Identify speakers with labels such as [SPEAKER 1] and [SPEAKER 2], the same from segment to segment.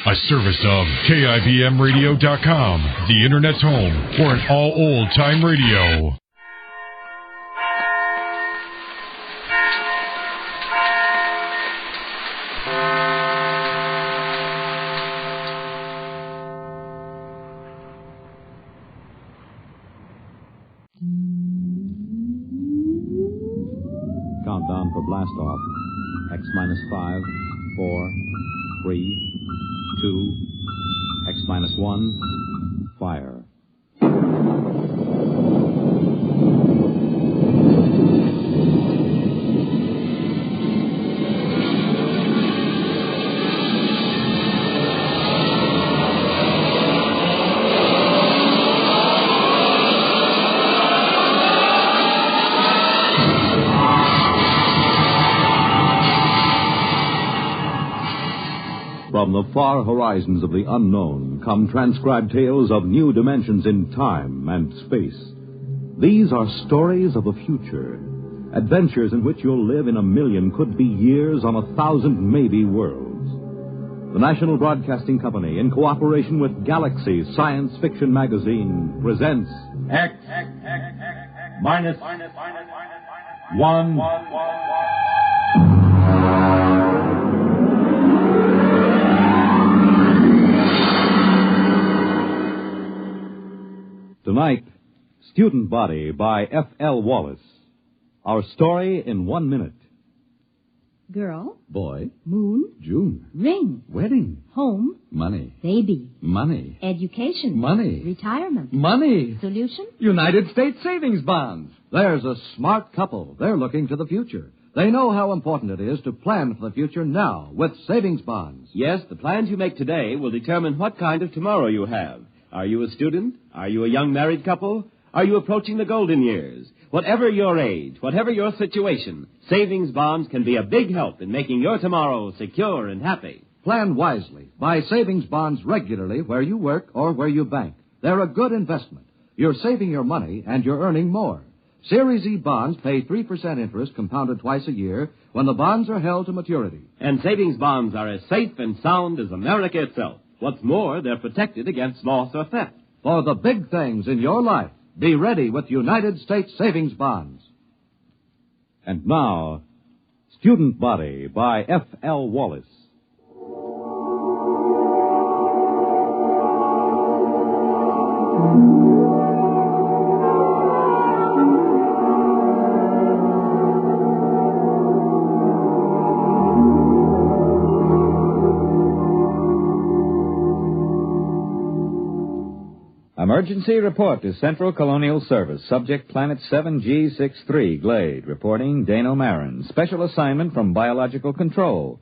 [SPEAKER 1] A service of KIBMradio.com, the Internet's home for an all-old-time radio.
[SPEAKER 2] Countdown for blast off. X-5, 4, 3, 2, X-1, fire. From the far horizons of the unknown come transcribed tales of new dimensions in time and space. These are stories of the future, adventures in which you'll live in a million could-be years on 1,000 maybe worlds. The National Broadcasting Company, in cooperation with Galaxy Science Fiction Magazine, presents
[SPEAKER 3] X minus 1.
[SPEAKER 2] Tonight, Student Body by F.L. Wallace. Our story in 1 minute.
[SPEAKER 4] Girl.
[SPEAKER 5] Boy.
[SPEAKER 4] Moon.
[SPEAKER 5] June.
[SPEAKER 4] Ring.
[SPEAKER 5] Wedding.
[SPEAKER 4] Home.
[SPEAKER 5] Money.
[SPEAKER 4] Baby.
[SPEAKER 5] Money.
[SPEAKER 4] Education.
[SPEAKER 5] Money.
[SPEAKER 4] Retirement.
[SPEAKER 5] Money.
[SPEAKER 4] Solution?
[SPEAKER 5] United States savings bonds. There's a smart couple. They're looking to the future. They know how important it is to plan for the future now with savings bonds.
[SPEAKER 6] Yes, the plans you make today will determine what kind of tomorrow you have. Are you a student? Are you a young married couple? Are you approaching the golden years? Whatever your age, whatever your situation, savings bonds can be a big help in making your tomorrow secure and happy.
[SPEAKER 5] Plan wisely. Buy savings bonds regularly where you work or where you bank. They're a good investment. You're saving your money and you're earning more. Series E bonds pay 3% interest compounded twice a year when the bonds are held to maturity.
[SPEAKER 6] And savings bonds are as safe and sound as America itself. What's more, they're protected against loss or theft.
[SPEAKER 5] For the big things in your life, be ready with United States savings bonds.
[SPEAKER 2] And now, Student Body by F.L. Wallace.
[SPEAKER 7] Emergency report to Central Colonial Service. Subject Planet 7G63, Glade. Reporting Dano Marin. Special assignment from Biological Control.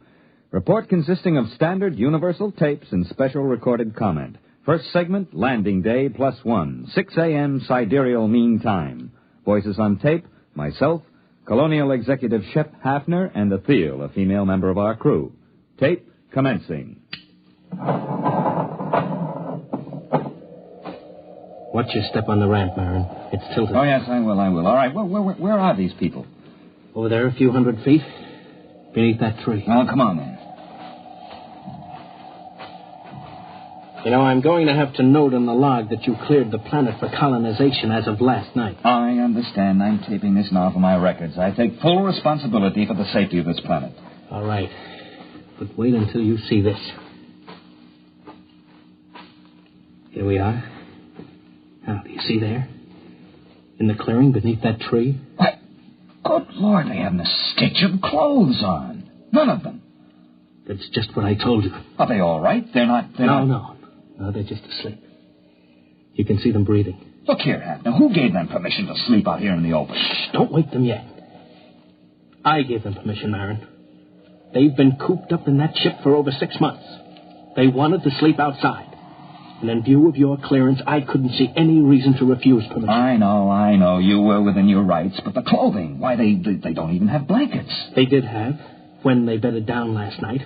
[SPEAKER 7] Report consisting of standard universal tapes and special recorded comment. First segment, landing day +1. 6 a.m. sidereal mean time. Voices on tape, myself, Colonial Executive Shep Hafner, and Athel, a female member of our crew. Tape commencing.
[SPEAKER 8] Watch your step on the ramp, Marin. It's tilted.
[SPEAKER 7] Oh, yes, I will. All right, where are these people?
[SPEAKER 8] Over there, a few hundred feet. Beneath that tree.
[SPEAKER 7] Oh, come on, then.
[SPEAKER 8] You know, I'm going to have to note in the log that you cleared the planet for colonization as of last night.
[SPEAKER 7] I understand. I'm taping this now for my records. I take full responsibility for the safety of this planet.
[SPEAKER 8] All right. But wait until you see this. Here we are. Now, do you see there? In the clearing beneath that tree?
[SPEAKER 7] What? Good Lord, they haven't a stitch of clothes on. None of them.
[SPEAKER 8] That's just what I told you.
[SPEAKER 7] Are they all right? They're not...
[SPEAKER 8] No, they're just asleep. You can see them breathing.
[SPEAKER 7] Look here, Hafner. Who gave them permission to sleep out here in the open?
[SPEAKER 8] Shh, don't wake them yet. I gave them permission, Marin. They've been cooped up in that ship for over 6 months. They wanted to sleep outside. And in view of your clearance, I couldn't see any reason to refuse permission.
[SPEAKER 7] I know. You were within your rights. But the clothing, why, they don't even have blankets.
[SPEAKER 8] They did have, when they bedded down last night.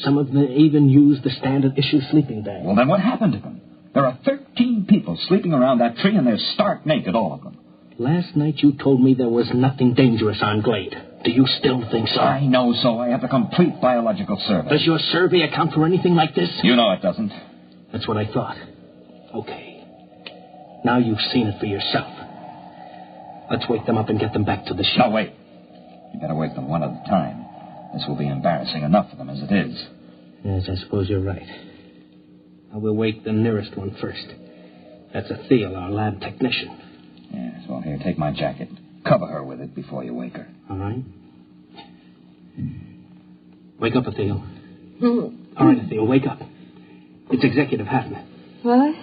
[SPEAKER 8] Some of them even used the standard issue sleeping bag.
[SPEAKER 7] Well, then what happened to them? There are 13 people sleeping around that tree, and they're stark naked, all of them.
[SPEAKER 8] Last night you told me there was nothing dangerous on Glade. Do you still think so?
[SPEAKER 7] I know so. I have the complete biological survey.
[SPEAKER 8] Does your survey account for anything like this?
[SPEAKER 7] You know it doesn't.
[SPEAKER 8] That's what I thought. Okay. Now you've seen it for yourself. Let's wake them up and get them back to the ship.
[SPEAKER 7] No, wait. You better wake them one at a time. This will be embarrassing enough for them as it is.
[SPEAKER 8] Yes, I suppose you're right. I will wake the nearest one first. That's Athel, our lab technician.
[SPEAKER 7] Yes, well, here, take my jacket. Cover her with it before you wake her.
[SPEAKER 8] All right. Wake up, Athel. All right, Athel, wake up. It's Executive Haffner.
[SPEAKER 4] What?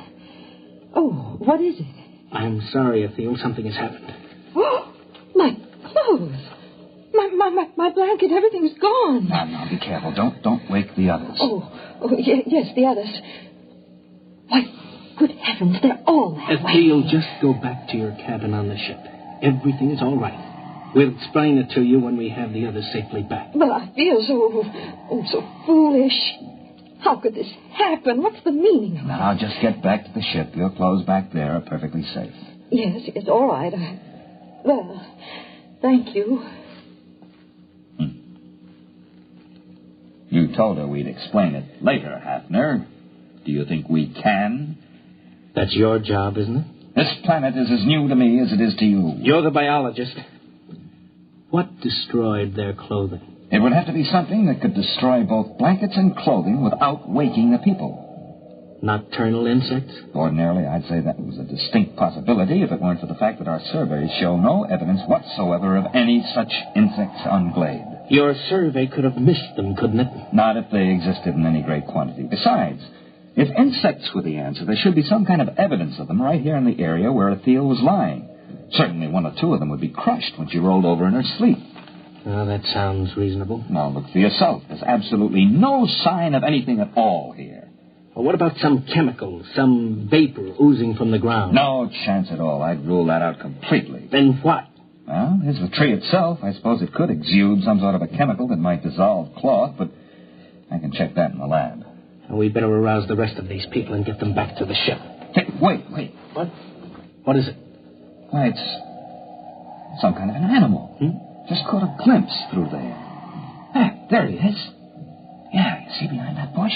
[SPEAKER 4] Oh, what is it?
[SPEAKER 8] I'm sorry, Athel. Something has happened.
[SPEAKER 4] Oh, my clothes. My blanket, everything's gone.
[SPEAKER 7] Now, be careful. Don't wake the others.
[SPEAKER 4] Yes, the others. Why, good heavens, they're all that way.
[SPEAKER 8] Athel, just go back to your cabin on the ship. Everything is all right. We'll explain it to you when we have the others safely back.
[SPEAKER 4] But I feel so foolish. How could this happen? What's the meaning of it?
[SPEAKER 7] Now, just get back to the ship. Your clothes back there are perfectly safe.
[SPEAKER 4] Yes, it's all right. Well, thank you.
[SPEAKER 7] You told her we'd explain it later, Haffner. Do you think we can?
[SPEAKER 8] That's your job, isn't it?
[SPEAKER 7] This planet is as new to me as it is to you.
[SPEAKER 8] You're the biologist. What destroyed their clothing?
[SPEAKER 7] It would have to be something that could destroy both blankets and clothing without waking the people.
[SPEAKER 8] Nocturnal insects?
[SPEAKER 7] Ordinarily, I'd say that was a distinct possibility if it weren't for the fact that our surveys show no evidence whatsoever of any such insects on Glade.
[SPEAKER 8] Your survey could have missed them, couldn't it?
[SPEAKER 7] Not if they existed in any great quantity. Besides, if insects were the answer, there should be some kind of evidence of them right here in the area where Athel was lying. Certainly one or two of them would be crushed when she rolled over in her sleep.
[SPEAKER 8] Oh, that sounds reasonable.
[SPEAKER 7] Now, look for yourself. There's absolutely no sign of anything at all here.
[SPEAKER 8] Well, what about some chemical, some vapor oozing from the ground?
[SPEAKER 7] No chance at all. I'd rule that out completely.
[SPEAKER 8] Then what?
[SPEAKER 7] Well, here's the tree itself. I suppose it could exude some sort of a chemical that might dissolve cloth, but I can check that in the lab.
[SPEAKER 8] And we better arouse the rest of these people and get them back to the ship.
[SPEAKER 7] Hey, wait.
[SPEAKER 8] What? What is it?
[SPEAKER 7] Why, it's some kind of an animal. Just caught a glimpse through there. There he is. Yeah, you see behind that bush?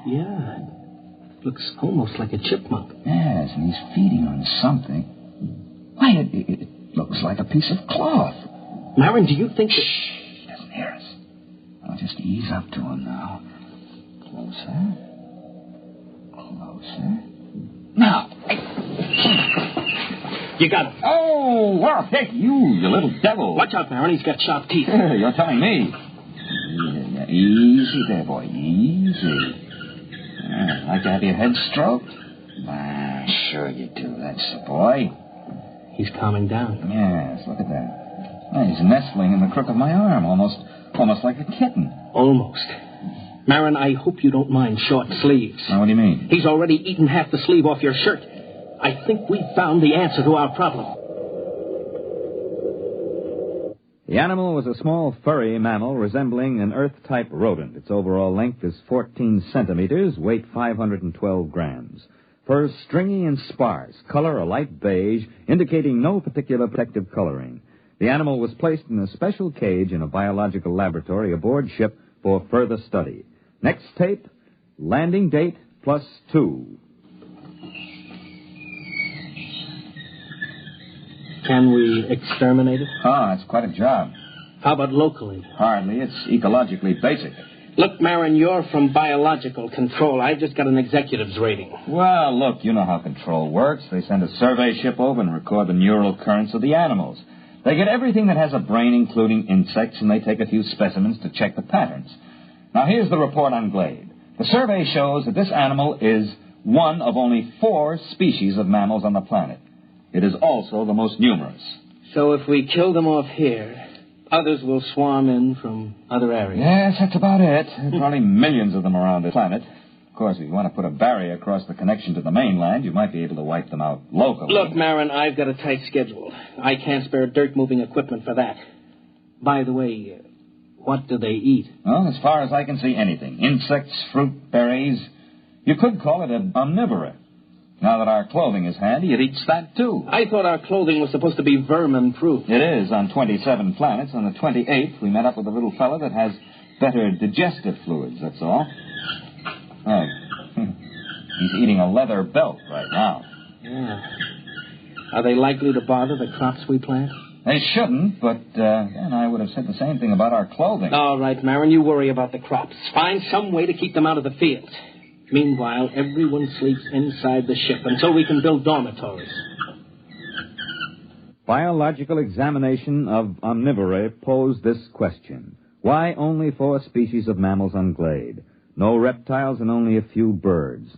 [SPEAKER 8] Yeah. Looks almost like a chipmunk.
[SPEAKER 7] Yes, and he's feeding on something. Why, it looks like a piece of cloth.
[SPEAKER 8] Marin, do you think that...
[SPEAKER 7] Shh, he doesn't hear us. I'll just ease up to him now. Closer. Now.
[SPEAKER 8] You got him.
[SPEAKER 7] Oh, well, heck, you little devil.
[SPEAKER 8] Watch out, Marin. He's got sharp teeth.
[SPEAKER 7] You're telling me. Yeah, easy there, boy. Easy. Like to have your head stroked? Sure you do. That's the boy.
[SPEAKER 8] He's calming down.
[SPEAKER 7] Yes, look at that. Well, he's nestling in the crook of my arm, almost like a kitten.
[SPEAKER 8] Almost. Marin, I hope you don't mind short sleeves.
[SPEAKER 7] Now, what do you mean?
[SPEAKER 8] He's already eaten half the sleeve off your shirt. I think we've found the answer to our problem.
[SPEAKER 7] The animal was a small furry mammal resembling an Earth-type rodent. Its overall length is 14 centimeters, weight 512 grams. Fur stringy and sparse, color a light beige, indicating no particular protective coloring. The animal was placed in a special cage in a biological laboratory aboard ship for further study. Next tape, landing date +2.
[SPEAKER 8] Can we exterminate it?
[SPEAKER 7] It's quite a job.
[SPEAKER 8] How about locally?
[SPEAKER 7] Hardly. It's ecologically basic.
[SPEAKER 8] Look, Marin, you're from biological control. I've just got an executive's rating.
[SPEAKER 7] Well, look, you know how control works. They send a survey ship over and record the neural currents of the animals. They get everything that has a brain, including insects, and they take a few specimens to check the patterns. Now, here's the report on Glade. The survey shows that this animal is one of only 4 species of mammals on the planet. It is also the most numerous.
[SPEAKER 8] So if we kill them off here, others will swarm in from other areas.
[SPEAKER 7] Yes, that's about it. There are probably millions of them around the planet. Of course, if you want to put a barrier across the connection to the mainland, you might be able to wipe them out locally.
[SPEAKER 8] Look, Marin, I've got a tight schedule. I can't spare dirt-moving equipment for that. By the way, what do they eat?
[SPEAKER 7] Well, as far as I can see, anything. Insects, fruit, berries. You could call it an omnivora. Now that our clothing is handy, it eats that, too.
[SPEAKER 8] I thought our clothing was supposed to be vermin-proof.
[SPEAKER 7] It is on 27 planets. On the 28th, we met up with a little fella that has better digestive fluids, that's all. Oh. He's eating a leather belt right now.
[SPEAKER 8] Yeah. Are they likely to bother the crops we plant?
[SPEAKER 7] They shouldn't, but then I would have said the same thing about our clothing.
[SPEAKER 8] All right, Marin, you worry about the crops. Find some way to keep them out of the field. Meanwhile, everyone sleeps inside the ship until we can build dormitories.
[SPEAKER 7] Biological examination of omnivora posed this question. Why only 4 species of mammals on Glade? No reptiles and only a few birds.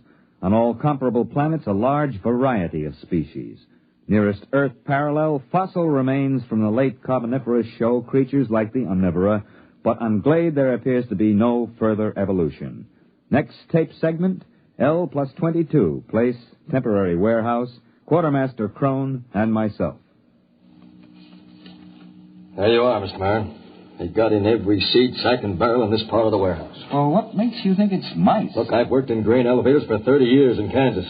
[SPEAKER 7] On all comparable planets, a large variety of species. Nearest Earth parallel, fossil remains from the late Carboniferous show creatures like the omnivora, but on Glade there appears to be no further evolution. Next tape segment, L+22, place, temporary warehouse, Quartermaster Crone, and myself.
[SPEAKER 9] There you are, Mr. Marin. They got in every seed, sack, and barrel in this part of the warehouse.
[SPEAKER 7] Well, what makes you think it's mice?
[SPEAKER 9] Look, I've worked in grain elevators for 30 years in Kansas.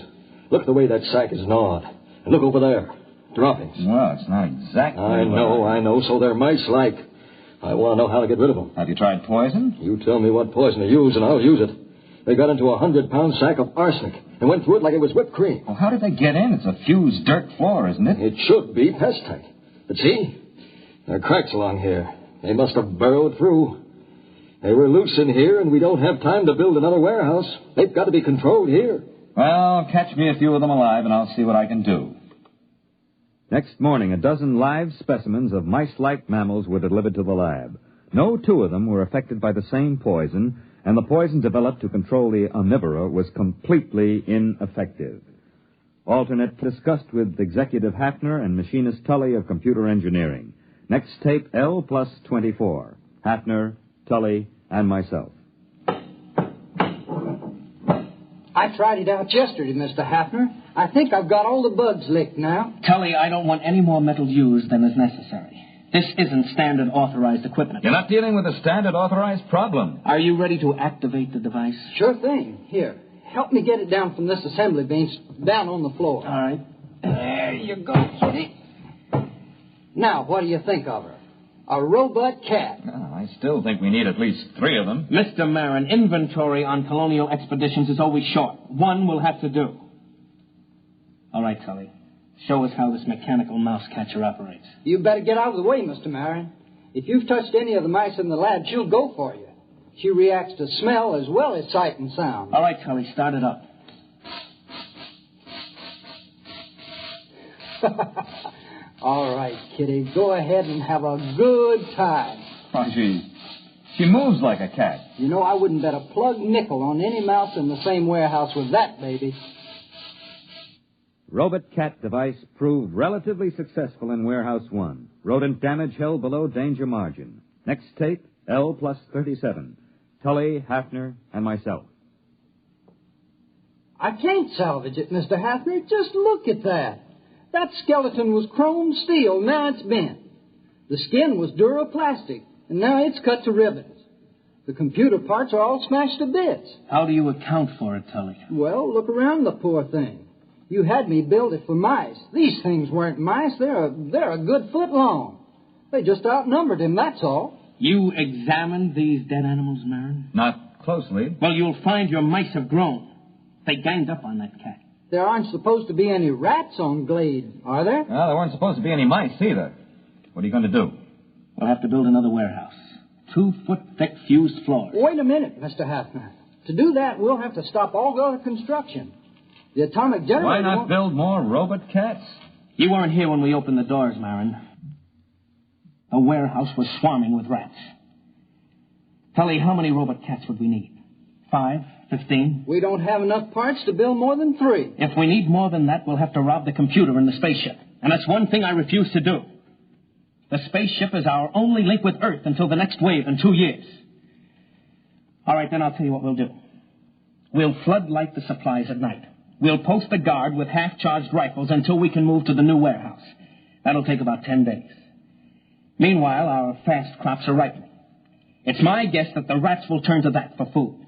[SPEAKER 9] Look at the way that sack is gnawed. And look over there. Droppings.
[SPEAKER 7] Well, it's not exactly...
[SPEAKER 9] I know. So they're mice-like. I want to know how to get rid of them.
[SPEAKER 7] Have you tried poison?
[SPEAKER 9] You tell me what poison to use, and I'll use it. They got into a 100-pound sack of arsenic and went through it like it was whipped cream.
[SPEAKER 7] Well, how did they get in? It's a fused dirt floor, isn't it?
[SPEAKER 9] It should be pest-tight. But see, there are cracks along here. They must have burrowed through. They were loose in here, and we don't have time to build another warehouse. They've got to be controlled here.
[SPEAKER 7] Well, catch me a few of them alive, and I'll see what I can do. Next morning, a dozen live specimens of mice-like mammals were delivered to the lab. No 2 of them were affected by the same poison, and the poison developed to control the omnivora was completely ineffective. Alternate discussed with Executive Hafner and Machinist Tully of Computer Engineering. Next tape, L+24. Hafner, Tully, and myself.
[SPEAKER 10] I tried it out yesterday, Mr. Hafner. I think I've got all the bugs licked now.
[SPEAKER 8] Tully, I don't want any more metal used than is necessary. This isn't standard authorized equipment.
[SPEAKER 7] You're not dealing with a standard authorized problem.
[SPEAKER 8] Are you ready to activate the device?
[SPEAKER 10] Sure thing. Here, help me get it down from this assembly bench down on the floor.
[SPEAKER 8] All right.
[SPEAKER 10] There you go, Kitty. Now, what do you think of her? A robot cat.
[SPEAKER 7] Well, I still think we need at least 3 of them.
[SPEAKER 8] Mr. Marin, inventory on colonial expeditions is always short. 1 will have to do. All right, Tully. Show us how this mechanical mouse catcher operates.
[SPEAKER 10] You better get out of the way, Mr. Marin. If you've touched any of the mice in the lab, she'll go for you. She reacts to smell as well as sight and sound.
[SPEAKER 8] All right, Tully, start it up.
[SPEAKER 10] All right, Kitty, go ahead and have a good time.
[SPEAKER 7] Oh, she moves like a cat.
[SPEAKER 10] You know, I wouldn't bet a plug nickel on any mouse in the same warehouse with that baby.
[SPEAKER 7] Robot cat device proved relatively successful in Warehouse 1. Rodent damage held below danger margin. Next tape, L+37. Tully, Hafner, and myself.
[SPEAKER 10] I can't salvage it, Mr. Hafner. Just look at that. That skeleton was chrome steel. Now it's bent. The skin was duroplastic, and now it's cut to ribbons. The computer parts are all smashed to bits.
[SPEAKER 8] How do you account for it, Tully?
[SPEAKER 10] Well, look around the poor thing. You had me build it for mice. These things weren't mice. They're a good foot long. They just outnumbered him, that's all.
[SPEAKER 8] You examined these dead animals, Marin?
[SPEAKER 7] Not closely.
[SPEAKER 8] Well, you'll find your mice have grown. They ganged up on that cat.
[SPEAKER 10] There aren't supposed to be any rats on Glade, are there?
[SPEAKER 7] Well, there weren't supposed to be any mice either. What are you going to do?
[SPEAKER 8] We'll have to build another warehouse. 2-foot-thick fused floors.
[SPEAKER 10] Wait a minute, Mr. Hafner. To do that, we'll have to stop all other construction. The atomic generator...
[SPEAKER 7] Why not build more robot cats?
[SPEAKER 8] You weren't here when we opened the doors, Marin. The warehouse was swarming with rats. Tully, how many robot cats would we need? 5? 15?
[SPEAKER 10] We don't have enough parts to build more than 3.
[SPEAKER 8] If we need more than that, we'll have to rob the computer in the spaceship. And that's one thing I refuse to do. The spaceship is our only link with Earth until the next wave in 2 years. All right, then I'll tell you what we'll do. We'll floodlight the supplies at night. We'll post a guard with half-charged rifles until we can move to the new warehouse. That'll take about 10 days. Meanwhile, our fast crops are ripening. It's my guess that the rats will turn to that for food.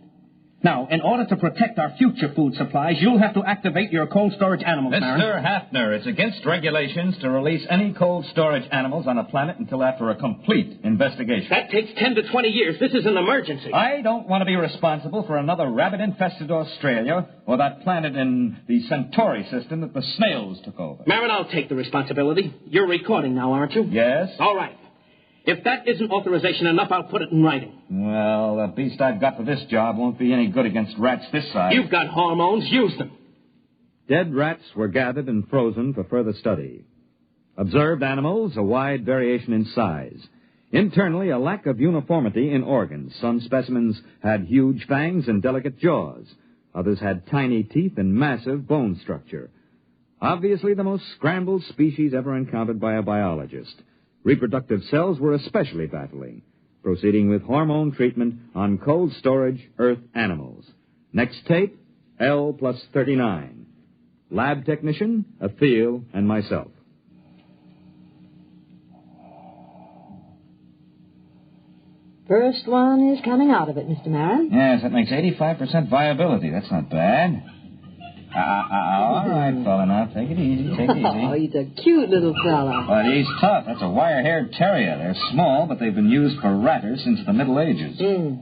[SPEAKER 8] Now, in order to protect our future food supplies, you'll have to activate your cold storage animals, Marin.
[SPEAKER 7] Mr. Hafner, it's against regulations to release any cold storage animals on a planet until after a complete investigation.
[SPEAKER 8] That takes 10 to 20 years. This is an emergency.
[SPEAKER 7] I don't want to be responsible for another rabbit-infested Australia or that planet in the Centauri system that the snails took over.
[SPEAKER 8] Marin, I'll take the responsibility. You're recording now, aren't you?
[SPEAKER 7] Yes.
[SPEAKER 8] All right. If that isn't authorization enough, I'll put it in writing.
[SPEAKER 7] Well, the beast I've got for this job won't be any good against rats this size.
[SPEAKER 8] You've got hormones. Use them.
[SPEAKER 7] Dead rats were gathered and frozen for further study. Observed animals, a wide variation in size. Internally, a lack of uniformity in organs. Some specimens had huge fangs and delicate jaws. Others had tiny teeth and massive bone structure. Obviously the most scrambled species ever encountered by a biologist. Reproductive cells were especially baffling. Proceeding with hormone treatment on cold storage Earth animals. Next tape, L+39. Lab technician, Atheel, and myself.
[SPEAKER 11] First one is coming out of it, Mr. Marin.
[SPEAKER 7] Yes, that makes 85% viability. That's not bad. All right, fella, now take it easy,
[SPEAKER 11] Oh, he's a cute little fella.
[SPEAKER 7] But he's tough. That's a wire-haired terrier. They're small, but they've been used for ratters since the Middle Ages.
[SPEAKER 11] Do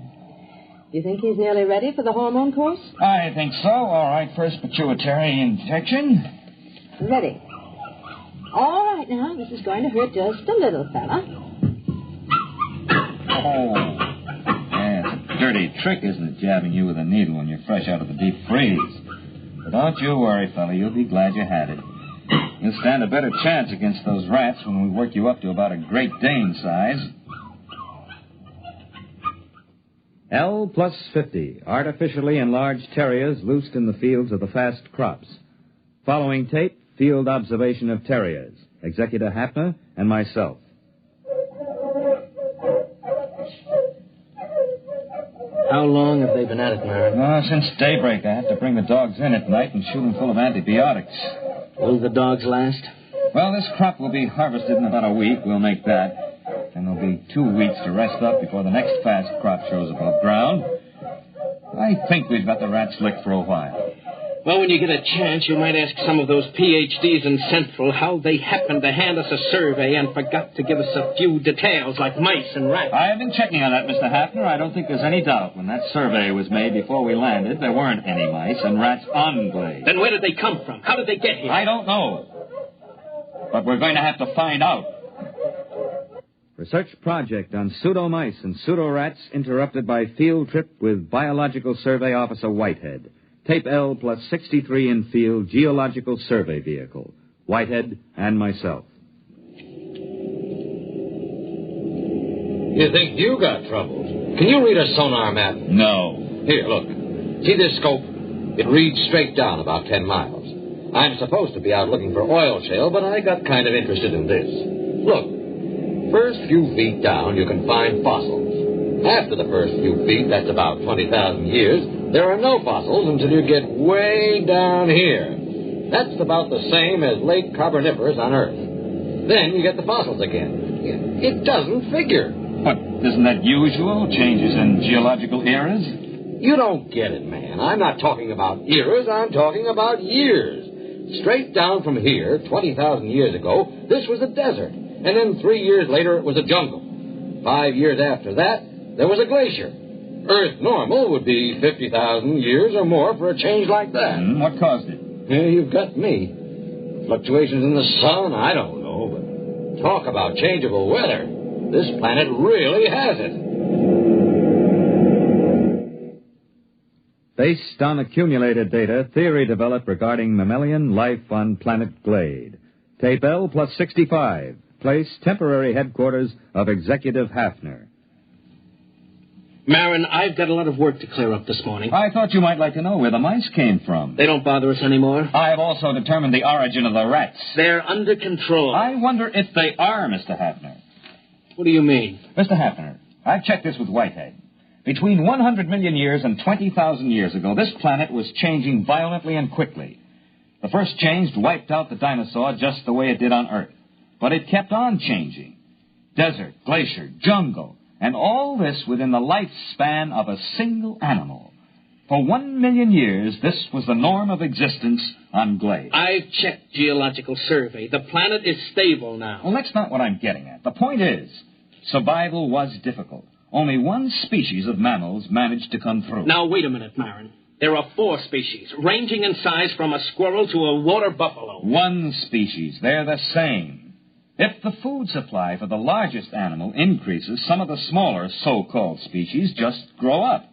[SPEAKER 11] you think he's nearly ready for the hormone course?
[SPEAKER 7] I think so. All right, first pituitary injection.
[SPEAKER 11] Ready. All right, now, this is going to hurt just a little fella.
[SPEAKER 7] Oh. Yeah, it's a dirty trick, isn't it, jabbing you with a needle when you're fresh out of the deep freeze? But don't you worry, fella. You'll be glad you had it. You'll stand a better chance against those rats when we work you up to about a Great Dane size. L+50, artificially enlarged terriers loosed in the fields of the fast crops. Following tape, field observation of terriers. Executive Hafner and myself.
[SPEAKER 8] How long have they been at it, Marin?
[SPEAKER 7] Since daybreak. I have to bring the dogs in at night and shoot them full of antibiotics.
[SPEAKER 8] Will the dogs last?
[SPEAKER 7] Well, this crop will be harvested in about a week. We'll make that. And there'll be 2 weeks to rest up before the next fast crop shows above ground. I think we've got the rats licked for a while.
[SPEAKER 8] Well, when you get a chance, you might ask some of those PhDs in Central how they happened to hand us a survey and forgot to give us a few details like mice and rats.
[SPEAKER 7] I have been checking on that, Mr. Hafner. I don't think there's any doubt. When that survey was made before we landed, there weren't any mice and rats on Glade.
[SPEAKER 8] Then where did they come from? How did they get here?
[SPEAKER 7] I don't know. But we're going to have to find out. Research project on pseudo-mice and pseudo-rats interrupted by field trip with Biological Survey Officer Whitehead. Tape L+63 in field geological survey vehicle. Whitehead and myself.
[SPEAKER 12] You think you got troubles? Can you read a sonar map?
[SPEAKER 7] No.
[SPEAKER 12] Here, look. See this scope? It reads straight down about 10 miles. I'm supposed to be out looking for oil shale, but I got kind of interested in this. Look. First few feet down, you can find fossils. After the first few feet, that's about 20,000 years, there are no fossils until you get way down here. That's about the same as late Carboniferous on Earth. Then you get the fossils again. It doesn't figure.
[SPEAKER 7] But isn't that usual? Changes in geological eras?
[SPEAKER 12] You don't get it, man. I'm not talking about eras. I'm talking about years. Straight down from here, 20,000 years ago, this was a desert. And then 3 years later, it was a jungle. 5 years after that, there was a glacier. Earth normal would be 50,000 years or more for a change like that.
[SPEAKER 7] What caused it?
[SPEAKER 12] Yeah, you've got me. Fluctuations in the sun, I don't know, but talk about changeable weather. This planet really has it.
[SPEAKER 7] Based on accumulated data, theory developed regarding mammalian life on planet Glade. Tape L+65. Place temporary headquarters of Executive Hafner.
[SPEAKER 8] Marin, I've got a lot of work to clear up this morning.
[SPEAKER 7] I thought you might like to know where the mice came from.
[SPEAKER 8] They don't bother us anymore.
[SPEAKER 7] I have also determined the origin of the rats.
[SPEAKER 8] They're under control.
[SPEAKER 7] I wonder if they are, Mr. Hafner.
[SPEAKER 8] What do you mean?
[SPEAKER 7] Mr. Hafner, I've checked this with Whitehead. Between 100 million years and 20,000 years ago, this planet was changing violently and quickly. The first change wiped out the dinosaur just the way it did on Earth. But it kept on changing. Desert, glacier, jungle, and all this within the lifespan of a single animal. For 1 million years, this was the norm of existence on Glade.
[SPEAKER 8] I've checked Geological Survey. The planet is stable now.
[SPEAKER 7] Well, that's not what I'm getting at. The point is, survival was difficult. Only one species of mammals managed to come through.
[SPEAKER 8] Now, wait a minute, Marin. There are 4 species, ranging in size from a squirrel to a water buffalo.
[SPEAKER 7] One species. They're the same. If the food supply for the largest animal increases, some of the smaller so-called species just grow up.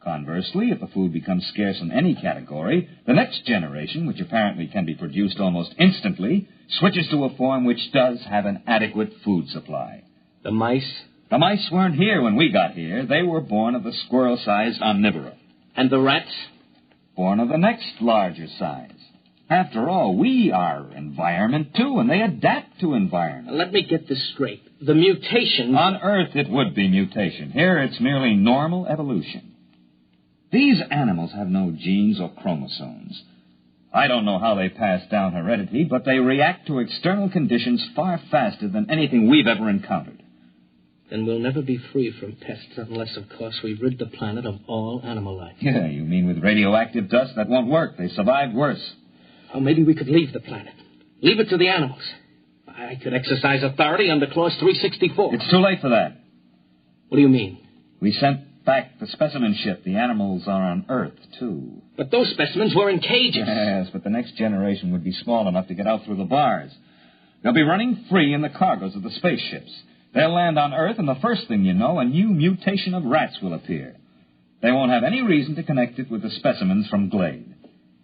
[SPEAKER 7] Conversely, if the food becomes scarce in any category, the next generation, which apparently can be produced almost instantly, switches to a form which does have an adequate food supply.
[SPEAKER 8] The mice?
[SPEAKER 7] The mice weren't here when we got here. They were born of the squirrel-sized omnivora.
[SPEAKER 8] And the rats?
[SPEAKER 7] Born of the next larger size. After all, we are environment, too, and they adapt to environment.
[SPEAKER 8] Let me get this straight. The mutation...
[SPEAKER 7] On Earth, it would be mutation. Here, it's merely normal evolution. These animals have no genes or chromosomes. I don't know how they pass down heredity, but they react to external conditions far faster than anything we've ever encountered.
[SPEAKER 8] Then we'll never be free from pests unless, of course, we rid the planet of all animal life.
[SPEAKER 7] Yeah, you mean with radioactive dust? That won't work. They survived worse.
[SPEAKER 8] Or maybe we could leave the planet. Leave it to the animals. I could exercise authority under Clause 364.
[SPEAKER 7] It's too late for that.
[SPEAKER 8] What do you mean?
[SPEAKER 7] We sent back the specimen ship. The animals are on Earth, too.
[SPEAKER 8] But those specimens were in cages.
[SPEAKER 7] Yes, but the next generation would be small enough to get out through the bars. They'll be running free in the cargoes of the spaceships. They'll land on Earth, and the first thing you know, a new mutation of rats will appear. They won't have any reason to connect it with the specimens from Glade.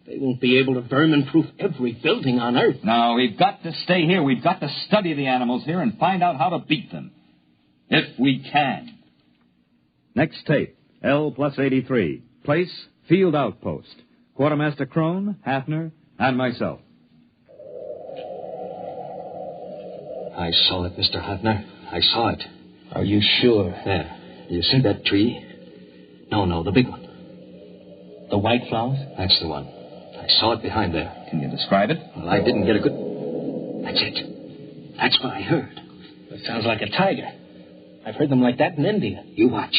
[SPEAKER 8] They won't be able to vermin-proof every building on Earth.
[SPEAKER 7] No, we've got to stay here. We've got to study the animals here and find out how to beat them. If we can.
[SPEAKER 5] Next tape, L+83. Place, Field Outpost. Quartermaster Crone, Hafner, and myself.
[SPEAKER 9] I saw it, Mr. Hafner. I saw it.
[SPEAKER 8] Are you sure?
[SPEAKER 9] There. You see that tree? No, the big one.
[SPEAKER 8] The white flowers?
[SPEAKER 9] That's the one. I saw it behind there.
[SPEAKER 7] Can you describe it?
[SPEAKER 9] Well, I didn't get a good... That's it. That's what I heard.
[SPEAKER 8] It sounds like a tiger. I've heard them like that in India.
[SPEAKER 9] You watch.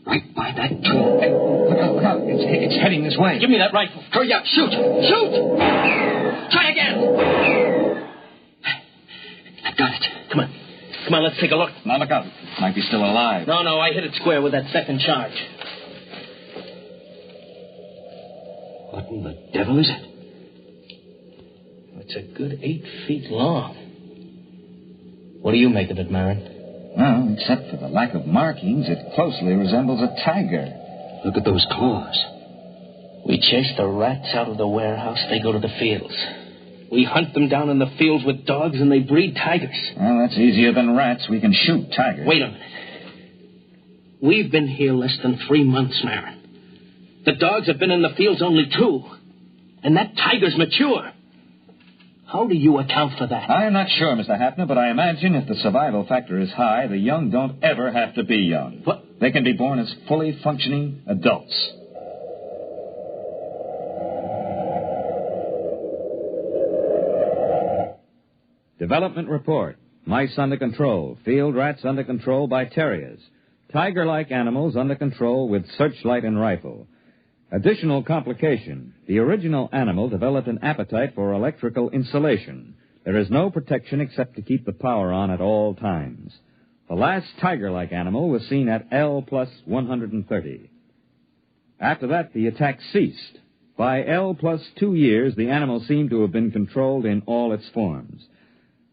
[SPEAKER 9] Right by that tree.
[SPEAKER 7] Hey, look out. It's heading this way.
[SPEAKER 8] Give me that rifle.
[SPEAKER 9] Hurry up. Shoot. Try again. I got it.
[SPEAKER 8] Come on, let's take a look.
[SPEAKER 7] Now look out. It might be still alive.
[SPEAKER 8] No, I hit it square with that second charge.
[SPEAKER 9] What in the devil is it?
[SPEAKER 8] It's a good 8 feet long. What do you make of it, Marin?
[SPEAKER 7] Well, except for the lack of markings, it closely resembles a tiger.
[SPEAKER 9] Look at those claws.
[SPEAKER 8] We chase the rats out of the warehouse, they go to the fields. We hunt them down in the fields with dogs, and they breed tigers.
[SPEAKER 7] Well, that's easier than rats. We can shoot tigers.
[SPEAKER 8] Wait a minute. We've been here less than 3 months, Marin. The dogs have been in the fields only 2. And that tiger's mature. How do you account for that?
[SPEAKER 7] I'm not sure, Mr. Hafner, but I imagine if the survival factor is high, the young don't ever have to be young.
[SPEAKER 8] What?
[SPEAKER 7] They can be born as fully functioning adults.
[SPEAKER 5] Development report. Mice under control. Field rats under control by terriers. Tiger-like animals under control with searchlight and rifle. Additional complication. The original animal developed an appetite for electrical insulation. There is no protection except to keep the power on at all times. The last tiger-like animal was seen at L+130. After that, the attack ceased. By L+2 years, the animal seemed to have been controlled in all its forms.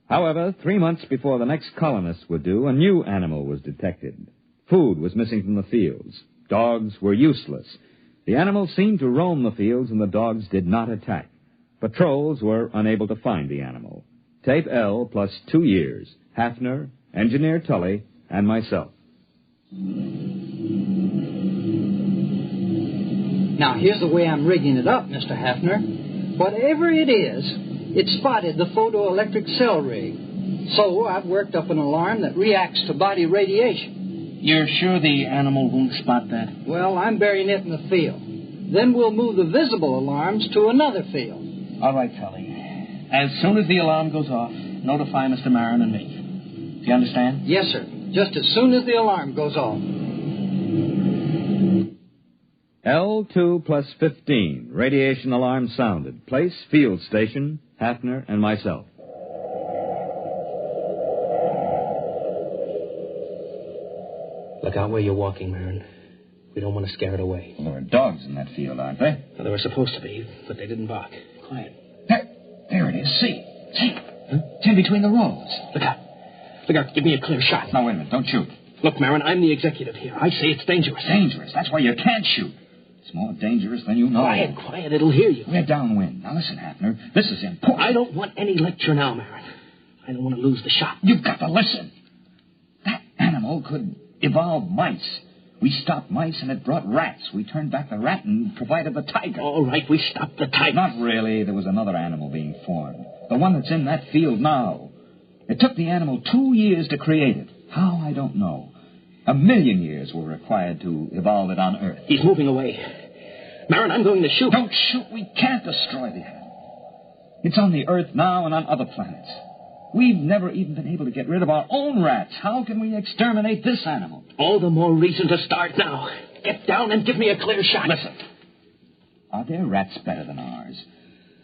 [SPEAKER 5] However, 3 months before the next colonists were due, a new animal was detected. Food was missing from the fields. Dogs were useless. The animal seemed to roam the fields, and the dogs did not attack. Patrols were unable to find the animal. Tape L+2 years. Hafner, Engineer Tully, and myself.
[SPEAKER 10] Now, here's the way I'm rigging it up, Mr. Hafner. Whatever it is, it spotted the photoelectric cell rig. So I've worked up an alarm that reacts to body radiation.
[SPEAKER 8] You're sure the animal won't spot that?
[SPEAKER 10] Well, I'm burying it in the field. Then we'll move the visible alarms to another field.
[SPEAKER 8] All right, Tully. As soon as the alarm goes off, notify Mr. Marin and me. Do you understand?
[SPEAKER 10] Yes, sir. Just as soon as the alarm goes off.
[SPEAKER 7] L2 plus 15. Radiation alarm sounded. Place, field station, Hafner and myself.
[SPEAKER 8] Look out where you're walking, Marin. We don't want to scare it away.
[SPEAKER 7] Well, there are dogs in that field, aren't there?
[SPEAKER 8] Well, there were supposed to be, but they didn't bark. Quiet.
[SPEAKER 13] There it is. See? Huh? It's in between the rows.
[SPEAKER 8] Look out. Look out. Give me a clear shot.
[SPEAKER 7] No, wait a minute. Don't shoot.
[SPEAKER 8] Look, Marin, I'm the executive here. I say it's dangerous.
[SPEAKER 13] Dangerous? That's why you can't shoot. It's more dangerous than you know.
[SPEAKER 8] Quiet. It'll hear you.
[SPEAKER 13] We're downwind. Now listen, Hafner. This is important.
[SPEAKER 8] I don't want any lecture now, Marin. I don't want to lose the shot.
[SPEAKER 13] You've got to listen. That animal could evolve mice. We stopped mice and it brought rats. We turned back the rat and provided the tiger.
[SPEAKER 8] All right, we stopped the tiger.
[SPEAKER 13] Not really. There was another animal being formed. The one that's in that field now. It took the animal 2 years to create it. How, I don't know. 1 million years were required to evolve it on Earth.
[SPEAKER 8] He's moving away. Marin, I'm going to shoot.
[SPEAKER 13] Don't shoot. We can't destroy the animal. It's on the Earth now and on other planets. We've never even been able to get rid of our own rats. How can we exterminate this animal?
[SPEAKER 8] All the more reason to start now. Get down and give me a clear shot.
[SPEAKER 13] Listen. Are their rats better than ours?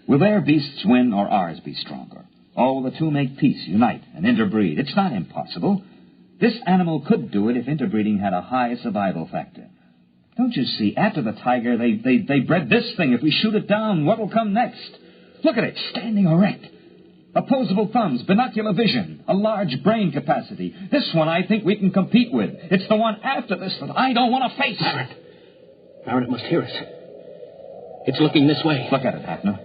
[SPEAKER 13] Will their beasts win or ours be stronger? Or will the two make peace, unite, and interbreed? It's not impossible. This animal could do it if interbreeding had a high survival factor. Don't you see, after the tiger, they bred this thing. If we shoot it down, what will come next? Look at it, standing erect. Opposable thumbs, binocular vision, a large brain capacity. This one I think we can compete with. It's the one after this that I don't want to face.
[SPEAKER 8] Marin, it must hear us. It's looking this way.
[SPEAKER 13] Look at it, Hafner.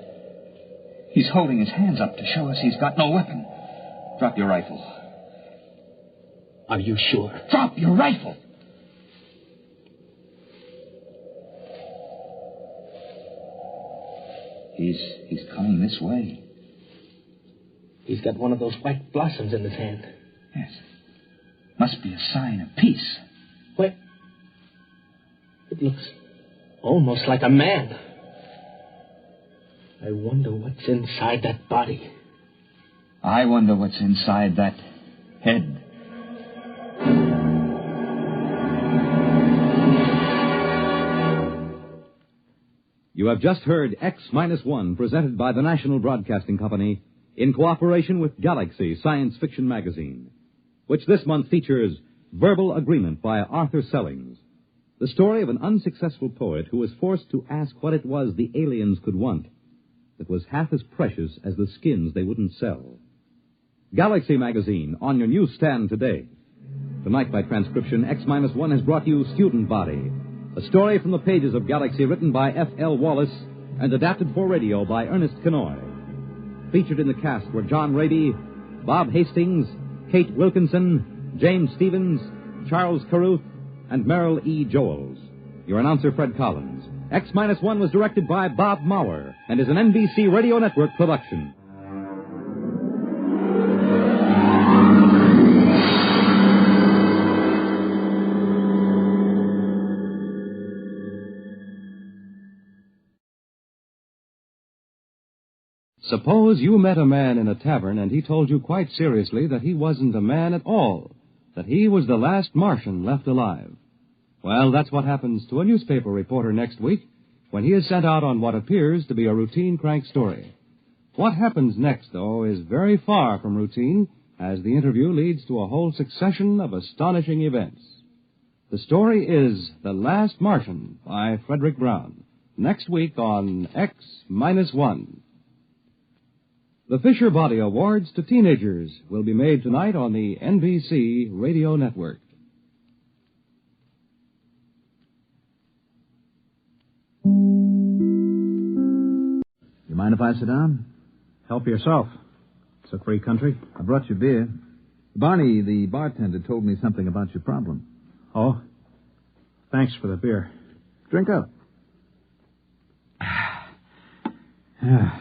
[SPEAKER 13] He's holding his hands up to show us he's got no weapon. Drop your rifle.
[SPEAKER 8] Are you sure?
[SPEAKER 13] Drop your rifle! He's coming this way.
[SPEAKER 8] He's got one of those white blossoms in his hand.
[SPEAKER 13] Yes. Must be a sign of peace.
[SPEAKER 8] What? It looks almost like a man. I wonder what's inside that body.
[SPEAKER 13] I wonder what's inside that head.
[SPEAKER 2] You have just heard X-1, presented by the National Broadcasting Company in cooperation with Galaxy Science Fiction Magazine, which this month features Verbal Agreement by Arthur Sellings, the story of an unsuccessful poet who was forced to ask what it was the aliens could want that was half as precious as the skins they wouldn't sell. Galaxy Magazine, on your newsstand today. Tonight, by transcription, X-1 has brought you Student Body, a story from the pages of Galaxy written by F.L. Wallace and adapted for radio by Ernest Kenoy. Featured in the cast were John Raby, Bob Hastings, Kate Wilkinson, James Stevens, Charles Carruth, and Merrill E. Joels. Your announcer, Fred Collins. X-1 was directed by Bob Maurer and is an NBC Radio Network production. Suppose you met a man in a tavern and he told you quite seriously that he wasn't a man at all, that he was the last Martian left alive. Well, that's what happens to a newspaper reporter next week when he is sent out on what appears to be a routine crank story. What happens next, though, is very far from routine, as the interview leads to a whole succession of astonishing events. The story is The Last Martian by Frederick Brown, next week on X-1. The Fisher Body Awards to Teenagers will be made tonight on the NBC Radio Network.
[SPEAKER 14] You mind if I sit down?
[SPEAKER 15] Help yourself. It's a free country.
[SPEAKER 14] I brought you beer. Barney, the bartender, told me something about your problem.
[SPEAKER 15] Oh? Thanks for the beer.
[SPEAKER 14] Drink up.
[SPEAKER 15] Yeah.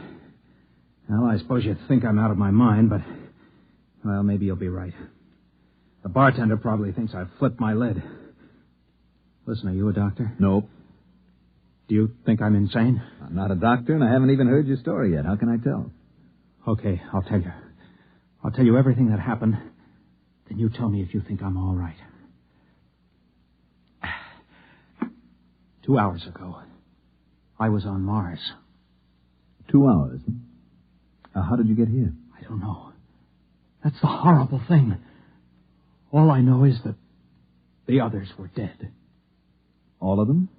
[SPEAKER 15] Well, I suppose you'd think I'm out of my mind, but, well, maybe you'll be right. The bartender probably thinks I've flipped my lid. Listen, are you a doctor?
[SPEAKER 14] Nope.
[SPEAKER 15] Do you think I'm insane?
[SPEAKER 14] I'm not a doctor, and I haven't even heard your story yet. How can I tell?
[SPEAKER 15] Okay, I'll tell you. I'll tell you everything that happened. Then you tell me if you think I'm all right. 2 hours ago. I was on Mars.
[SPEAKER 14] 2 hours? How did you get here?
[SPEAKER 15] I don't know. That's the horrible thing. All I know is that the others were dead.
[SPEAKER 14] All of them?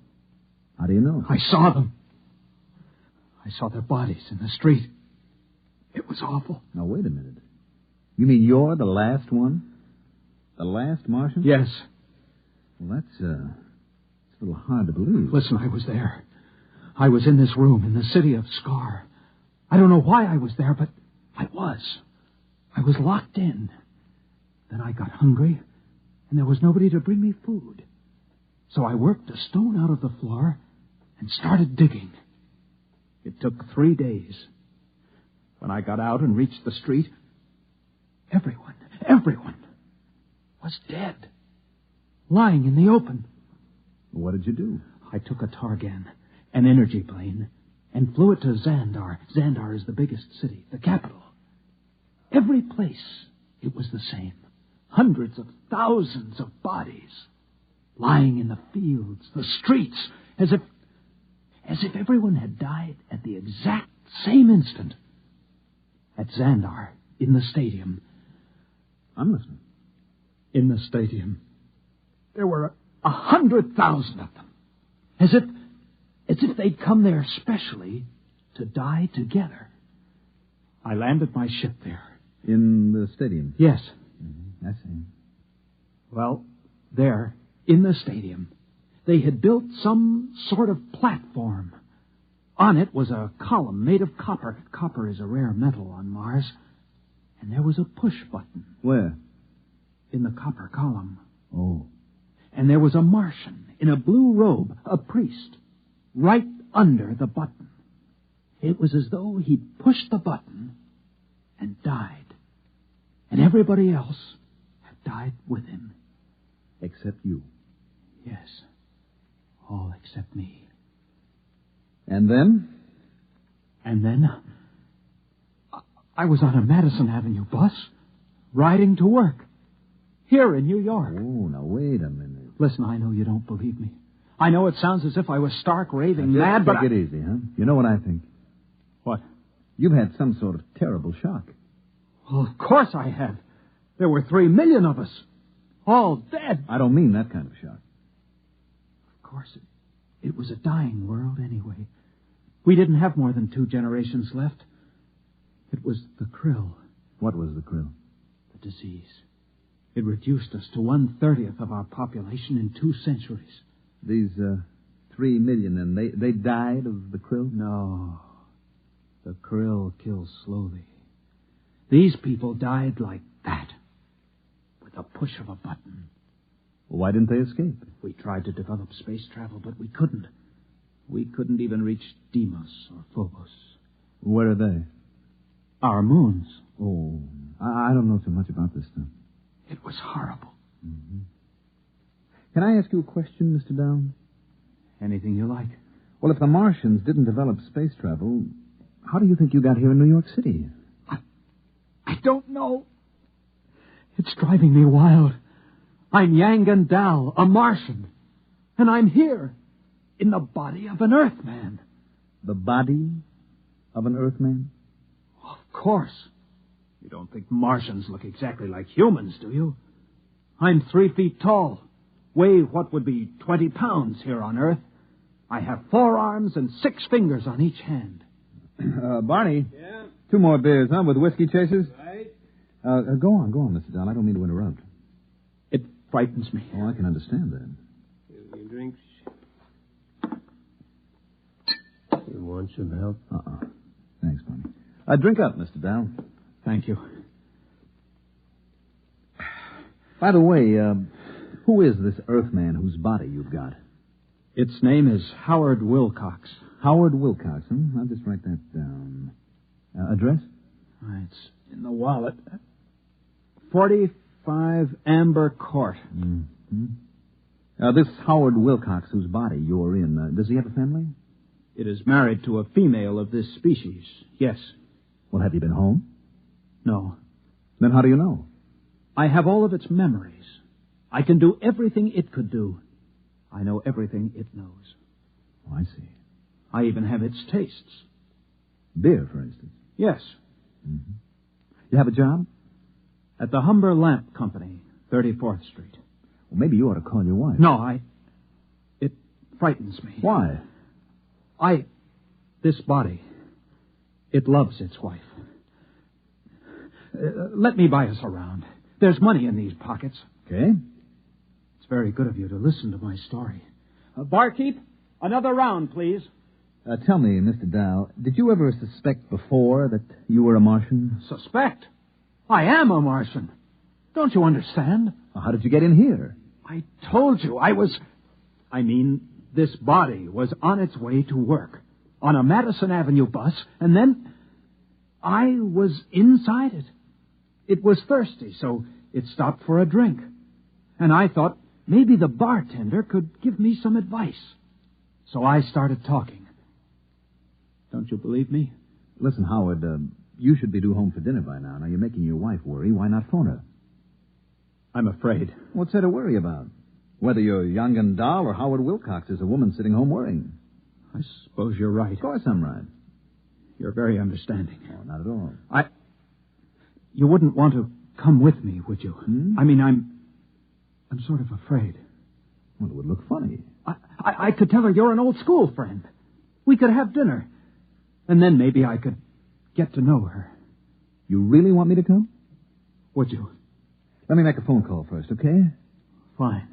[SPEAKER 14] How do you know?
[SPEAKER 15] I saw them. I saw their bodies in the street. It was awful.
[SPEAKER 14] Now, wait a minute. You mean you're the last one? The last Martian?
[SPEAKER 15] Yes.
[SPEAKER 14] Well, that's a little hard to believe.
[SPEAKER 15] Listen, I was there. I was in this room in the city of Scar. I don't know why I was there, but I was. I was locked in. Then I got hungry, and there was nobody to bring me food. So I worked a stone out of the floor and started digging. It took 3 days. When I got out and reached the street, everyone was dead, lying in the open.
[SPEAKER 14] What did you do?
[SPEAKER 15] I took a Targan, an energy plane, and flew it to Xandar. Xandar is the biggest city, the capital. Every place, it was the same. Hundreds of thousands of bodies lying in the fields, the streets, as if everyone had died at the exact same instant. At Xandar, in the stadium.
[SPEAKER 14] I'm listening.
[SPEAKER 15] In the stadium, there were 100,000 of them. As if they'd come there specially to die together. I landed my ship there.
[SPEAKER 14] In the stadium?
[SPEAKER 15] Yes.
[SPEAKER 14] Mm-hmm. I see.
[SPEAKER 15] Well, there, in the stadium, they had built some sort of platform. On it was a column made of copper. Copper is a rare metal on Mars. And there was a push button.
[SPEAKER 14] Where?
[SPEAKER 15] In the copper column.
[SPEAKER 14] Oh.
[SPEAKER 15] And there was a Martian in a blue robe, a priest, right under the button. It was as though he'd pushed the button and died. And everybody else had died with him.
[SPEAKER 14] Except you?
[SPEAKER 15] Yes. All except me.
[SPEAKER 14] And then?
[SPEAKER 15] And then I was on a Madison Avenue bus, riding to work, here in New York.
[SPEAKER 14] Oh, now wait a minute.
[SPEAKER 15] Listen, I know you don't believe me. I know it sounds as if I was stark raving mad, but
[SPEAKER 14] take it easy, huh? You know what I think?
[SPEAKER 15] What?
[SPEAKER 14] You've had some sort of terrible shock.
[SPEAKER 15] Well, of course I have. There were 3 million of us, all dead.
[SPEAKER 14] I don't mean that kind of shock.
[SPEAKER 15] Of course, it was a dying world anyway. We didn't have more than 2 generations left. It was the krill.
[SPEAKER 14] What was the krill?
[SPEAKER 15] The disease. It reduced us to 1/30th of our population in 2 centuries.
[SPEAKER 14] These 3 million, and they died of the krill?
[SPEAKER 15] No. The krill kills slowly. These people died like that, with a push of a button.
[SPEAKER 14] Well, why didn't they escape?
[SPEAKER 15] We tried to develop space travel, but we couldn't. We couldn't even reach Deimos or Phobos.
[SPEAKER 14] Where are they?
[SPEAKER 15] Our moons.
[SPEAKER 14] Oh, I don't know so much about this stuff.
[SPEAKER 15] It was horrible.
[SPEAKER 14] Mm-hmm. Can I ask you a question, Mr. Down?
[SPEAKER 15] Anything you like.
[SPEAKER 14] Well, if the Martians didn't develop space travel, how do you think you got here in New York City?
[SPEAKER 15] I don't know. It's driving me wild. I'm Yangan Dal, a Martian. And I'm here, in the body of an Earthman.
[SPEAKER 14] The body of an Earthman?
[SPEAKER 15] Of course. You don't think Martians look exactly like humans, do you? I'm 3 feet tall. Weigh what would be 20 pounds here on Earth. I have 4 arms and 6 fingers on each hand.
[SPEAKER 14] Barney?
[SPEAKER 16] Yeah?
[SPEAKER 14] 2 more beers, huh, with whiskey chasers?
[SPEAKER 16] Right.
[SPEAKER 14] Go on, Mr. Down. I don't mean to interrupt.
[SPEAKER 15] It frightens me.
[SPEAKER 14] Oh, I can understand that.
[SPEAKER 16] Give me drinks. You want some help?
[SPEAKER 14] Thanks, Barney. Drink up, Mr. Down.
[SPEAKER 15] Thank you.
[SPEAKER 14] By the way, who is this Earthman whose body you've got?
[SPEAKER 15] Its name is Howard Wilcox.
[SPEAKER 14] Howard Wilcox, huh? I'll just write that down. Address?
[SPEAKER 15] It's in the wallet. 45 Amber Court.
[SPEAKER 14] Mm-hmm. This Howard Wilcox whose body you're in, does he have a family?
[SPEAKER 15] It is married to a female of this species, yes.
[SPEAKER 14] Well, have you been home?
[SPEAKER 15] No.
[SPEAKER 14] Then how do you know?
[SPEAKER 15] I have all of its memories. I can do everything it could do. I know everything it knows.
[SPEAKER 14] Oh, I see.
[SPEAKER 15] I even have its tastes.
[SPEAKER 14] Beer, for instance.
[SPEAKER 15] Yes.
[SPEAKER 14] Mm-hmm. You have a job?
[SPEAKER 15] At the Humber Lamp Company, 34th Street.
[SPEAKER 14] Well, maybe you ought to call your wife.
[SPEAKER 15] No, It frightens me.
[SPEAKER 14] Why?
[SPEAKER 15] This body, it loves its wife. Let me buy us around. There's money in these pockets.
[SPEAKER 14] Okay.
[SPEAKER 15] It's very good of you to listen to my story. Barkeep, another round, please.
[SPEAKER 14] Tell me, Mr. Dow, did you ever suspect before that you were a Martian?
[SPEAKER 15] Suspect? I am a Martian. Don't you understand?
[SPEAKER 14] Well, how did you get in here?
[SPEAKER 15] I told you this body was on its way to work on a Madison Avenue bus, and then I was inside it. It was thirsty, so it stopped for a drink. And I thought maybe the bartender could give me some advice. So I started talking. Don't you believe me?
[SPEAKER 14] Listen, Howard, you should be due home for dinner by now. Now, you're making your wife worry. Why not phone her?
[SPEAKER 15] I'm afraid.
[SPEAKER 14] What's there to worry about? Whether you're young and dull or Howard Wilcox is a woman sitting home worrying.
[SPEAKER 15] I suppose you're right.
[SPEAKER 14] Of course I'm right.
[SPEAKER 15] You're very understanding.
[SPEAKER 14] Oh, not at all.
[SPEAKER 15] You wouldn't want to come with me, would you? I'm sort of afraid.
[SPEAKER 14] Well, it would look funny.
[SPEAKER 15] I could tell her you're an old school friend. We could have dinner. And then maybe I could get to know her.
[SPEAKER 14] You really want me to come?
[SPEAKER 15] Would you?
[SPEAKER 14] Let me make a phone call first, okay?
[SPEAKER 15] Fine.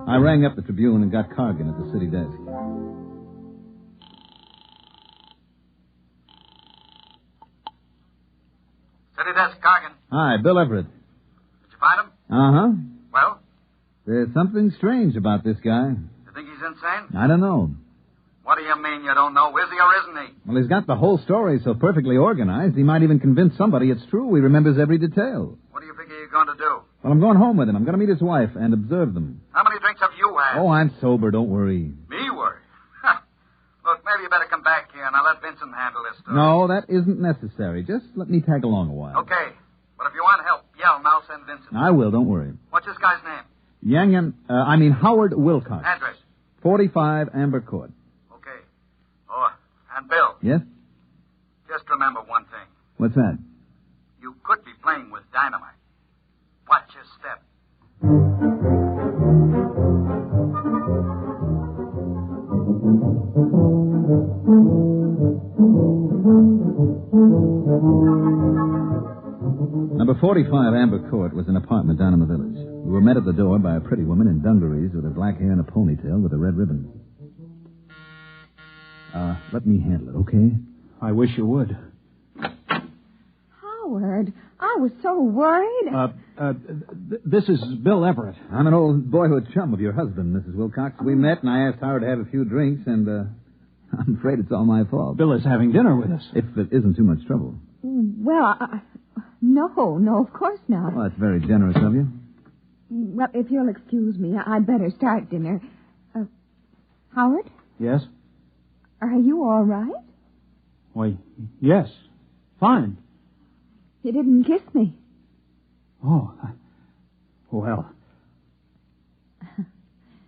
[SPEAKER 14] I rang up the Tribune and got Cargan at the city desk.
[SPEAKER 17] City desk, Cargan.
[SPEAKER 14] Hi, Bill Everett.
[SPEAKER 17] Did you find him?
[SPEAKER 14] Uh-huh.
[SPEAKER 17] Well?
[SPEAKER 14] There's something strange about this guy.
[SPEAKER 17] You think he's insane?
[SPEAKER 14] I don't know.
[SPEAKER 17] What do you mean you don't know? Is he or isn't he?
[SPEAKER 14] Well, he's got the whole story so perfectly organized, he might even convince somebody it's true. He remembers every detail.
[SPEAKER 17] What do you figure you're going to do?
[SPEAKER 14] Well, I'm going home with him. I'm going to meet his wife and observe them.
[SPEAKER 17] How many drinks have you had?
[SPEAKER 14] Oh, I'm sober. Don't worry.
[SPEAKER 17] Me worry? Look, maybe you better come back here and I'll let Vincent handle this story.
[SPEAKER 14] No, that isn't necessary. Just let me tag along a while.
[SPEAKER 17] Okay. But if you want help, yell and I'll send Vincent.
[SPEAKER 14] I will. Don't worry.
[SPEAKER 17] What's this guy's name?
[SPEAKER 14] Howard Wilcox.
[SPEAKER 17] Address?
[SPEAKER 14] 45 Amber Court.
[SPEAKER 17] Okay. Oh, and Bill.
[SPEAKER 14] Yes?
[SPEAKER 17] Just remember one thing.
[SPEAKER 14] What's that?
[SPEAKER 17] You could be playing with dynamite. Watch your step.
[SPEAKER 14] Number 45 Amber Court was an apartment down in the village. We were met at the door by a pretty woman in dungarees with her black hair and a ponytail with a red ribbon. Let me handle it, okay?
[SPEAKER 15] I wish you would.
[SPEAKER 11] Howard, I was so worried.
[SPEAKER 15] This is Bill Everett.
[SPEAKER 14] I'm an old boyhood chum of your husband, Mrs. Wilcox. We met, and I asked Howard to have a few drinks, and I'm afraid it's all my fault.
[SPEAKER 15] Bill is having dinner with us.
[SPEAKER 14] If it isn't too much trouble.
[SPEAKER 11] Well, no, of course not.
[SPEAKER 14] Well, that's very generous of you.
[SPEAKER 11] Well, if you'll excuse me, I'd better start dinner. Howard?
[SPEAKER 15] Yes?
[SPEAKER 11] Are you all right?
[SPEAKER 15] Why, yes. Fine.
[SPEAKER 11] You didn't kiss me.
[SPEAKER 15] Oh, well.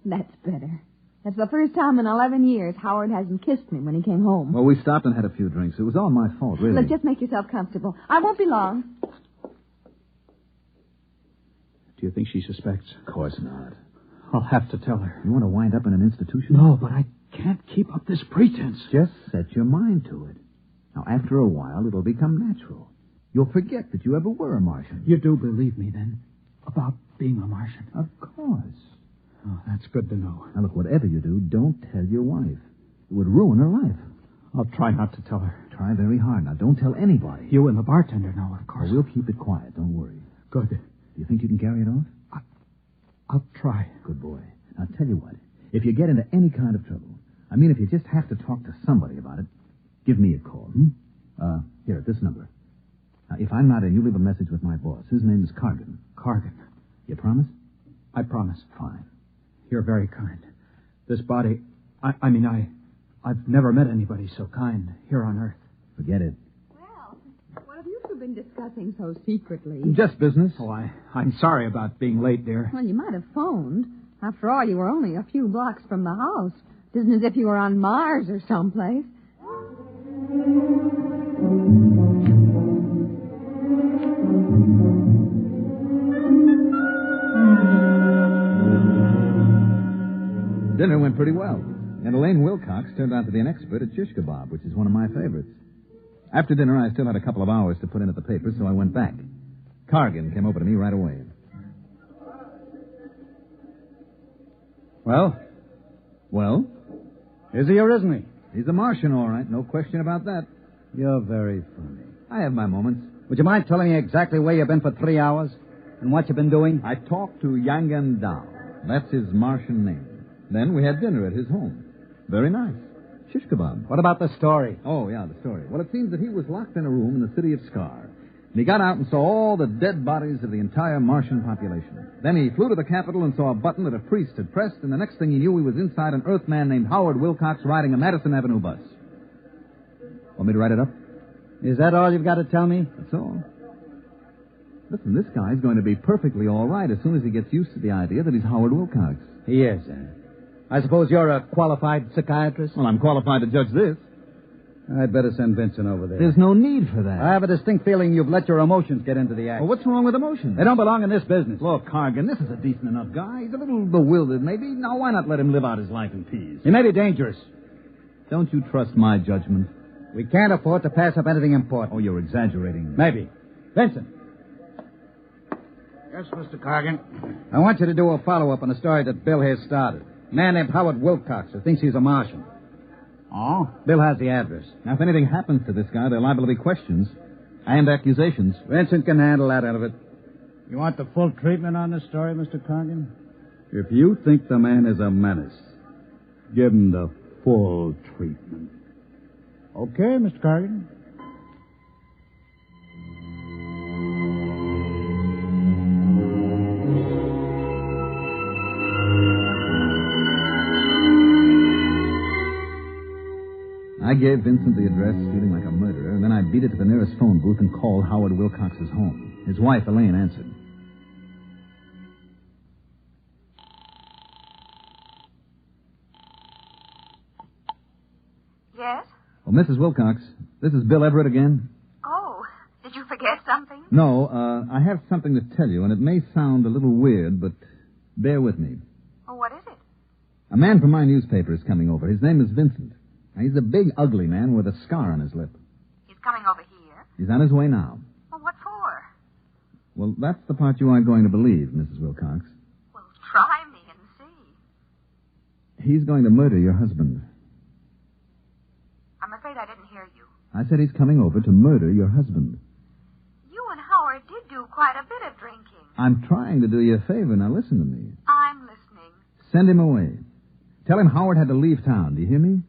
[SPEAKER 11] That's better. That's the first time in 11 years Howard hasn't kissed me when he came home.
[SPEAKER 14] Well, we stopped and had a few drinks. It was all my fault, really.
[SPEAKER 11] Look, just make yourself comfortable. I won't be long.
[SPEAKER 15] Do you think she suspects?
[SPEAKER 14] Of course not.
[SPEAKER 15] I'll have to tell her.
[SPEAKER 14] You want to wind up in an institution?
[SPEAKER 15] No, but I can't keep up this pretense.
[SPEAKER 14] Just set your mind to it. Now, after a while, it'll become natural. You'll forget that you ever were a Martian.
[SPEAKER 15] You do believe me, then, about being a Martian?
[SPEAKER 14] Of course.
[SPEAKER 15] Oh, that's good to know.
[SPEAKER 14] Now, look, whatever you do, don't tell your wife. It would ruin her life.
[SPEAKER 15] I'll try not to tell her.
[SPEAKER 14] Try very hard. Now, don't tell anybody.
[SPEAKER 15] You and the bartender know, of course.
[SPEAKER 14] Well, we'll keep it quiet. Don't worry.
[SPEAKER 15] Good.
[SPEAKER 14] Do you think you can carry it off?
[SPEAKER 15] I'll try.
[SPEAKER 14] Good boy. Now, tell you what. If you get into any kind of trouble, if you just have to talk to somebody about it, give me a call. Here, at this number. Now, if I'm not in, you leave a message with my boss. His name is Cargan.
[SPEAKER 15] Cargan.
[SPEAKER 14] You promise?
[SPEAKER 15] I promise.
[SPEAKER 14] Fine.
[SPEAKER 15] You're very kind. This body, I've never met anybody so kind here on Earth.
[SPEAKER 14] Forget it.
[SPEAKER 11] Well, discussing so secretly?
[SPEAKER 14] Just business.
[SPEAKER 15] Oh, I'm sorry about being late, dear.
[SPEAKER 11] Well, you might have phoned. After all, you were only a few blocks from the house. It isn't as if you were on Mars or someplace.
[SPEAKER 14] Dinner went pretty well, and Elaine Wilcox turned out to be an expert at shish kebab, which is one of my favorites. After dinner, I still had a couple of hours to put in at the paper, so I went back. Cargan came over to me right away.
[SPEAKER 15] Well?
[SPEAKER 14] Well?
[SPEAKER 15] Is he or isn't he?
[SPEAKER 14] He's a Martian, all right. No question about that.
[SPEAKER 15] You're very funny.
[SPEAKER 14] I have my moments.
[SPEAKER 15] Would you mind telling me exactly where you've been for 3 hours? And what you've been doing?
[SPEAKER 14] I talked to Yangan Dao. That's his Martian name. Then we had dinner at his home. Very nice. Shish kebab.
[SPEAKER 15] What about the story?
[SPEAKER 14] Oh, yeah, the story. Well, it seems that he was locked in a room in the city of Scar. And he got out and saw all the dead bodies of the entire Martian population. Then he flew to the Capitol and saw a button that a priest had pressed, and the next thing he knew, he was inside an Earthman named Howard Wilcox riding a Madison Avenue bus. Want me to write it up?
[SPEAKER 15] Is that all you've got to tell me?
[SPEAKER 14] That's all. Listen, this guy's going to be perfectly all right as soon as he gets used to the idea that he's Howard Wilcox.
[SPEAKER 15] He is, I suppose you're a qualified psychiatrist?
[SPEAKER 14] Well, I'm qualified to judge this.
[SPEAKER 15] I'd better send Vincent over there.
[SPEAKER 14] There's no need for that.
[SPEAKER 15] I have a distinct feeling you've let your emotions get into the act.
[SPEAKER 14] Well, what's wrong with emotions?
[SPEAKER 15] They don't belong in this business.
[SPEAKER 14] Look, Cargan, this is a decent enough guy. He's a little bewildered, maybe. Now, why not let him live out his life in peace?
[SPEAKER 15] He may be dangerous.
[SPEAKER 14] Don't you trust my judgment?
[SPEAKER 15] We can't afford to pass up anything important.
[SPEAKER 14] Oh, you're exaggerating.
[SPEAKER 15] Maybe. Vincent.
[SPEAKER 18] Yes, Mr. Cargan.
[SPEAKER 15] I want you to do a follow-up on a story that Bill here started. A man named Howard Wilcox who thinks he's a Martian.
[SPEAKER 18] Oh?
[SPEAKER 15] Bill has the address.
[SPEAKER 14] Now, if anything happens to this guy, there are liable to be questions and accusations.
[SPEAKER 15] Vincent can handle that end of it.
[SPEAKER 18] You want the full treatment on this story, Mr. Cargan?
[SPEAKER 15] If you think the man is a menace, give him the full treatment.
[SPEAKER 18] Okay, Mr. Cargan.
[SPEAKER 14] I gave Vincent the address, feeling like a murderer, and then I beat it to the nearest phone booth and called Howard Wilcox's home. His wife, Elaine, answered.
[SPEAKER 19] Yes?
[SPEAKER 14] Oh, Mrs. Wilcox, this is Bill Everett again.
[SPEAKER 19] Oh, did you forget something?
[SPEAKER 14] No, I have something to tell you, and it may sound a little weird, but bear with me.
[SPEAKER 19] Oh, what is it?
[SPEAKER 14] A man from my newspaper is coming over. His name is Vincent. He's a big, ugly man with a scar on his lip.
[SPEAKER 19] He's coming over here?
[SPEAKER 14] He's on his way now.
[SPEAKER 19] Well, what for?
[SPEAKER 14] Well, that's the part you aren't going to believe, Mrs. Wilcox.
[SPEAKER 19] Well, try me and see.
[SPEAKER 14] He's going to murder your husband.
[SPEAKER 19] I'm afraid I didn't hear you.
[SPEAKER 14] I said he's coming over to murder your husband.
[SPEAKER 19] You and Howard did do quite a bit of drinking.
[SPEAKER 14] I'm trying to do you a favor. Now listen to me.
[SPEAKER 19] I'm listening.
[SPEAKER 14] Send him away. Tell him Howard had to leave town. Do you hear me?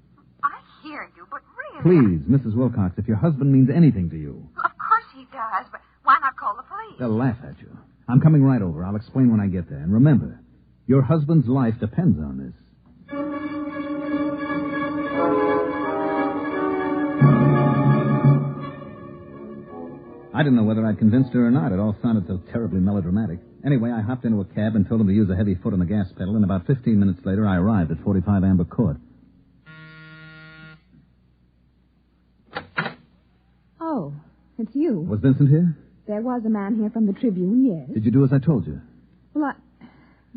[SPEAKER 19] I hear you, but really...
[SPEAKER 14] Please, Mrs. Wilcox, if your husband means anything to you.
[SPEAKER 19] Of course he does, but why not call the police?
[SPEAKER 14] They'll laugh at you. I'm coming right over. I'll explain when I get there. And remember, your husband's life depends on this. I didn't know whether I'd convinced her or not. It all sounded so terribly melodramatic. Anyway, I hopped into a cab and told him to use a heavy foot on the gas pedal, and about 15 minutes later, I arrived at 45 Amber Court.
[SPEAKER 11] Oh, it's you.
[SPEAKER 14] Was Vincent here?
[SPEAKER 11] There was a man here from the Tribune, yes.
[SPEAKER 14] Did you do as I told you?
[SPEAKER 11] Well,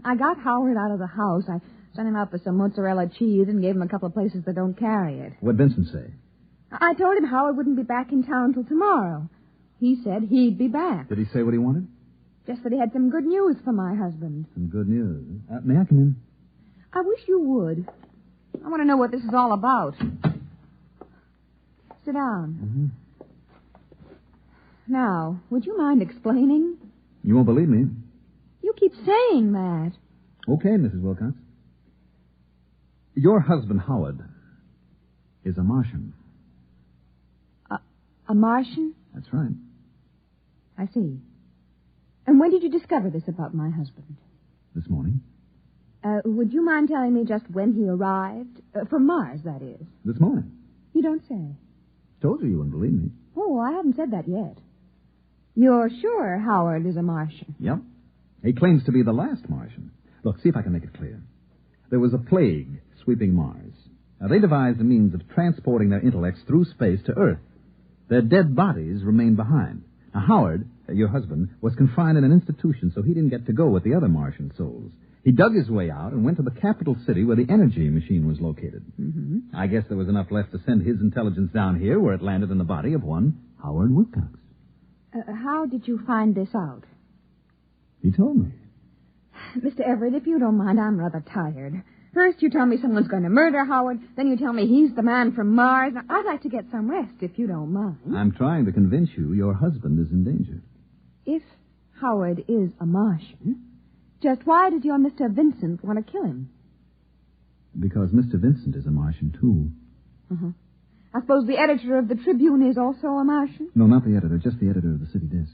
[SPEAKER 11] I got Howard out of the house. I sent him out for some mozzarella cheese and gave him a couple of places that don't carry it.
[SPEAKER 14] What'd Vincent say?
[SPEAKER 11] I told him Howard wouldn't be back in town till tomorrow. He said he'd be back.
[SPEAKER 14] Did he say what he wanted?
[SPEAKER 11] Just that he had some good news for my husband.
[SPEAKER 14] Some good news. May I come in?
[SPEAKER 11] I wish you would. I want to know what this is all about. Sit down. Now, would you mind explaining?
[SPEAKER 14] You won't believe me.
[SPEAKER 11] You keep saying that.
[SPEAKER 14] Okay, Mrs. Wilcox. Your husband, Howard, is a Martian.
[SPEAKER 11] A Martian?
[SPEAKER 14] That's right.
[SPEAKER 11] I see. And when did you discover this about my husband?
[SPEAKER 14] This morning.
[SPEAKER 11] Would you mind telling me just when he arrived? From Mars, that is.
[SPEAKER 14] This morning.
[SPEAKER 11] You don't say.
[SPEAKER 14] Told you wouldn't believe me.
[SPEAKER 11] Oh, I haven't said that yet. You're sure Howard is a Martian?
[SPEAKER 14] Yep. He claims to be the last Martian. Look, see if I can make it clear. There was a plague sweeping Mars. Now, they devised a means of transporting their intellects through space to Earth. Their dead bodies remained behind. Now, Howard, your husband, was confined in an institution, so he didn't get to go with the other Martian souls. He dug his way out and went to the capital city where the energy machine was located.
[SPEAKER 11] Mm-hmm.
[SPEAKER 14] I guess there was enough left to send his intelligence down here, where it landed in the body of one Howard Wilcox.
[SPEAKER 11] How did you find this out?
[SPEAKER 14] He told me.
[SPEAKER 11] Mr. Everett, if you don't mind, I'm rather tired. First you tell me someone's going to murder Howard, then you tell me he's the man from Mars. I'd like to get some rest, if you don't mind.
[SPEAKER 14] I'm trying to convince you your husband is in danger.
[SPEAKER 11] If Howard is a Martian, just why did your Mr. Vincent want to kill him?
[SPEAKER 14] Because Mr. Vincent is a Martian, too.
[SPEAKER 11] Uh-huh. I suppose the editor of the Tribune is also a Martian?
[SPEAKER 14] No, not the editor, just the editor of the city desk.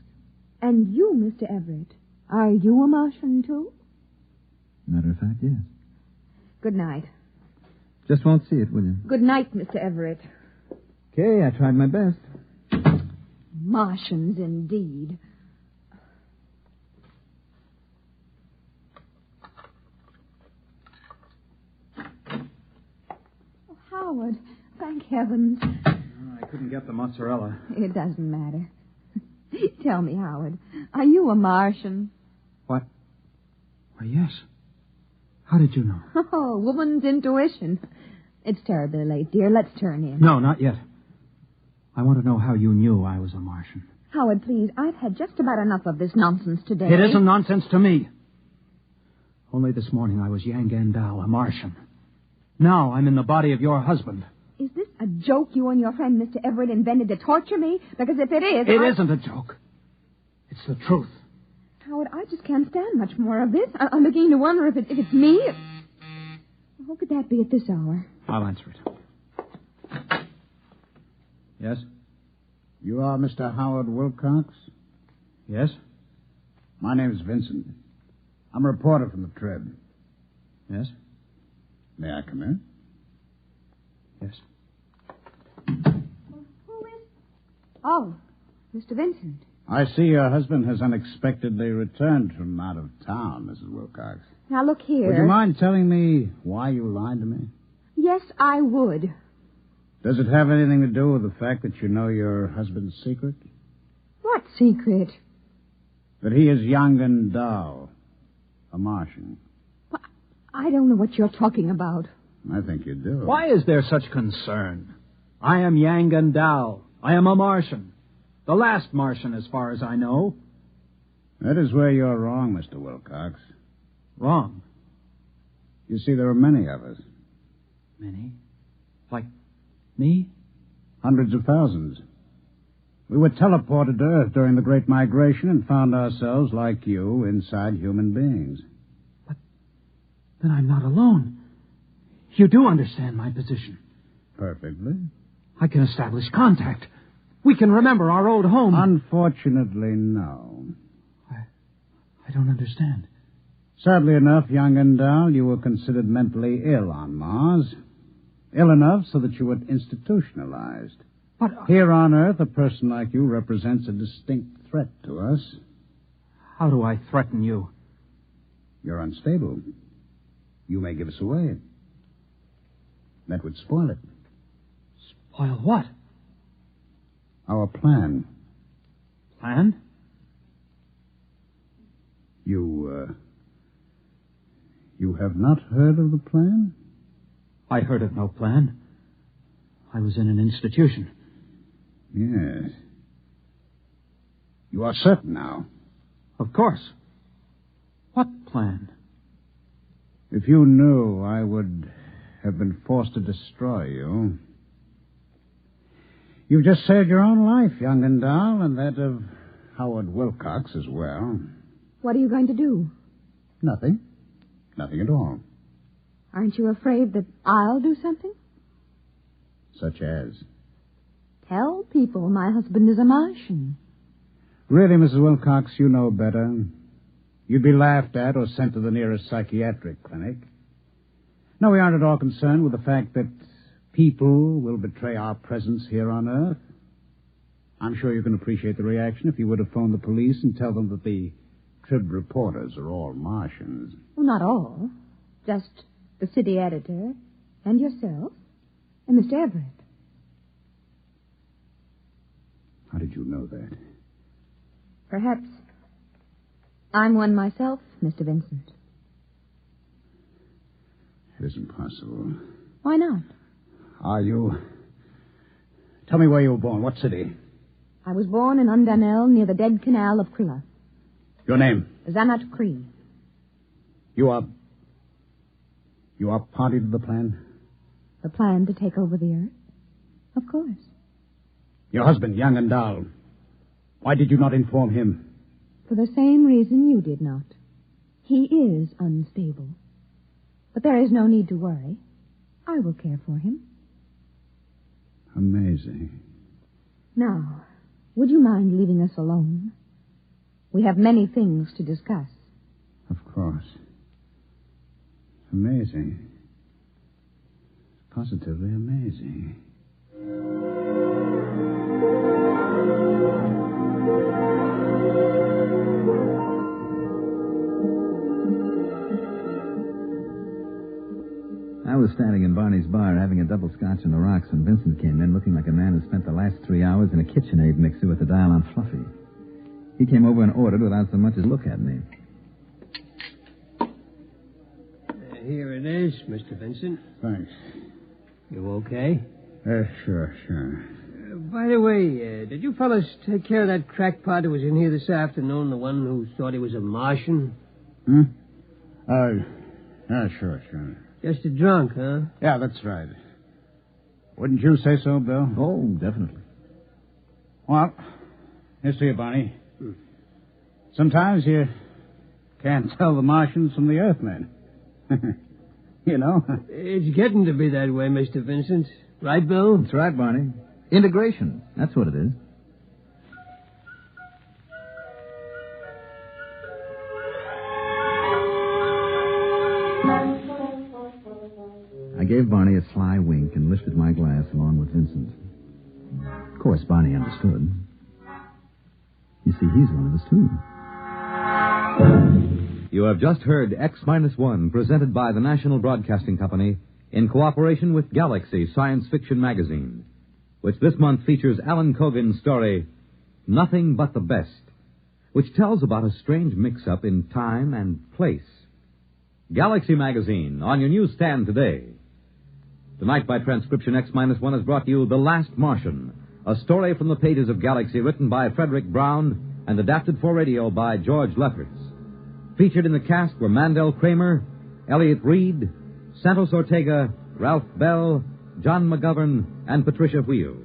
[SPEAKER 11] And you, Mr. Everett, are you a Martian, too?
[SPEAKER 14] Matter of fact, yes.
[SPEAKER 11] Good night.
[SPEAKER 14] Just won't see it, will you?
[SPEAKER 11] Good night, Mr. Everett.
[SPEAKER 14] Okay, I tried my best.
[SPEAKER 11] Martians, indeed. Oh, Howard, thank heavens.
[SPEAKER 15] I couldn't get the mozzarella.
[SPEAKER 11] It doesn't matter. Tell me, Howard, are you a Martian?
[SPEAKER 15] What? Why, yes. How did you know?
[SPEAKER 11] Oh, woman's intuition. It's terribly late, dear. Let's turn in.
[SPEAKER 15] No, not yet. I want to know how you knew I was a Martian.
[SPEAKER 11] Howard, please, I've had just about enough of this nonsense today.
[SPEAKER 15] It isn't nonsense to me. Only this morning I was Yang Gandal, a Martian. Now I'm in the body of your husband.
[SPEAKER 11] Is this a joke you and your friend Mr. Everett invented to torture me? Because if it is...
[SPEAKER 15] It isn't a joke. It's the truth.
[SPEAKER 11] Howard, I just can't stand much more of this. I'm beginning to wonder if it's me. Who could that be at this hour?
[SPEAKER 15] I'll answer it. Yes?
[SPEAKER 18] You are Mr. Howard Wilcox?
[SPEAKER 15] Yes?
[SPEAKER 18] My name's Vincent. I'm a reporter from the Trib.
[SPEAKER 15] Yes?
[SPEAKER 18] May I come in?
[SPEAKER 15] Yes.
[SPEAKER 11] Who is... Oh, Mr. Vincent.
[SPEAKER 18] I see your husband has unexpectedly returned from out of town, Mrs. Wilcox.
[SPEAKER 11] Now, look here.
[SPEAKER 18] Would you mind telling me why you lied to me?
[SPEAKER 11] Yes, I would.
[SPEAKER 18] Does it have anything to do with the fact that you know your husband's secret?
[SPEAKER 11] What secret?
[SPEAKER 18] That he is young and dull. A Martian.
[SPEAKER 11] Well, I don't know what you're talking about.
[SPEAKER 18] I think you do.
[SPEAKER 15] Why is there such concern? I am Yang Gandal. I am a Martian. The last Martian, as far as I know.
[SPEAKER 18] That is where you're wrong, Mr. Wilcox.
[SPEAKER 15] Wrong?
[SPEAKER 18] You see, there are many of us.
[SPEAKER 15] Many? Like me?
[SPEAKER 18] Hundreds of thousands. We were teleported to Earth during the Great Migration and found ourselves, like you, inside human beings.
[SPEAKER 15] But then I'm not alone. You do understand my position.
[SPEAKER 18] Perfectly.
[SPEAKER 15] I can establish contact. We can remember our old home.
[SPEAKER 18] Unfortunately, no.
[SPEAKER 15] I don't understand.
[SPEAKER 18] Sadly enough, young and dull, you were considered mentally ill on Mars. Ill enough so that you were institutionalized.
[SPEAKER 15] But
[SPEAKER 18] here on Earth, a person like you represents a distinct threat to us.
[SPEAKER 15] How do I threaten you?
[SPEAKER 18] You're unstable. You may give us away. That would spoil it.
[SPEAKER 15] Spoil what?
[SPEAKER 18] Our plan.
[SPEAKER 15] Plan?
[SPEAKER 18] You have not heard of the plan?
[SPEAKER 15] I heard of no plan. I was in an institution.
[SPEAKER 18] Yes. You are certain now?
[SPEAKER 15] Of course. What plan?
[SPEAKER 18] If you knew, I would have been forced to destroy you. You've just saved your own life, young and dull, and that of Howard Wilcox as well.
[SPEAKER 11] What are you going to do?
[SPEAKER 18] Nothing. Nothing at all.
[SPEAKER 11] Aren't you afraid that I'll do something?
[SPEAKER 18] Such as?
[SPEAKER 11] Tell people my husband is a Martian.
[SPEAKER 18] Really, Mrs. Wilcox, you know better. You'd be laughed at or sent to the nearest psychiatric clinic. No, we aren't at all concerned with the fact that people will betray our presence here on Earth. I'm sure you can appreciate the reaction if you would have phoned the police and tell them that the Trib reporters are all Martians.
[SPEAKER 11] Well, not all. Just the city editor and yourself and Mr. Everett.
[SPEAKER 18] How did you know that?
[SPEAKER 11] Perhaps I'm one myself, Mr. Vincent.
[SPEAKER 18] It isn't possible.
[SPEAKER 11] Why not?
[SPEAKER 18] Are you... Tell me where you were born. What city?
[SPEAKER 11] I was born in Undanel near the dead canal of Krilla.
[SPEAKER 18] Your name?
[SPEAKER 11] Zanat Cree.
[SPEAKER 18] You are party to the plan?
[SPEAKER 11] The plan to take over the earth? Of course.
[SPEAKER 18] Your husband, Young and Dahl. Why did you not inform him?
[SPEAKER 11] For the same reason you did not. He is unstable. But there is no need to worry. I will care for him.
[SPEAKER 18] Amazing.
[SPEAKER 11] Now, would you mind leaving us alone? We have many things to discuss.
[SPEAKER 18] Of course. Amazing. Positively amazing.
[SPEAKER 14] I was standing in Barney's bar having a double scotch on the rocks when Vincent came in looking like a man who spent the last 3 hours in a KitchenAid mixer with the dial on Fluffy. He came over and ordered without so much as look at me.
[SPEAKER 16] Here it is, Mr. Vincent.
[SPEAKER 18] Thanks.
[SPEAKER 16] You okay?
[SPEAKER 18] Sure.
[SPEAKER 16] By the way, did you fellas take care of that crackpot who was in here this afternoon, the one who thought he was a Martian?
[SPEAKER 18] Sure.
[SPEAKER 16] Just a drunk, huh?
[SPEAKER 18] Yeah, that's right. Wouldn't you say so, Bill?
[SPEAKER 14] Oh, definitely.
[SPEAKER 18] Well, here's to you, Barney. Sometimes you can't tell the Martians from the Earthmen. You know?
[SPEAKER 16] It's getting to be that way, Mr. Vincent. Right, Bill?
[SPEAKER 14] That's right, Barney. Integration. That's what it is. I gave Barney a sly wink and lifted my glass along with Vincent. Of course, Barney understood. You see, he's one of us, too. You have just heard X-1, presented by the National Broadcasting Company in cooperation with Galaxy Science Fiction Magazine, which this month features Alan Cogan's story, Nothing But the Best, which tells about a strange mix-up in time and place. Galaxy Magazine, on your newsstand today. Tonight, by transcription, X-1 has brought you The Last Martian, a story from the pages of Galaxy written by Frederick Brown and adapted for radio by George Lefferts. Featured in the cast were Mandel Kramer, Elliot Reed, Santos Ortega, Ralph Bell, John McGovern, and Patricia Wheel.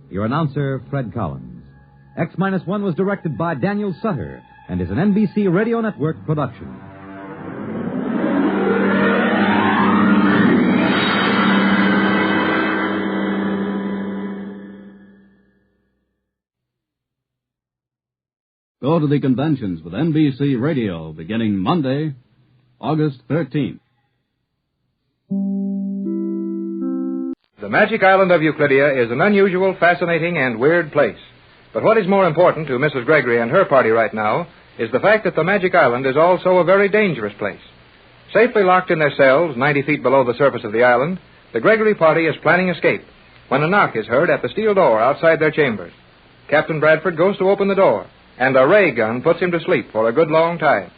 [SPEAKER 14] Your announcer, Fred Collins. X-1 was directed by Daniel Sutter and is an NBC Radio Network production.
[SPEAKER 20] Go to the conventions with NBC Radio beginning Monday, August 13th.
[SPEAKER 21] The magic island of Euclidia is an unusual, fascinating, and weird place. But what is more important to Mrs. Gregory and her party right now is the fact that the magic island is also a very dangerous place. Safely locked in their cells 90 feet below the surface of the island, the Gregory party is planning escape when a knock is heard at the steel door outside their chambers. Captain Bradford goes to open the door, and a ray gun puts him to sleep for a good long time.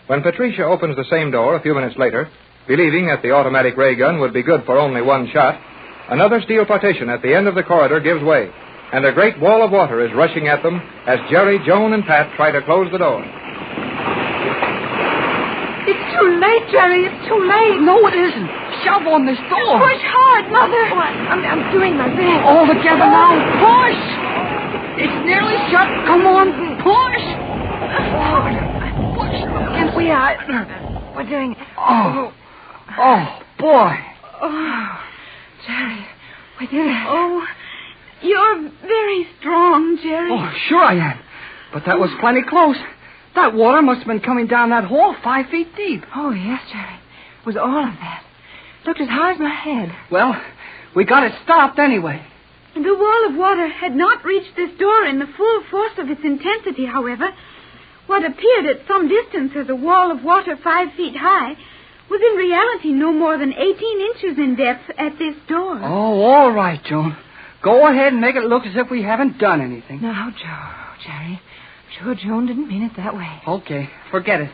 [SPEAKER 21] When Patricia opens the same door a few minutes later, believing that the automatic ray gun would be good for only one shot, another steel partition at the end of the corridor gives way, and a great wall of water is rushing at them as Jerry, Joan, and Pat try to close the door.
[SPEAKER 19] It's too late, Jerry. It's too late.
[SPEAKER 10] No, it isn't. Shove on this door.
[SPEAKER 19] Push hard, Mother. Oh, I'm doing my best.
[SPEAKER 10] All together now. Push. It's nearly shut. Come on. Push.
[SPEAKER 19] Harder. Push. And we are. We're doing it.
[SPEAKER 10] Oh, boy.
[SPEAKER 19] Oh, Jerry, we did it. Oh, you're very strong, Jerry.
[SPEAKER 10] Oh, sure I am. But that was plenty close. That water must have been coming down that hole 5 feet deep.
[SPEAKER 19] Oh, yes, Jerry. It was all of that. Looked as high as my head.
[SPEAKER 10] Well, we got it stopped anyway.
[SPEAKER 19] The wall of water had not reached this door in the full force of its intensity, however. What appeared at some distance as a wall of water 5 feet high was in reality no more than 18 inches in depth at this door.
[SPEAKER 10] Oh, all right, Joan. Go ahead and make it look as if we haven't done anything.
[SPEAKER 11] No, Jerry. Sure, Joan didn't mean it that way.
[SPEAKER 10] Okay, forget it.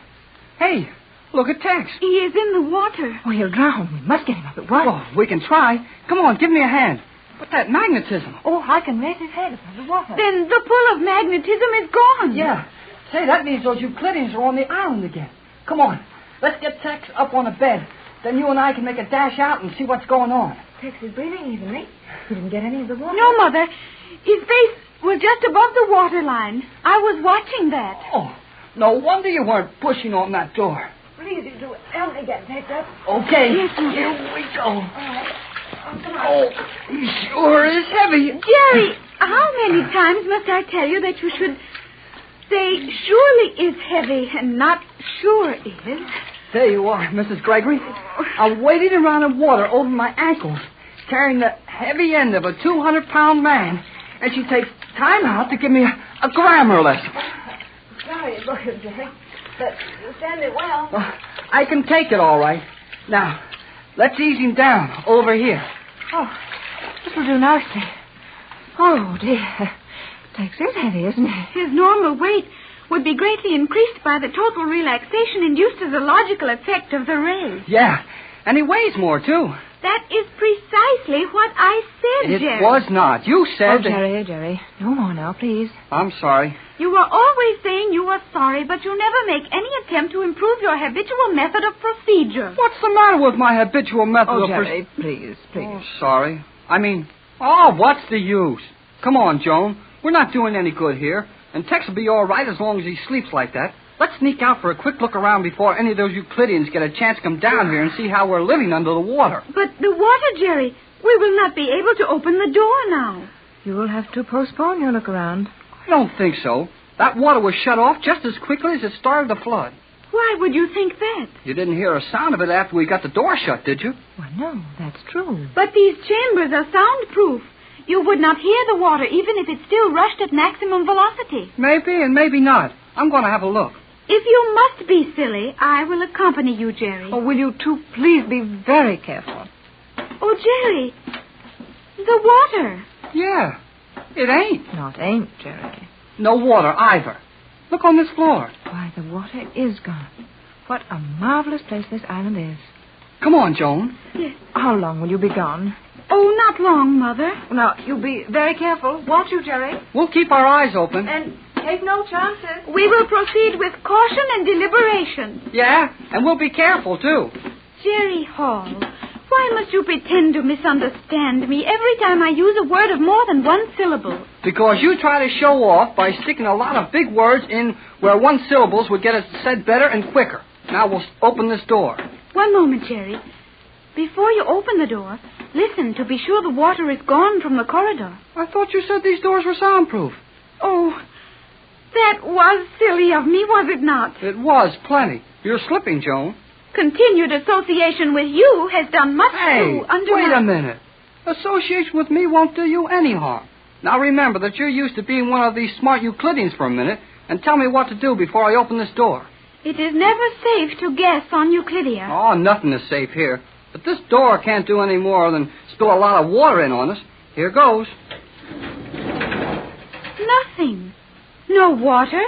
[SPEAKER 10] Hey, look at Tex.
[SPEAKER 19] He is in the water.
[SPEAKER 11] Oh, he'll drown. We must get him up at once.
[SPEAKER 10] Oh, we can try. Come on, give me a hand. But that magnetism.
[SPEAKER 11] Oh, I can raise his head above the water.
[SPEAKER 19] Then the pull of magnetism is gone.
[SPEAKER 10] Yeah. Say, that means those Euclideans are on the island again. Come on. Let's get Tex up on a bed. Then you and I can make a dash out and see what's going on.
[SPEAKER 11] Tex is breathing evenly. He didn't get any of the water.
[SPEAKER 19] No, Mother. His face was just above the waterline. I was watching that.
[SPEAKER 10] Oh, no wonder you weren't pushing on that door.
[SPEAKER 11] Please, you do it. Help me get Tex up.
[SPEAKER 10] Okay.
[SPEAKER 19] Yes, Mother.
[SPEAKER 10] Here we go.
[SPEAKER 11] All right.
[SPEAKER 10] Oh, he sure is heavy.
[SPEAKER 19] Jerry, how many times must I tell you that you should say surely is heavy and not sure is?
[SPEAKER 10] There you are, Mrs. Gregory. I'm wading around in water over my ankles, carrying the heavy end of a 200-pound man, and she takes time out to give me a grammar lesson.
[SPEAKER 11] Sorry, look at Jerry, but you stand it well.
[SPEAKER 10] I can take it all right. Now, let's ease him down over here.
[SPEAKER 11] Oh, this will do nicely. Oh, dear. Tex is heavy, isn't he?
[SPEAKER 19] His normal weight would be greatly increased by the total relaxation induced as a logical effect of the ray.
[SPEAKER 10] Yeah, and he weighs more, too.
[SPEAKER 19] That is precisely what I said,
[SPEAKER 10] It
[SPEAKER 19] Jerry.
[SPEAKER 10] was not. You said
[SPEAKER 11] Oh, Jerry. No more now, please.
[SPEAKER 10] I'm sorry.
[SPEAKER 19] You were always saying you were sorry, but you never make any attempt to improve your habitual method of procedure.
[SPEAKER 10] What's the matter with my habitual method
[SPEAKER 11] Oh,
[SPEAKER 10] of
[SPEAKER 11] Jerry, please.
[SPEAKER 10] Oh, sorry. What's the use? Come on, Joan. We're not doing any good here. And Tex will be all right as long as he sleeps like that. Let's sneak out for a quick look around before any of those Euclideans get a chance to come down here and see how we're living under the water.
[SPEAKER 19] But the water, Jerry, we will not be able to open the door now.
[SPEAKER 11] You will have to postpone your look around.
[SPEAKER 10] I don't think so. That water was shut off just as quickly as it started to flood.
[SPEAKER 19] Why would you think that?
[SPEAKER 10] You didn't hear a sound of it after we got the door shut, did you?
[SPEAKER 11] Well, no, that's true.
[SPEAKER 19] But these chambers are soundproof. You would not hear the water even if it still rushed at maximum velocity.
[SPEAKER 10] Maybe and maybe not. I'm going to have a look.
[SPEAKER 19] If you must be silly, I will accompany you, Jerry.
[SPEAKER 11] Oh, will you two please be very careful?
[SPEAKER 19] Oh, Jerry, the water.
[SPEAKER 10] Yeah, it ain't.
[SPEAKER 11] Not ain't, Jerry.
[SPEAKER 10] No water either. Look on this floor.
[SPEAKER 11] Why, the water is gone. What a marvelous place this island is.
[SPEAKER 10] Come on, Joan.
[SPEAKER 19] Yes.
[SPEAKER 11] How long will you be gone?
[SPEAKER 19] Oh, not long, Mother.
[SPEAKER 11] Now, you be very careful, won't you, Jerry?
[SPEAKER 10] We'll keep our eyes open.
[SPEAKER 11] And take no chances.
[SPEAKER 19] We will proceed with caution and deliberation.
[SPEAKER 10] Yeah, and we'll be careful, too.
[SPEAKER 19] Jerry Hall, why must you pretend to misunderstand me every time I use a word of more than one syllable?
[SPEAKER 10] Because you try to show off by sticking a lot of big words in where one syllables would get it said better and quicker. Now we'll open this door.
[SPEAKER 19] One moment, Jerry. Before you open the door, listen to be sure the water is gone from the corridor.
[SPEAKER 10] I thought you said these doors were soundproof.
[SPEAKER 19] Oh, that was silly of me, was it not?
[SPEAKER 10] It was, plenty. You're slipping, Joan.
[SPEAKER 19] Continued association with you has done much to undermine...
[SPEAKER 10] Wait a minute. Association with me won't do you any harm. Now remember that you're used to being one of these smart Euclideans for a minute, and tell me what to do before I open this door.
[SPEAKER 19] It is never safe to guess on Euclidia.
[SPEAKER 10] Oh, nothing is safe here. But this door can't do any more than spill a lot of water in on us. Here goes.
[SPEAKER 19] Nothing. No water.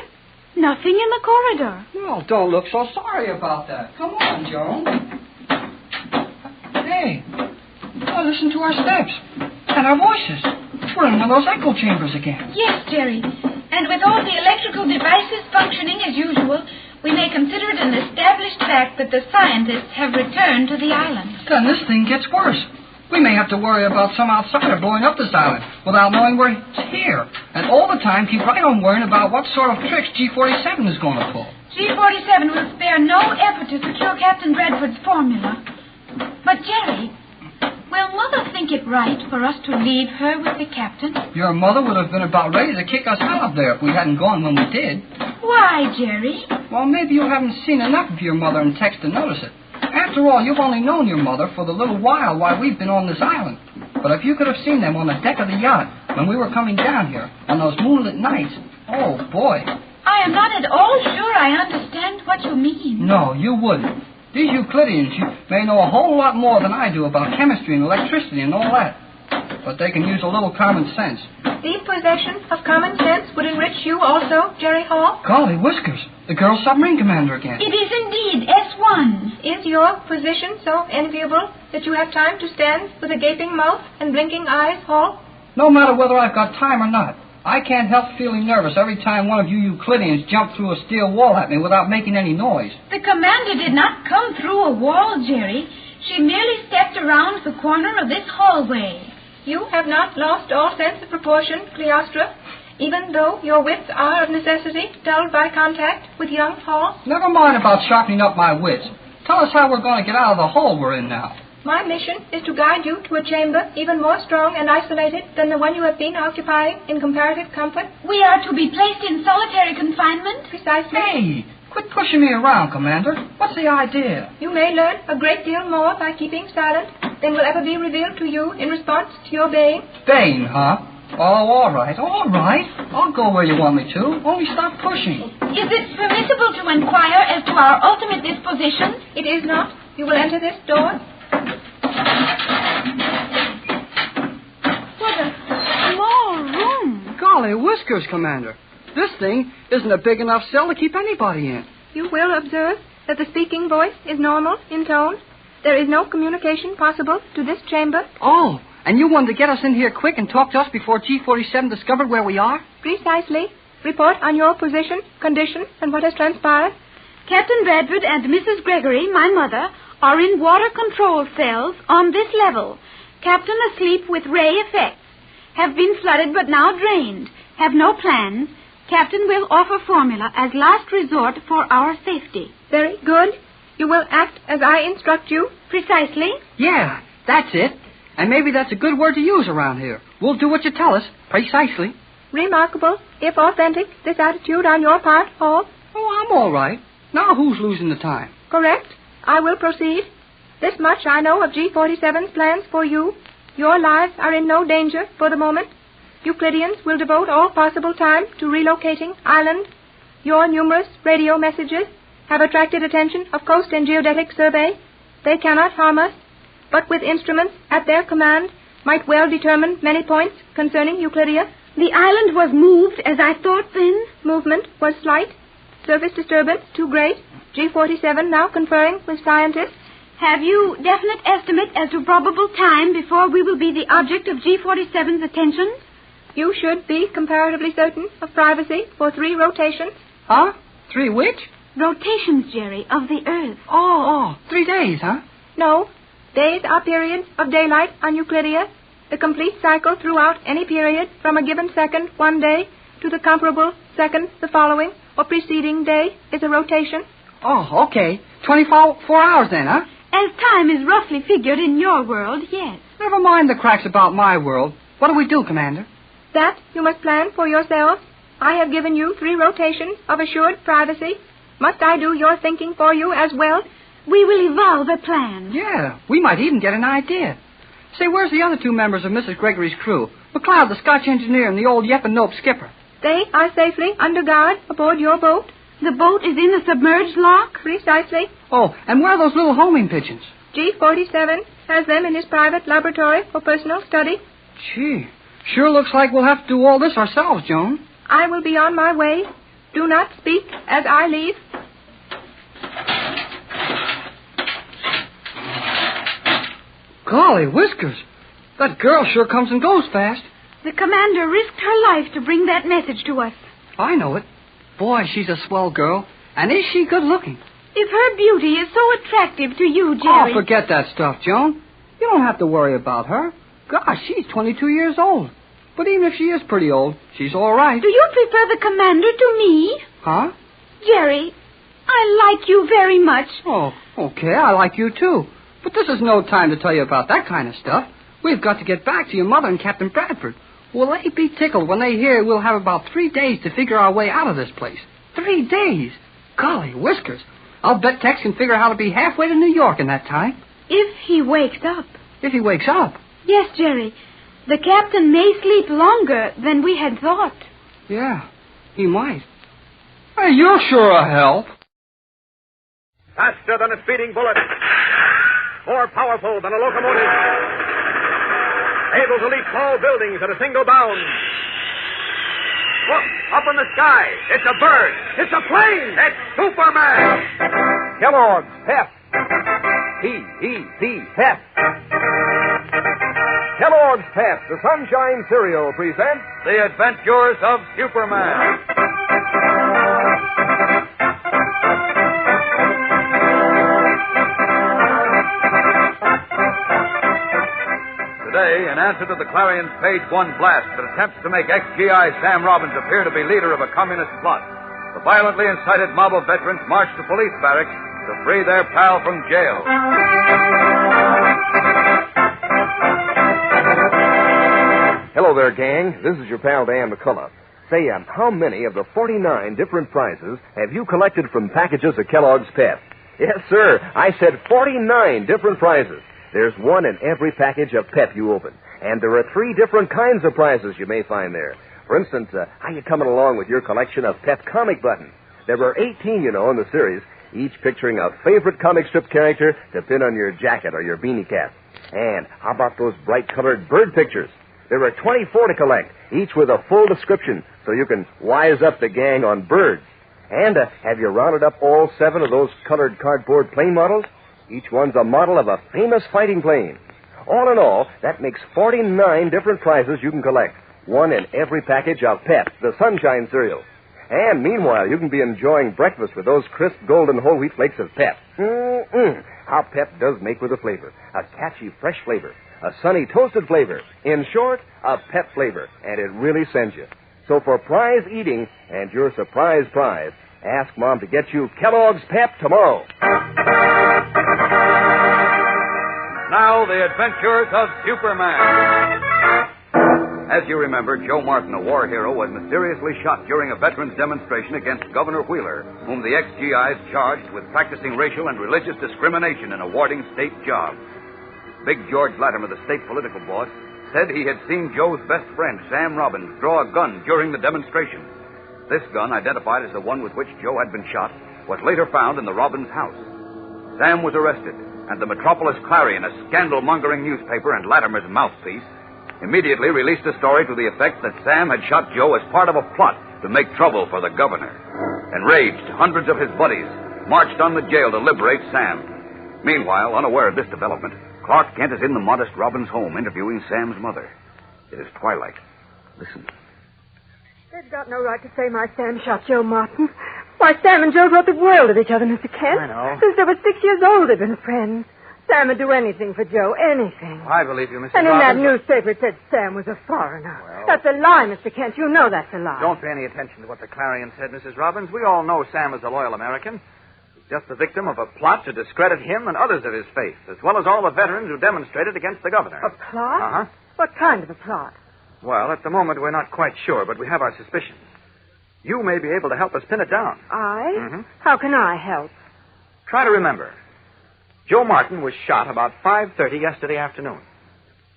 [SPEAKER 19] Nothing in the corridor.
[SPEAKER 10] Well, don't look so sorry about that. Come on, Joan. Hey, listen to our steps and our voices. We're in one of those echo chambers again.
[SPEAKER 1] Yes, Jerry. And with all the electrical devices functioning as usual, we may consider it an established fact that the scientists have returned to the island.
[SPEAKER 10] Then this thing gets worse. We may have to worry about some outsider blowing up this island without knowing we're here. And all the time keep right on worrying about what sort of tricks G47 is going to pull.
[SPEAKER 1] G47 will spare no effort to secure Captain Bradford's formula. But, Jerry, will Mother think it right for us to leave her with the captain?
[SPEAKER 10] Your mother would have been about ready to kick us out of there if we hadn't gone when we did.
[SPEAKER 1] Why, Jerry?
[SPEAKER 10] Well, maybe you haven't seen enough of your mother in Tex to notice it. After all, you've only known your mother for the little while we've been on this island. But if you could have seen them on the deck of the yacht when we were coming down here on those moonlit nights, oh, boy.
[SPEAKER 1] I am not at all sure I understand what you mean.
[SPEAKER 10] No, you wouldn't. These Euclideans may know a whole lot more than I do about chemistry and electricity and all that. But they can use a little common sense.
[SPEAKER 3] The possession of common sense would enrich you also, Jerry Hall.
[SPEAKER 10] Golly whiskers, the girl submarine commander again.
[SPEAKER 1] It is indeed S1.
[SPEAKER 3] Is your position so enviable that you have time to stand with a gaping mouth and blinking eyes, Hall?
[SPEAKER 10] No matter whether I've got time or not, I can't help feeling nervous every time one of you Euclideans jump through a steel wall at me without making any noise.
[SPEAKER 1] The commander did not come through a wall, Jerry. She merely stepped around the corner of this hallway.
[SPEAKER 3] You have not lost all sense of proportion, Cleostra, even though your wits are of necessity dulled by contact with young Hall.
[SPEAKER 10] Never mind about sharpening up my wits. Tell us how we're going to get out of the hole we're in now.
[SPEAKER 3] My mission is to guide you to a chamber even more strong and isolated than the one you have been occupying in comparative comfort.
[SPEAKER 1] We are to be placed in solitary confinement?
[SPEAKER 3] Precisely.
[SPEAKER 10] Hey, quit pushing me around, Commander. What's the idea?
[SPEAKER 3] You may learn a great deal more by keeping silent than will ever be revealed to you in response to your baying.
[SPEAKER 10] Baying, huh? Oh, all right. I'll go where you want me to. Only stop pushing.
[SPEAKER 1] Is it permissible to inquire as to our ultimate disposition?
[SPEAKER 3] It is not. You will enter this door.
[SPEAKER 1] What a small room.
[SPEAKER 10] Golly whiskers, Commander. This thing isn't a big enough cell to keep anybody in.
[SPEAKER 3] You will observe that the speaking voice is normal in tone. There is no communication possible to this chamber.
[SPEAKER 10] Oh, and you wanted to get us in here quick and talk to us before G47 discovered where we are?
[SPEAKER 3] Precisely. Report on your position, condition, and what has transpired.
[SPEAKER 19] Captain Bradford and Mrs. Gregory, my mother, are in water control cells on this level. Captain asleep with ray effects. Have been flooded but now drained. Have no plans. Captain will offer formula as last resort for our safety.
[SPEAKER 3] Very good. You will act as I instruct you?
[SPEAKER 19] Precisely.
[SPEAKER 10] Yeah, that's it. And maybe that's a good word to use around here. We'll do what you tell us. Precisely.
[SPEAKER 3] Remarkable, if authentic, this attitude on your part, Hall.
[SPEAKER 10] Oh, I'm all right. Now who's losing the time?
[SPEAKER 3] Correct. I will proceed. This much I know of G47's plans for you. Your lives are in no danger for the moment. Euclideans will devote all possible time to relocating island. Your numerous radio messages have attracted attention of Coast and Geodetic Survey. They cannot harm us, but with instruments at their command might well determine many points concerning Euclidia.
[SPEAKER 19] The island was moved as I thought then.
[SPEAKER 3] Movement was slight. Surface disturbance too great. G47 now conferring with scientists.
[SPEAKER 19] Have you definite estimate as to probable time before we will be the object of G47's attention?
[SPEAKER 3] You should be comparatively certain of privacy for 3 rotations.
[SPEAKER 10] Huh? 3 which?
[SPEAKER 19] Rotations, Jerry, of the Earth.
[SPEAKER 10] Oh, 3 days, huh?
[SPEAKER 3] No. Days are periods of daylight on Euclidia. The complete cycle throughout any period from a given second one day to the comparable second the following or preceding day is a rotation.
[SPEAKER 10] Oh, okay. 24 hours then, huh?
[SPEAKER 19] As time is roughly figured in your world, yes.
[SPEAKER 10] Never mind the cracks about my world. What do we do, Commander?
[SPEAKER 3] That you must plan for yourselves. I have given you 3 rotations of assured privacy. Must I do your thinking for you as well?
[SPEAKER 19] We will evolve a plan.
[SPEAKER 10] Yeah, we might even get an idea. Say, where's the other 2 members of Mrs. Gregory's crew? McLeod, the Scotch engineer, and the old Yep and Nope skipper.
[SPEAKER 3] They are safely under guard aboard your boat.
[SPEAKER 19] The boat is in the submerged lock?
[SPEAKER 3] Precisely.
[SPEAKER 10] Oh, and where are those little homing pigeons?
[SPEAKER 3] G47 has them in his private laboratory for personal study.
[SPEAKER 10] Gee, sure looks like we'll have to do all this ourselves, Joan.
[SPEAKER 3] I will be on my way. Do not speak as I leave.
[SPEAKER 10] Golly whiskers. That girl sure comes and goes fast.
[SPEAKER 19] The commander risked her life to bring that message to us.
[SPEAKER 10] I know it. Boy, she's a swell girl. And is she good looking?
[SPEAKER 19] If her beauty is so attractive to you, Jerry...
[SPEAKER 10] Oh, forget that stuff, Joan. You don't have to worry about her. Gosh, she's 22 years old. But even if she is pretty old, she's all right.
[SPEAKER 19] Do you prefer the commander to me?
[SPEAKER 10] Huh?
[SPEAKER 19] Jerry, I like you very much.
[SPEAKER 10] Oh, okay, I like you too. But this is no time to tell you about that kind of stuff. We've got to get back to your mother and Captain Bradford. Will they be tickled when they hear we'll have about 3 days to figure our way out of this place? 3 days? Golly whiskers. I'll bet Tex can figure how to be halfway to New York in that time.
[SPEAKER 19] If he wakes up.
[SPEAKER 10] If he wakes up?
[SPEAKER 19] Yes, Jerry. The captain may sleep longer than we had thought.
[SPEAKER 6] Yeah, he might. Hey, you're sure a help.
[SPEAKER 22] Faster than a speeding bullet. More powerful than a locomotive. Able to leap tall buildings at a single bound. Look, up in the sky. It's a bird. It's a plane. It's Superman.
[SPEAKER 23] Kellogg's Pep. P-E-P, Pep. Kellogg's Pep, the Sunshine Cereal, presents
[SPEAKER 22] The Adventures of Superman. Today, in answer to the Clarion's Page 1 blast that attempts to make ex-GI Sam Robbins appear to be leader of a communist plot, the violently incited mob of veterans march to police barracks to free their pal from jail.
[SPEAKER 23] Hello there, gang. This is your pal Dan McCullough. Say, how many of the 49 different prizes have you collected from packages of Kellogg's Pep? Yes, sir. I said 49 different prizes. There's one in every package of Pep you open. And there are 3 different kinds of prizes you may find there. For instance, how you coming along with your collection of Pep comic buttons? There are 18, in the series, each picturing a favorite comic strip character to pin on your jacket or your beanie cap. And how about those bright-colored bird pictures? There are 24 to collect, each with a full description, so you can wise up the gang on birds. And have you rounded up all 7 of those colored cardboard plane models? Each one's a model of a famous fighting plane. All in all, that makes 49 different prizes you can collect. One in every package of Pep, the Sunshine Cereal. And meanwhile, you can be enjoying breakfast with those crisp golden whole wheat flakes of Pep. How Pep does make with a flavor. A catchy, fresh flavor. A sunny, toasted flavor. In short, a Pep flavor. And it really sends you. So for prize eating and your surprise prize, ask Mom to get you Kellogg's Pep tomorrow.
[SPEAKER 22] Now, the adventures of Superman. As you remember, Joe Martin, a war hero, was mysteriously shot during a veterans' demonstration against Governor Wheeler, whom the ex-GIs charged with practicing racial and religious discrimination in awarding state jobs. Big George Latimer, the state political boss, said he had seen Joe's best friend, Sam Robbins, draw a gun during the demonstration. This gun, identified as the one with which Joe had been shot, was later found in the Robbins house. Sam was arrested, and the Metropolis Clarion, a scandal-mongering newspaper and Latimer's mouthpiece, immediately released a story to the effect that Sam had shot Joe as part of a plot to make trouble for the governor. Enraged, hundreds of his buddies marched on the jail to liberate Sam. Meanwhile, unaware of this development, Clark Kent is in the modest Robbins home interviewing Sam's mother. It is twilight. Listen.
[SPEAKER 24] They've got no right to say my Sam shot Joe Martin. Why, Sam and Joe brought the world of each other, Mr. Kent.
[SPEAKER 25] I know.
[SPEAKER 24] Since they were 6 years old, they've been friends. Sam would do anything for Joe, anything.
[SPEAKER 25] I believe you, Mrs.
[SPEAKER 24] And in
[SPEAKER 25] Robbins.
[SPEAKER 24] that newspaper it said Sam was a foreigner. That's a lie, Mr. Kent. You know that's a lie.
[SPEAKER 25] Don't pay any attention to what the Clarion said, Mrs. Robbins. We all know Sam is a loyal American. He's just the victim of a plot to discredit him and others of his faith, as well as all the veterans who demonstrated against the governor.
[SPEAKER 24] A plot?
[SPEAKER 25] Uh-huh.
[SPEAKER 24] What kind of a plot?
[SPEAKER 25] Well, at the moment, we're not quite sure, but we have our suspicions. You may be able to help us pin it down.
[SPEAKER 24] I?
[SPEAKER 25] Mm-hmm.
[SPEAKER 24] How can I help?
[SPEAKER 25] Try to remember. Joe Martin was shot about 5:30 yesterday afternoon.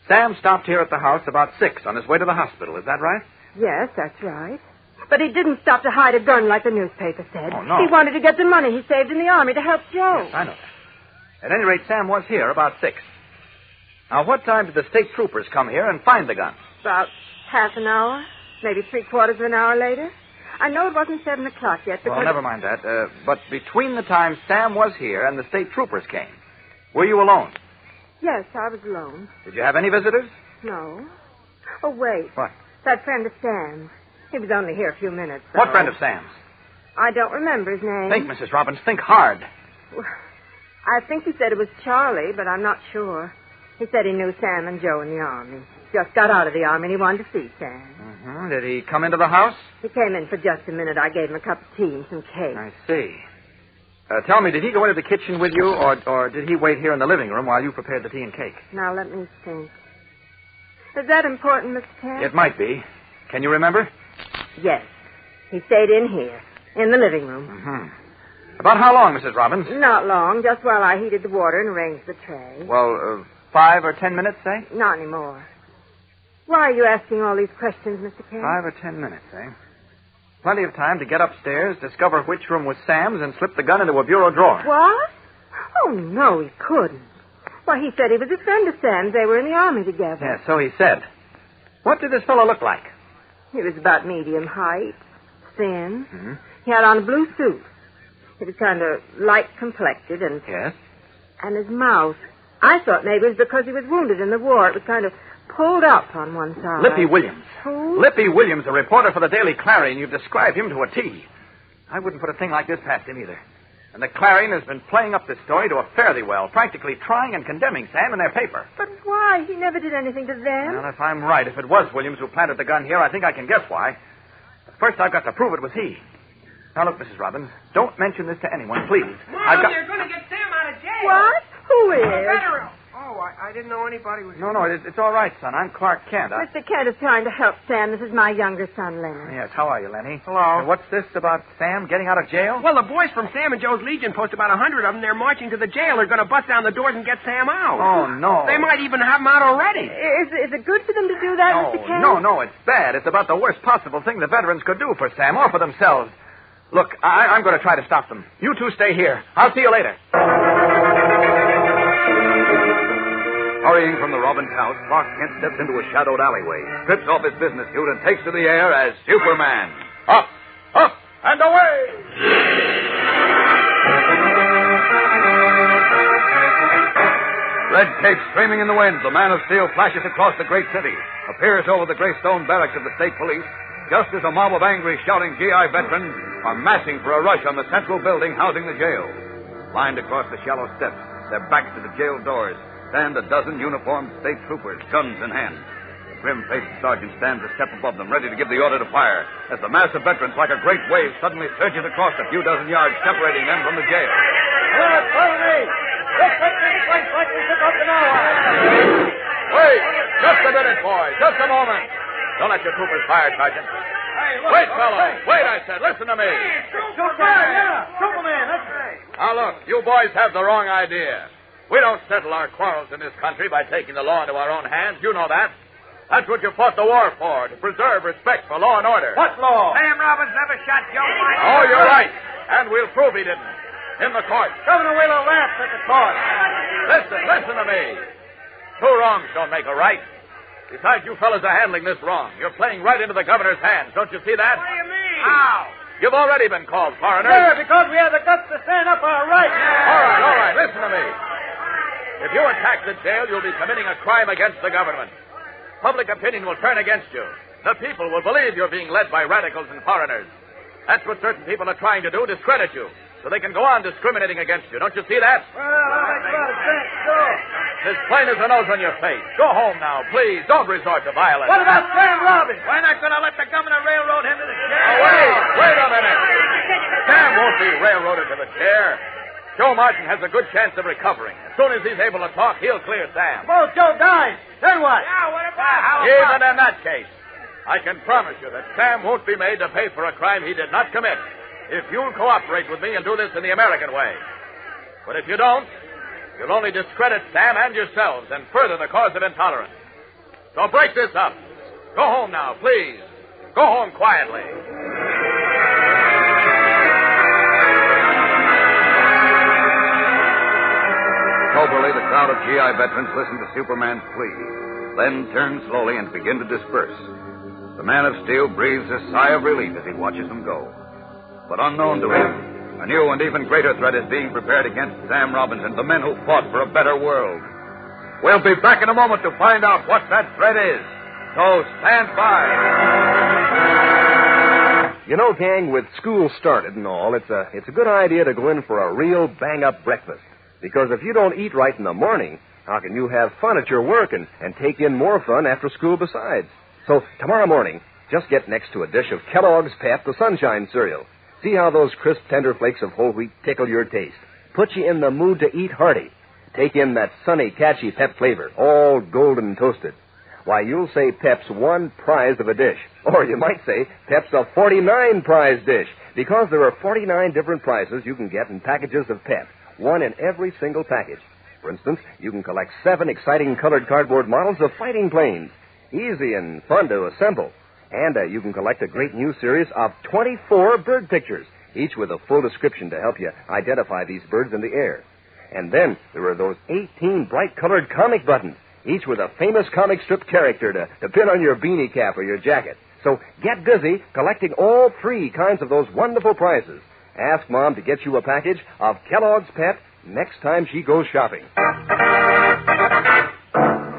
[SPEAKER 25] Sam stopped here at the house about 6 on his way to the hospital. Is that right?
[SPEAKER 24] Yes, that's right. But he didn't stop to hide a gun like the newspaper said.
[SPEAKER 25] Oh, no.
[SPEAKER 24] He wanted to get the money he saved in the army to help Joe.
[SPEAKER 25] Yes, I know that. At any rate, Sam was here about 6. Now, what time did the state troopers come here and find the gun?
[SPEAKER 24] About half an hour, maybe 3/4 of an hour later. I know it wasn't 7 o'clock yet because...
[SPEAKER 25] Well, never mind that. But between the time Sam was here and the state troopers came, were you alone?
[SPEAKER 24] Yes, I was alone.
[SPEAKER 25] Did you have any visitors?
[SPEAKER 24] No. Oh, wait.
[SPEAKER 25] What?
[SPEAKER 24] That friend of Sam's. He was only here a few minutes.
[SPEAKER 25] What
[SPEAKER 24] so-
[SPEAKER 25] friend of Sam's?
[SPEAKER 24] I don't remember his name.
[SPEAKER 25] Think, Mrs. Robbins. Think hard.
[SPEAKER 24] I think he said it was Charlie, but I'm not sure. He said he knew Sam and Joe in the army. Just got out of the army and he wanted to see Sam.
[SPEAKER 25] Mm-hmm. Did he come into the house?
[SPEAKER 24] He came in for just a minute. I gave him a cup of tea and some cake.
[SPEAKER 25] I see. Tell me, did he go into the kitchen with you, or did he wait here in the living room while you prepared the tea and cake?
[SPEAKER 24] Now, let me think. Is that important, Mr. Kent?
[SPEAKER 25] It might be. Can you remember?
[SPEAKER 24] Yes. He stayed in here, in the living room.
[SPEAKER 25] Mm-hmm. About how long, Mrs. Robbins?
[SPEAKER 24] Not long, just while I heated the water and arranged the tray.
[SPEAKER 25] Well, 5 or 10 minutes, say?
[SPEAKER 24] Not anymore. Why are you asking all these questions, Mr. Kent?
[SPEAKER 25] 5 or 10 minutes, eh? Plenty of time to get upstairs, discover which room was Sam's, and slip the gun into a bureau drawer.
[SPEAKER 24] What? Oh, no, he couldn't. Why, he said he was a friend of Sam's. They were in the army together.
[SPEAKER 25] Yeah, so he said. What did this fellow look like?
[SPEAKER 24] He was about medium height, thin.
[SPEAKER 25] Mm-hmm.
[SPEAKER 24] He had on a blue suit. He was kind of light-complected and...
[SPEAKER 25] Yes?
[SPEAKER 24] And his mouth. I thought maybe it was because he was wounded in the war. It was kind of pulled up on one side.
[SPEAKER 25] Lippy Williams.
[SPEAKER 24] Who?
[SPEAKER 25] Lippy Williams, a reporter for the Daily Clarion. You've described him to a T. I wouldn't put a thing like this past him either. And the Clarion has been playing up this story to a fare-thee well, practically trying and condemning Sam in their paper.
[SPEAKER 24] But why? He never did anything to them.
[SPEAKER 25] Well, if I'm right, if it was Williams who planted the gun here, I think I can guess why. But first, I've got to prove it was he. Now, look, Mrs. Robbins, don't mention this to anyone, please.
[SPEAKER 16] Mom, you're going to get Sam out of jail.
[SPEAKER 24] What? Who is?
[SPEAKER 16] Oh, I didn't know anybody was...
[SPEAKER 25] No, it's all right, son. I'm Clark Kent.
[SPEAKER 24] Mr. Kent is trying to help Sam. This is my younger son, Lenny.
[SPEAKER 25] Yes, how are you, Lenny?
[SPEAKER 16] Hello.
[SPEAKER 25] What's this about Sam getting out of jail?
[SPEAKER 16] Well, the boys from Sam and Joe's Legion post about 100 of them. They're marching to the jail. They're going to bust down the doors and get Sam out.
[SPEAKER 25] Oh, no.
[SPEAKER 16] They might even have him out already.
[SPEAKER 24] Is it good for them to do that, Mr. Kent?
[SPEAKER 25] No, it's bad. It's about the worst possible thing the veterans could do for Sam or for themselves. Look, I'm going to try to stop them. You two stay here. I'll see you later.
[SPEAKER 22] Hurrying from the Robbins house, Clark Kent steps into a shadowed alleyway, strips off his business suit, and takes to the air as Superman. Up, and away! Red cape streaming in the wind, the man of steel flashes across the great city, appears over the gray stone barracks of the state police, just as a mob of angry, shouting GI veterans are massing for a rush on the central building housing the jail. Lined across the shallow steps, their backs to the jail doors, stand a dozen uniformed state troopers, guns in hand. The grim-faced sergeant stands a step above them, ready to give the order to fire, as the mass of veterans, like a great wave, suddenly surges across the few dozen yards separating them from the jail.
[SPEAKER 4] Follow me! Let's take this place like we took up an hour!
[SPEAKER 22] Wait! Just a minute, boys. Just a moment. Don't let your troopers fire, Sergeant.
[SPEAKER 4] Hey,
[SPEAKER 22] Wait, fellow. Wait, I said. Listen to me.
[SPEAKER 4] Superman, that's right.
[SPEAKER 22] Now, look, you boys have the wrong idea. We don't settle our quarrels in this country by taking the law into our own hands. You know that. That's what you fought the war for, to preserve respect for law and order.
[SPEAKER 4] What law?
[SPEAKER 16] Sam Robbins never shot Joe Martin.
[SPEAKER 22] Oh, you're right. And we'll prove he didn't. In the court.
[SPEAKER 4] Governor Wheeler laughs at the court.
[SPEAKER 22] Listen to me. Two wrongs don't make a right. Besides, you fellas are handling this wrong. You're playing right into the governor's hands. Don't you see that?
[SPEAKER 16] What do you mean?
[SPEAKER 22] How? You've already been called foreigners.
[SPEAKER 4] Yeah, because we have the guts to stand up for our rights.
[SPEAKER 22] All right. Listen to me. If you attack the jail, you'll be committing a crime against the government. Public opinion will turn against you. The people will believe you're being led by radicals and foreigners. That's what certain people are trying to do, discredit you, so they can go on discriminating against you. Don't you see that?
[SPEAKER 4] Well, I'll make a lot of sense, too.
[SPEAKER 22] As plain as the nose on your face. Go home now, please. Don't resort to violence.
[SPEAKER 4] What about Sam Robbins?
[SPEAKER 16] We're not going to let the governor railroad him to the chair.
[SPEAKER 22] Wait a minute. Sam won't be railroaded to the chair. Joe Martin has a good chance of recovering. As soon as he's able to talk, he'll clear Sam.
[SPEAKER 4] Suppose Joe dies. Then what?
[SPEAKER 16] Yeah, what about...
[SPEAKER 22] Even in that case, I can promise you that Sam won't be made to pay for a crime he did not commit if you'll cooperate with me and do this in the American way. But if you don't, you'll only discredit Sam and yourselves and further the cause of intolerance. So break this up. Go home now, please. Go home quietly. Soberly, the crowd of GI veterans listen to Superman's plea, then turn slowly and begin to disperse. The man of steel breathes a sigh of relief as he watches them go. But unknown to him, a new and even greater threat is being prepared against Sam Robbins and the men who fought for a better world. We'll be back in a moment to find out what that threat is. So stand by.
[SPEAKER 23] You know, gang, with school started and all, it's a good idea to go in for a real bang-up breakfast. Because if you don't eat right in the morning, how can you have fun at your work and take in more fun after school besides? So tomorrow morning, just get next to a dish of Kellogg's Pep, the Sunshine cereal. See how those crisp, tender flakes of whole wheat tickle your taste. Put you in the mood to eat hearty. Take in that sunny, catchy Pep flavor, all golden toasted. Why, you'll say Pep's one prize of a dish. Or you might say Pep's a 49 prize dish, because there are 49 different prizes you can get in packages of Pep. One in every single package. For instance, you can collect 7 exciting colored cardboard models of fighting planes. Easy and fun to assemble. And you can collect a great new series of 24 bird pictures, each with a full description to help you identify these birds in the air. And then there are those 18 bright-colored comic buttons, each with a famous comic strip character to pin on your beanie cap or your jacket. So get busy collecting all 3 kinds of those wonderful prizes. Ask Mom to get you a package of Kellogg's Pep next time she goes shopping.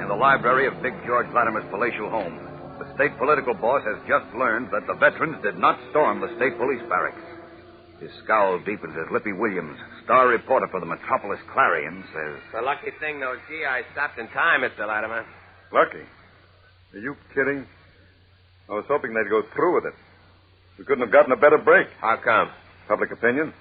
[SPEAKER 22] In the library of Big George Latimer's palatial home, the state political boss has just learned that the veterans did not storm the state police barracks. His scowl deepens as Lippy Williams, star reporter for the Metropolis Clarion, says...
[SPEAKER 5] It's a lucky thing those GIs stopped in time, Mr. Latimer.
[SPEAKER 7] Lucky? Are you kidding? I was hoping they'd go through with it. We couldn't have gotten a better break.
[SPEAKER 5] How come?
[SPEAKER 7] Public opinion.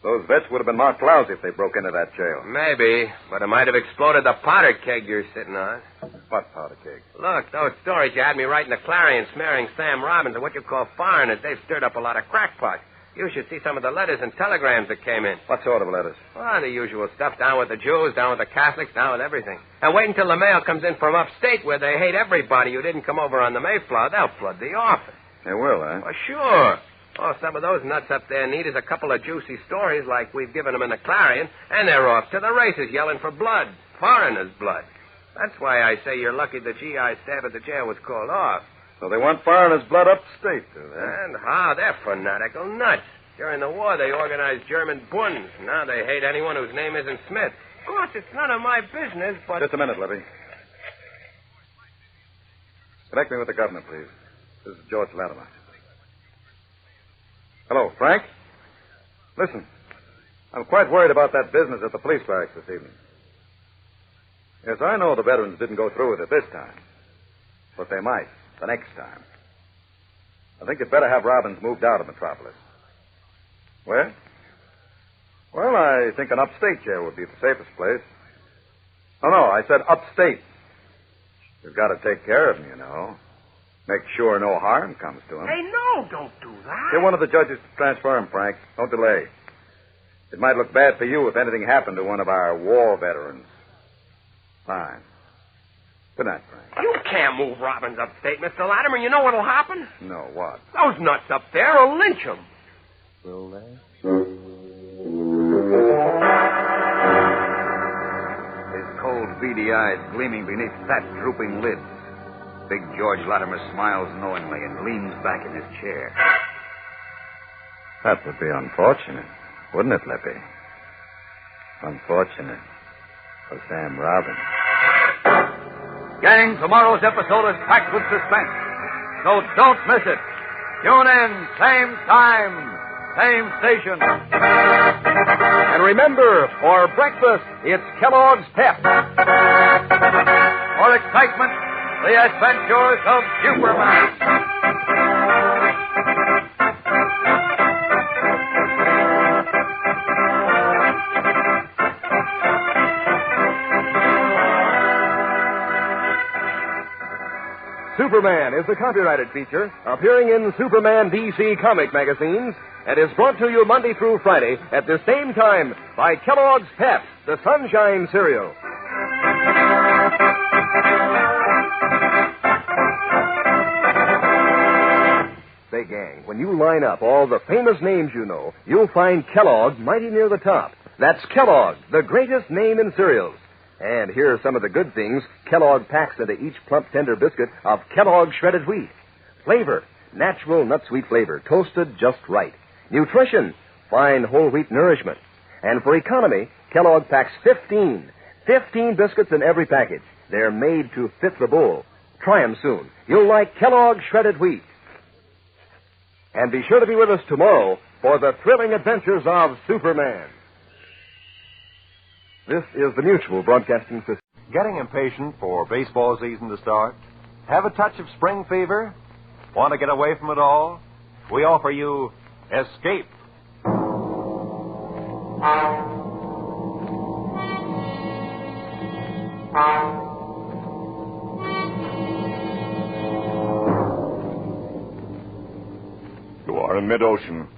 [SPEAKER 7] Those vets would have been marked lousy if they broke into that jail.
[SPEAKER 5] Maybe, but it might have exploded the powder keg you're sitting on.
[SPEAKER 7] What powder keg?
[SPEAKER 5] Look, those stories you had me write in the Clarion smearing Sam Robbins and what you call foreigners, they've stirred up a lot of crackpots. You should see some of the letters and telegrams that came in.
[SPEAKER 7] What sort of letters?
[SPEAKER 5] Well, the usual stuff, down with the Jews, down with the Catholics, down with everything. And wait until the mail comes in from upstate where they hate everybody who didn't come over on the Mayflower. They'll flood the office.
[SPEAKER 7] They will, eh?
[SPEAKER 5] Well, sure. Oh, some of those nuts up there need is a couple of juicy stories like we've given them in the Clarion, and they're off to the races yelling for blood. Foreigners' blood. That's why I say you're lucky the GI stab at the jail was called off.
[SPEAKER 7] So they want foreigners' blood upstate, do they?
[SPEAKER 5] And how? They're fanatical nuts. During the war, they organized German Bunds. Now they hate anyone whose name isn't Smith. Of course, it's none of my business, but...
[SPEAKER 7] Just a minute, Libby. Connect me with the governor, please. This is George Latimer. Hello, Frank? Listen, I'm quite worried about that business at the police barracks this evening. Yes, I know the veterans didn't go through with it this time, but they might the next time. I think you'd better have Robbins moved out of Metropolis. Where? Well, I think an upstate jail would be the safest place. Oh, no, I said upstate. You've got to take care of him, you know. Make sure no harm comes to him.
[SPEAKER 25] Hey, no, don't do that.
[SPEAKER 7] Get one of the judges to transfer him, Frank. Don't delay. It might look bad for you if anything happened to one of our war veterans. Fine. Good night, Frank.
[SPEAKER 5] You can't move Robbins upstate, Mr. Latimer. You know what'll happen?
[SPEAKER 7] No, what?
[SPEAKER 5] Those nuts up there will lynch him.
[SPEAKER 7] Will they?
[SPEAKER 22] His cold, beady eyes gleaming beneath fat, drooping lids. Big George Latimer smiles knowingly and leans back in his chair.
[SPEAKER 7] That would be unfortunate, wouldn't it, Lippy? Unfortunate for Sam Robbins.
[SPEAKER 22] Gang, tomorrow's episode is packed with suspense, so don't miss it. Tune in, same time, same station.
[SPEAKER 23] And remember, for breakfast, it's Kellogg's Pep.
[SPEAKER 22] For excitement, the Adventures of Superman.
[SPEAKER 23] Superman is a copyrighted feature appearing in Superman DC comic magazines and is brought to you Monday through Friday at the same time by Kellogg's Pep, the Sunshine Cereal. Say, gang, when you line up all the famous names you know, you'll find Kellogg mighty near the top. That's Kellogg, the greatest name in cereals. And here are some of the good things Kellogg packs into each plump, tender biscuit of Kellogg shredded wheat. Flavor, natural nut-sweet flavor, toasted just right. Nutrition, fine whole wheat nourishment. And for economy, Kellogg packs 15 biscuits in every package. They're made to fit the bowl. Try them soon. You'll like Kellogg shredded wheat. And be sure to be with us tomorrow for the thrilling adventures of Superman. This is the Mutual Broadcasting System.
[SPEAKER 8] Getting impatient for baseball season to start? Have a touch of spring fever? Want to get away from it all? We offer you Escape.
[SPEAKER 9] You are in mid-ocean,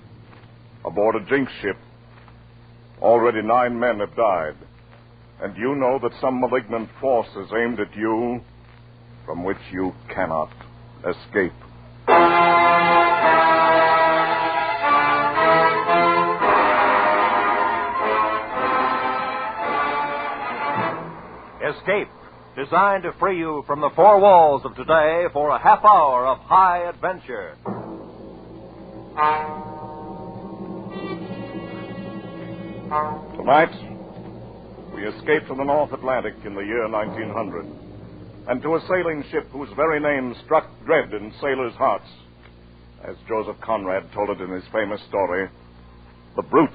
[SPEAKER 9] aboard a Jinx ship. Already 9 men have died. And you know that some malignant force is aimed at you from which you cannot escape.
[SPEAKER 8] Escape, designed to free you from the four walls of today for a half hour of high adventure.
[SPEAKER 9] Tonight, we escaped from the North Atlantic in the year 1900, and to a sailing ship whose very name struck dread in sailors' hearts, as Joseph Conrad told it in his famous story, The Brute.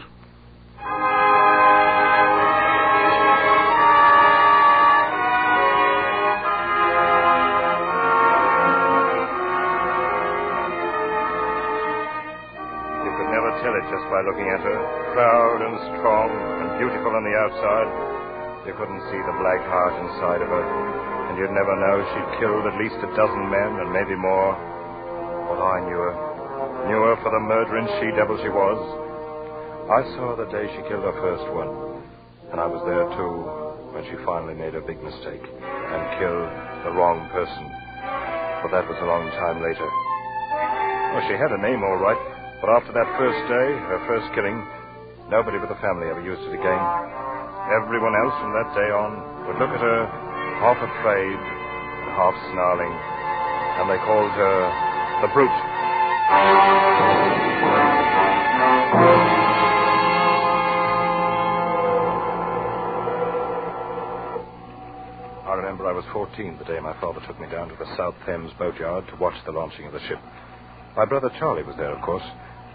[SPEAKER 8] Tell it just by looking at her. Proud and strong and beautiful on the outside. You couldn't see the black heart inside of her. And you'd never know she'd killed at least a dozen men and maybe more. But I knew her. Knew her for the murdering she-devil she was. I saw her the day she killed her first one. And I was there, too, when she finally made a big mistake and killed the wrong person. But that was a long time later. Well, she had a name, all right. But after that first day, her first killing, nobody but the family ever used it again. Everyone else from that day on would look at her, half afraid and half snarling, and they called her the Brute. I remember I was 14 the day my father took me down to the South Thames boatyard to watch the launching of the ship. My brother Charlie was there, of course,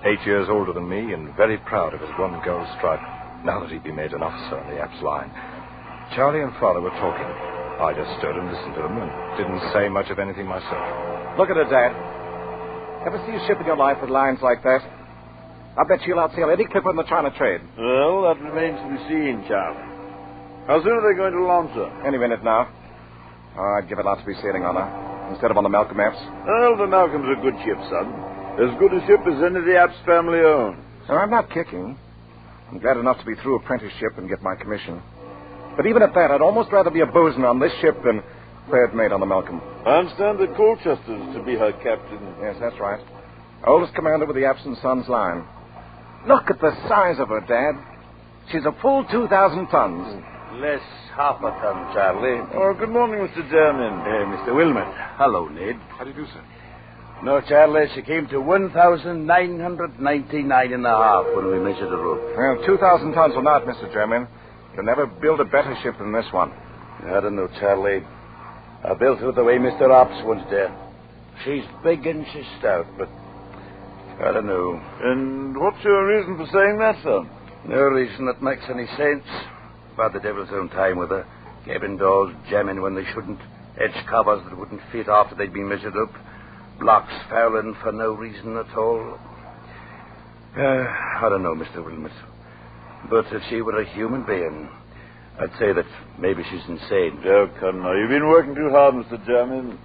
[SPEAKER 8] 8 years older than me and very proud of his one gold stripe, now that he'd been made an officer on the Apps line. Charlie and Father were talking. I just stood and listened to them and didn't say much of anything myself.
[SPEAKER 21] Look at her, Dad. Ever see a ship in your life with lines like that? I bet she'll outsail any clipper in the China trade.
[SPEAKER 2] Well, that remains to be seen, Charlie. How soon are they going to launch her?
[SPEAKER 21] Any minute now. Oh, I'd give a lot to be sailing on her, instead of on the Malcolm Apps.
[SPEAKER 2] Well, the Malcolm's a good ship, son. As good a ship as any the Apps family owns.
[SPEAKER 21] No, I'm not kicking. I'm glad enough to be through apprenticeship and get my commission. But even at that, I'd almost rather be a bosun on this ship than third mate on the Malcolm.
[SPEAKER 2] I understand that Colchester's to be her captain.
[SPEAKER 21] Yes, that's right. Oldest commander with the Apps and Sons line. Look at the size of her, Dad. She's a full 2,000 tons.
[SPEAKER 2] Less half a ton, Charlie. Oh, good morning, Mr. Jermyn.
[SPEAKER 12] Mr. Wilmot. Hello, Ned.
[SPEAKER 21] How do you do, sir?
[SPEAKER 12] No, Charlie, she came to 1,999 and a half when we measured her up.
[SPEAKER 21] Well, 2,000 tons or not, Mr. Jermyn. You'll never build a better ship than this one.
[SPEAKER 12] I don't know, Charlie. I built her the way Mr. Ops once did. She's big and she's stout, but I don't know.
[SPEAKER 2] And what's your reason for saying that, son?
[SPEAKER 12] No reason that makes any sense. About the devil's own time with her. Cabin doors jamming when they shouldn't. Edge covers that wouldn't fit after they'd been measured up. Blocks fouling for no reason at all. I don't know, Mr. Wilmot. But if she were a human being, I'd say that maybe she's insane.
[SPEAKER 2] Oh, come now. You've been working too hard, Mr. Jermyn.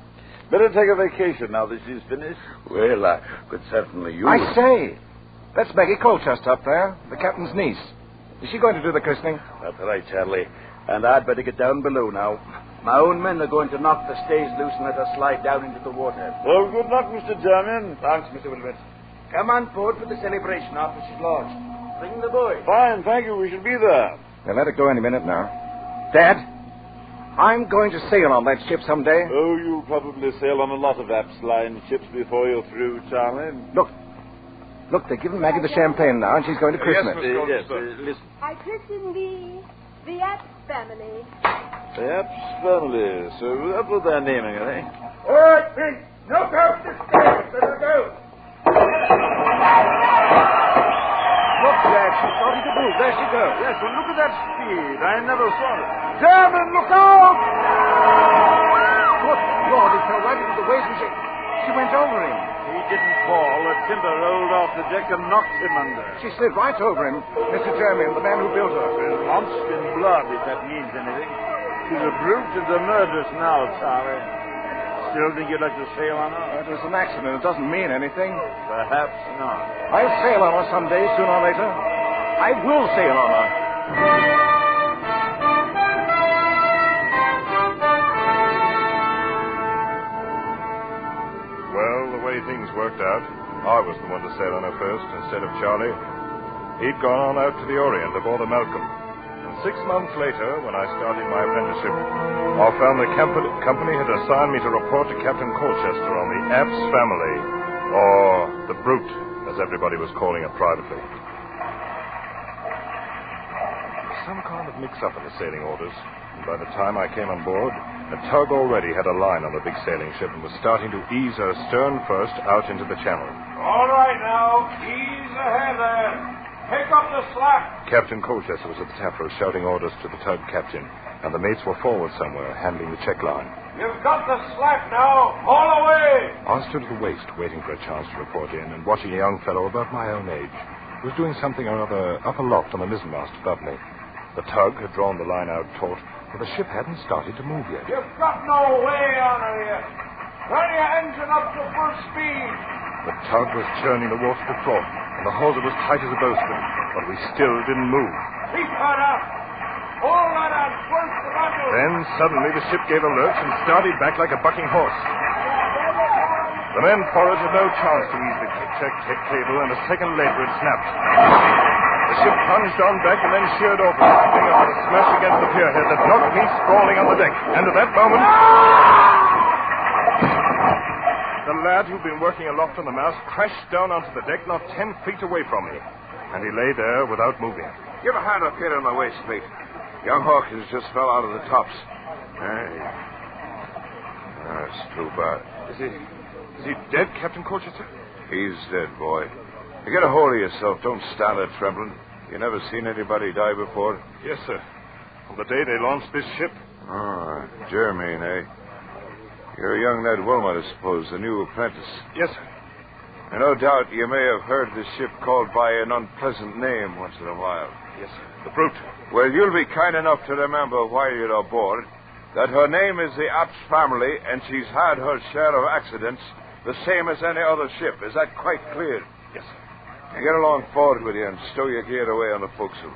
[SPEAKER 2] Better take a vacation now that she's finished.
[SPEAKER 12] Well, I could certainly use...
[SPEAKER 21] I say, that's Maggie Colchester up there, the captain's niece. Is she going to do the christening?
[SPEAKER 12] That's right, Charlie. And I'd better get down below now. My own men are going to knock the stays loose and let her slide down into the water.
[SPEAKER 2] Well, good luck, Mr. Jermyn.
[SPEAKER 12] Thanks, Mr. Wilmot. Come on board for the celebration after she's launched. Bring the boy.
[SPEAKER 2] Fine, thank you. We shall be there.
[SPEAKER 21] They'll let it go any minute now. Dad, I'm going to sail on that ship someday.
[SPEAKER 2] Oh, you'll probably sail on a lot of Apps line ships before you're through, Charlie.
[SPEAKER 21] Look, they're giving Maggie the champagne now, and she's going to christen it.
[SPEAKER 2] Yes, listen.
[SPEAKER 13] I christen the Apps family.
[SPEAKER 2] The Apps family. So that's what they're naming it, eh?
[SPEAKER 4] All right, Pink. Knock out the stairs. Let her go.
[SPEAKER 21] Look, Dad, she's starting to move. There she goes.
[SPEAKER 2] Yes, well, look at that speed. I never saw it. Jermyn, look out!
[SPEAKER 21] Good Lord, he fell right into the waves and she went over him.
[SPEAKER 2] He didn't fall. The timber rolled off the deck and knocked him under.
[SPEAKER 21] She slid right over him. Mr. Jermyn, the man who built her.
[SPEAKER 2] Well, launched in blood, if that means anything. She's a brute and a murderess now, Charlie. Still think you'd like to sail on her?
[SPEAKER 21] It was an accident. It doesn't mean anything.
[SPEAKER 2] Perhaps not.
[SPEAKER 21] I'll sail on her someday, sooner or later. I will sail on her.
[SPEAKER 8] worked out, I was the one to sail on her first instead of Charlie. He'd gone on out to the Orient aboard the Malcolm. And 6 months later, when I started my apprenticeship, I found the company had assigned me to report to Captain Colchester on the Apps family, or the Brute, as everybody was calling it privately. Some kind of mix-up in the sailing orders, and by the time I came on board, the tug already had a line on the big sailing ship and was starting to ease her stern first out into the channel.
[SPEAKER 4] All right now, ease ahead there. Pick up the slack.
[SPEAKER 8] Captain Colchester was at the taffrail shouting orders to the tug captain, and the mates were forward somewhere, handling the check line.
[SPEAKER 4] You've got the slack now. Haul away.
[SPEAKER 8] I stood at the waist, waiting for a chance to report in, and watching a young fellow about my own age, who was doing something or other up aloft on the mizzenmast above me. The tug had drawn the line out taut, but the ship hadn't started to move yet.
[SPEAKER 4] You've got no way on her yet. Turn your engine up to full speed.
[SPEAKER 8] The tug was churning the water to froth, and the hawser was tight as a bowstring, but we still didn't move.
[SPEAKER 4] Keep her up. Hold that on full throttle.
[SPEAKER 8] Then suddenly the ship gave a lurch and started back like a bucking horse. The men forward had no chance to ease the check cable, and a second later it snapped. The ship plunged on back and then sheered over, slipping up with a smash against the pierhead that knocked me sprawling on the deck. And at that moment, the lad who'd been working aloft on the mast crashed down onto the deck not 10 feet away from me. And he lay there without moving.
[SPEAKER 14] Give a hand up here on my waist, mate. Young Hawkins just fell out of the tops. That's too bad.
[SPEAKER 8] Is he dead, Captain Colchester?
[SPEAKER 14] He's dead, boy. You get a hold of yourself. Don't stand there trembling. You never seen anybody die before?
[SPEAKER 8] Yes, sir. On the day they launched this ship.
[SPEAKER 14] Ah, Jermaine, eh? You're young Ned Wilmot, I suppose, the new apprentice.
[SPEAKER 8] Yes, sir.
[SPEAKER 14] And no doubt you may have heard this ship called by an unpleasant name once in a while.
[SPEAKER 8] Yes, sir. The Brute.
[SPEAKER 14] Well, you'll be kind enough to remember while you're aboard that her name is the Apps family, and she's had her share of accidents, the same as any other ship. Is that quite clear?
[SPEAKER 8] Yes, sir.
[SPEAKER 14] Now get along forward with you and stow your gear away on the forecastle.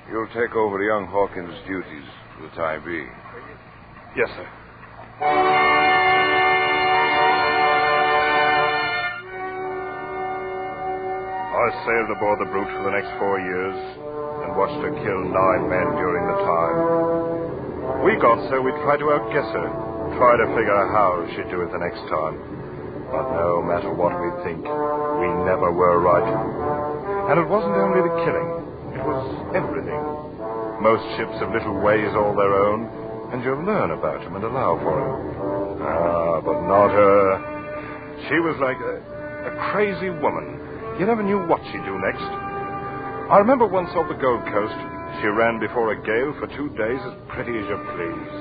[SPEAKER 14] You'll take over young Hawkins' duties for the time being.
[SPEAKER 8] Yes, sir. I sailed aboard the Brute for the next 4 years and watched her kill 9 men during the time. We got so we'd try to outguess her, try to figure out how she'd do it the next time. But no matter what we think, we never were right. And it wasn't only the killing, it was everything. Most ships have little ways all their own, and you'll learn about them and allow for them. But not her. She was like a crazy woman. You never knew what she'd do next. I remember once off the Gold Coast, she ran before a gale for 2 days as pretty as you please.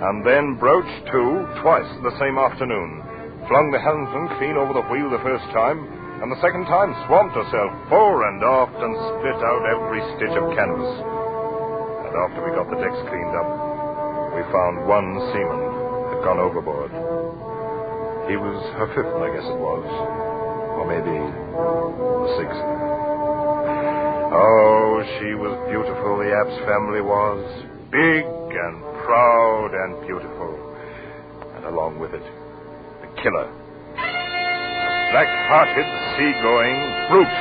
[SPEAKER 8] And then broached to twice the same afternoon. Flung the helmsman clean over the wheel the first time, and the second time swamped herself fore and aft and split out every stitch of canvas. And after we got the decks cleaned up, we found 1 seaman had gone overboard. He was her 5th, I guess it was. Or maybe the 6th. Oh, she was beautiful, the Apps family was. Big and proud and beautiful. And along with it, killer. A black-hearted, sea-going brute.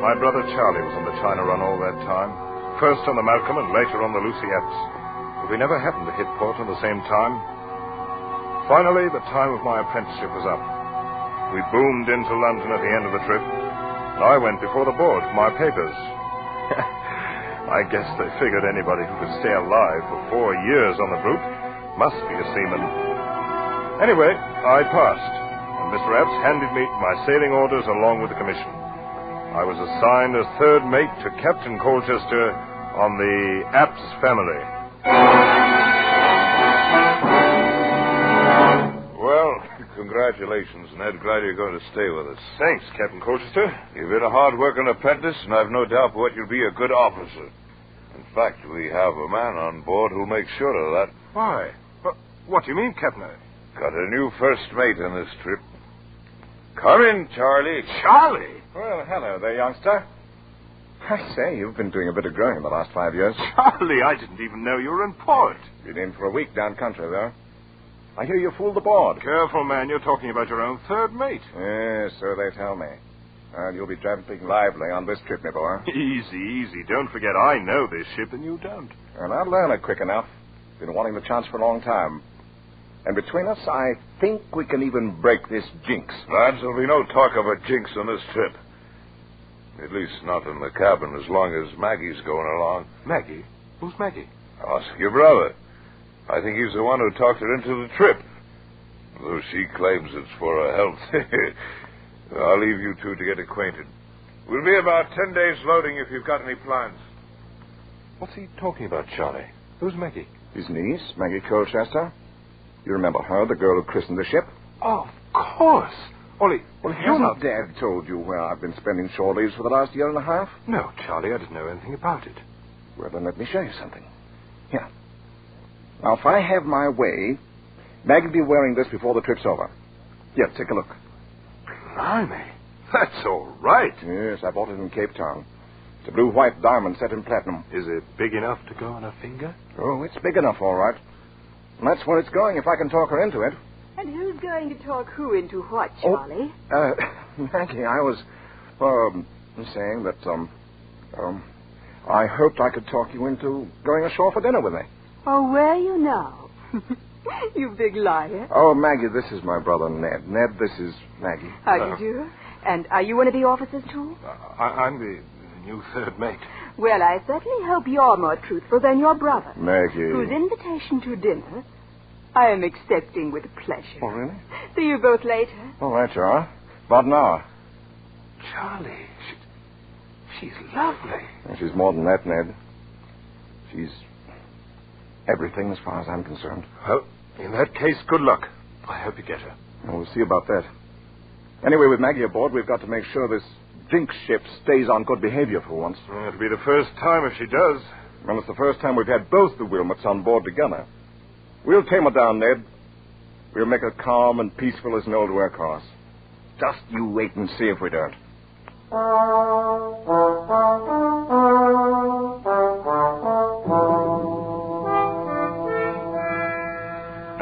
[SPEAKER 8] My brother Charlie was on the China run all that time. First on the Malcolm and later on the Lucy Apps. But we never happened to hit port at the same time. Finally, the time of my apprenticeship was up. We boomed into London at the end of the trip, and I went before the board for my papers. I guess they figured anybody who could stay alive for 4 years on the Brute must be a seaman. Anyway, I passed, and Mr. Apps handed me my sailing orders along with the commission. I was assigned as 3rd mate to Captain Colchester on the Apps family.
[SPEAKER 14] Well, congratulations, Ned. Glad you're going to stay with us.
[SPEAKER 8] Thanks, Captain Colchester.
[SPEAKER 14] You've been a hard-working apprentice, and I've no doubt but you'll be a good officer. In fact, we have a man on board who'll make sure of that.
[SPEAKER 8] Why? What do you mean, Captain?
[SPEAKER 14] Got a new first mate on this trip. Come in, Charlie.
[SPEAKER 8] Charlie?
[SPEAKER 15] Well, hello there, youngster.
[SPEAKER 9] I say, you've been doing a bit of growing in the last 5 years.
[SPEAKER 14] Charlie, I didn't even know you were in port.
[SPEAKER 9] Been in for a week down country, though. I hear you fooled the board.
[SPEAKER 14] Careful, man. You're talking about your own third mate.
[SPEAKER 9] Yes, so they tell me. And you'll be tramping lively on this trip, my boy.
[SPEAKER 14] Easy. Don't forget, I know this ship and you don't.
[SPEAKER 9] And I'll learn it quick enough. Been wanting the chance for a long time. And between us, I think we can even break this jinx.
[SPEAKER 14] Lads, there'll be no talk of a jinx on this trip. At least not in the cabin as long as Maggie's going along.
[SPEAKER 8] Maggie? Who's Maggie?
[SPEAKER 14] Ask your brother. I think he's the one who talked her into the trip. Though she claims it's for her health. I'll leave you two to get acquainted. We'll be about 10 days loading if you've got any plans.
[SPEAKER 8] What's he talking about, Charlie? Who's Maggie?
[SPEAKER 9] His niece, Maggie Colchester. You remember her, the girl who christened the ship?
[SPEAKER 8] Oh, of course. Ollie,
[SPEAKER 9] You're not Dad told you where I've been spending shore leaves for the last year and a half?
[SPEAKER 8] No, Charlie, I didn't know anything about it.
[SPEAKER 9] Well, then let me show you something. Here. Now, if I have my way, Maggie will be wearing this before the trip's over. Here, take a look.
[SPEAKER 14] Blimey. That's all right.
[SPEAKER 9] Yes, I bought it in Cape Town. It's a blue-white diamond set in platinum.
[SPEAKER 8] Is it big enough to go on a finger?
[SPEAKER 9] Oh, it's big enough, all right. And that's where it's going if I can talk her into it.
[SPEAKER 13] And who's going to talk who into what, Charlie?
[SPEAKER 9] Maggie, I was, saying that, I hoped I could talk you into going ashore for dinner with me.
[SPEAKER 13] Oh, where are you now? You big liar.
[SPEAKER 9] Oh, Maggie, this is my brother, Ned. Ned, this is Maggie.
[SPEAKER 13] How do you do? And are you one of the officers, too?
[SPEAKER 8] I'm the new third mate.
[SPEAKER 13] Well, I certainly hope you're more truthful than your brother.
[SPEAKER 9] Maggie.
[SPEAKER 13] Whose invitation to dinner I am accepting with pleasure.
[SPEAKER 9] Oh, really?
[SPEAKER 13] See you both later.
[SPEAKER 9] All right, you are. About an hour.
[SPEAKER 8] Charlie, she's lovely.
[SPEAKER 9] And she's more than that, Ned. She's everything as far as I'm concerned.
[SPEAKER 8] Well, in that case, good luck. I hope you get her.
[SPEAKER 9] Well, we'll see about that. Anyway, with Maggie aboard, we've got to make sure this jinx ship stays on good behavior for once.
[SPEAKER 14] It'll be the first time if she does.
[SPEAKER 9] Well, it's the first time we've had both the Wilmots on board together. We'll tame her down, Ned. We'll make her calm and peaceful as an old workhorse. Just you wait and see if we don't.